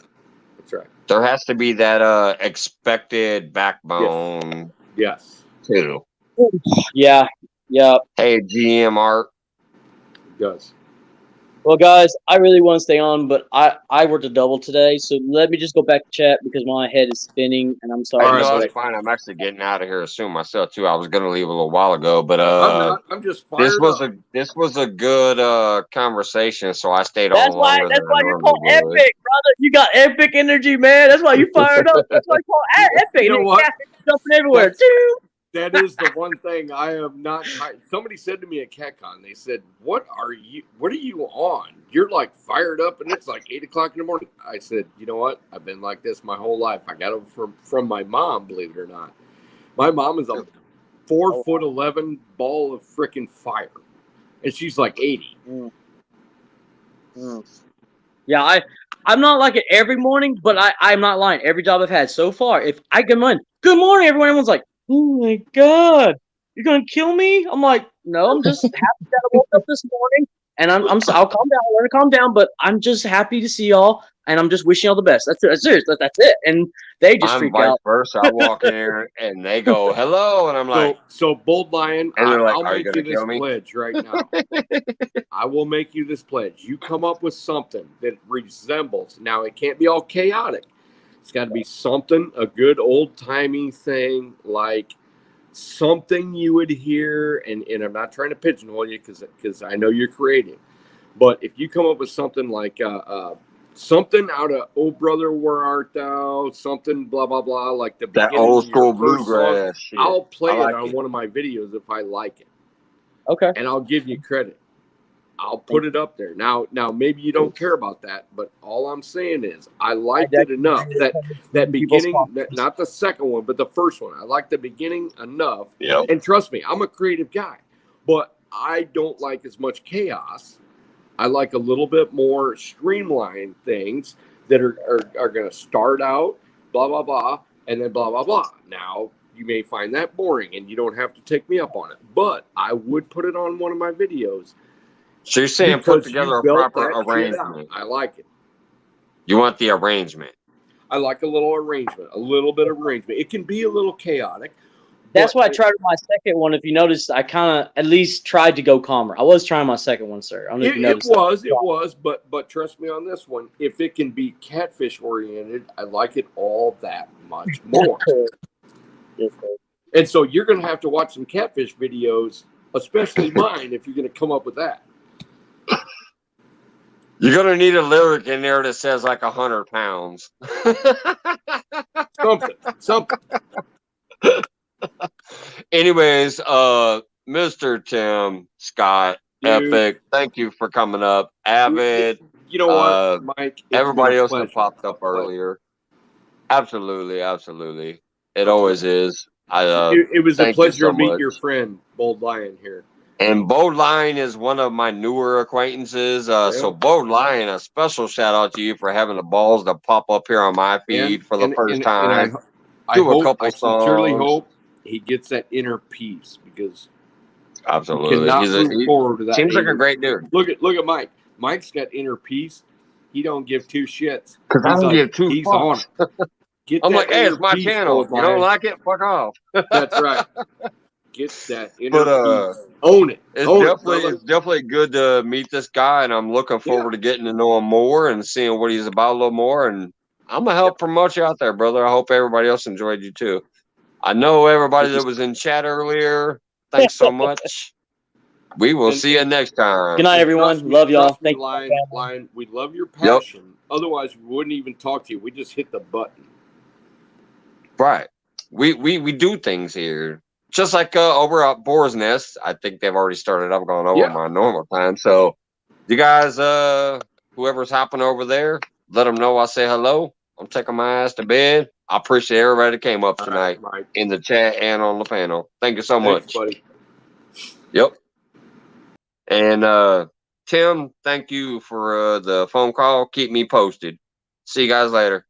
That's right. There has to be that expected backbone. Yes. Too. Yeah. Hey, GM Art. It does. Well, guys, I really want to stay on, but I worked a double today, so let me just go back to chat because my head is spinning, and I'm sorry. No, that's fine. I'm actually getting out of here soon myself too. I was gonna leave a little while ago, but I'm not. I'm just fired up. This was a good conversation, so I stayed on longer. That's why you're called epic, brother. You got epic energy, man. That's why you fired up. That's why you call epic. You know what? Jumping everywhere. That is the one thing I have not. Somebody said to me at CatCon, they said, What are you on? You're like fired up, and it's like 8 o'clock in the morning. I said, you know what? I've been like this my whole life. I got it from my mom, believe it or not. My mom is a 4'11" ball of freaking fire, and she's like 80. Yeah, I'm not like it every morning, but I'm not lying. Every job I've had so far, if I come in, good morning, everyone's like, oh my God, you're gonna kill me? I'm like, no, I'm just happy that I woke up this morning, and I'll calm down. I'll learn to calm down, but I'm just happy to see y'all, and I'm just wishing y'all the best. That's it. That's it. And they just freak out. First, I walk in there and they go hello, and I'm like, so Bold Lion, and they're like, I'll make you this pledge right now. I will make you this pledge. You come up with something that resembles. Now it can't be all chaotic. It's got to be something, a good old-timey thing, like something you would hear, and I'm not trying to pigeonhole you because I know you're creative. But if you come up with something like something out of Oh Brother, Where Art Thou, something blah, blah, blah, like that old school bluegrass shit. I'll play it on one of my videos if I like it. Okay. And I'll give you credit. I'll put it up there. Now maybe you don't care about that, but all I'm saying is I liked it enough that beginning, not the second one, but the first one. I liked the beginning enough. Yep. And trust me, I'm a creative guy, but I don't like as much chaos. I like a little bit more streamlined things that are going to start out, blah, blah, blah, and then blah, blah, blah. Now, you may find that boring, and you don't have to take me up on it, but I would put it on one of my videos. So you're saying put together a proper arrangement. I like it. You want the arrangement. I like a little arrangement, a little bit of arrangement. It can be a little chaotic. That's why I tried my second one. If you noticed, I kind of at least tried to go calmer. I was trying my second one, sir. I don't know if you noticed. It was, but trust me on this one. If it can be catfish oriented, I like it all that much more. Yes, sir. And so you're going to have to watch some catfish videos, especially mine, if you're going to come up with that. You're going to need a lyric in there that says like 100 pounds. Something. Anyways, Mr. Tim Scott, Dude, Epic, thank you for coming up. Avid. You know what, Mike? Everybody else that popped up earlier. Absolutely. It always is. It was a pleasure so to meet much. your friend, Bold Lion, here. And Bold Lion is one of my newer acquaintances. So Bold Lion, a special shout out to you for having the balls to pop up here on my feed for the first time. I sincerely hope he gets that inner peace, because absolutely, look forward to that. Seems like a great dude. Look at Mike. Mike's got inner peace. He don't give two shits. Because I don't give two fucks. He's on it. I'm like, hey, it's my channel. You don't like it? Fuck off. That's right. Get that inner peace. Own it. It's definitely good to meet this guy, and I'm looking forward to getting to know him more and seeing what he's about a little more. And I'm gonna help promote you out there, brother. I hope everybody else enjoyed you too. I know everybody that was in chat earlier. Thanks so much. We will see you next time. Good night, everyone. Love y'all. Thank you. Lion, we love your passion. Yep. Otherwise, we wouldn't even talk to you. We just hit the button. Right. We do things here. Just like over at Boar's Nest. I think they've already started up going over my normal time. So you guys, whoever's hopping over there, let them know I say hello. I'm taking my ass to bed. I appreciate everybody that came up tonight in the chat and on the panel. Thank you so much. Buddy. Yep. And Tim, thank you for the phone call. Keep me posted. See you guys later.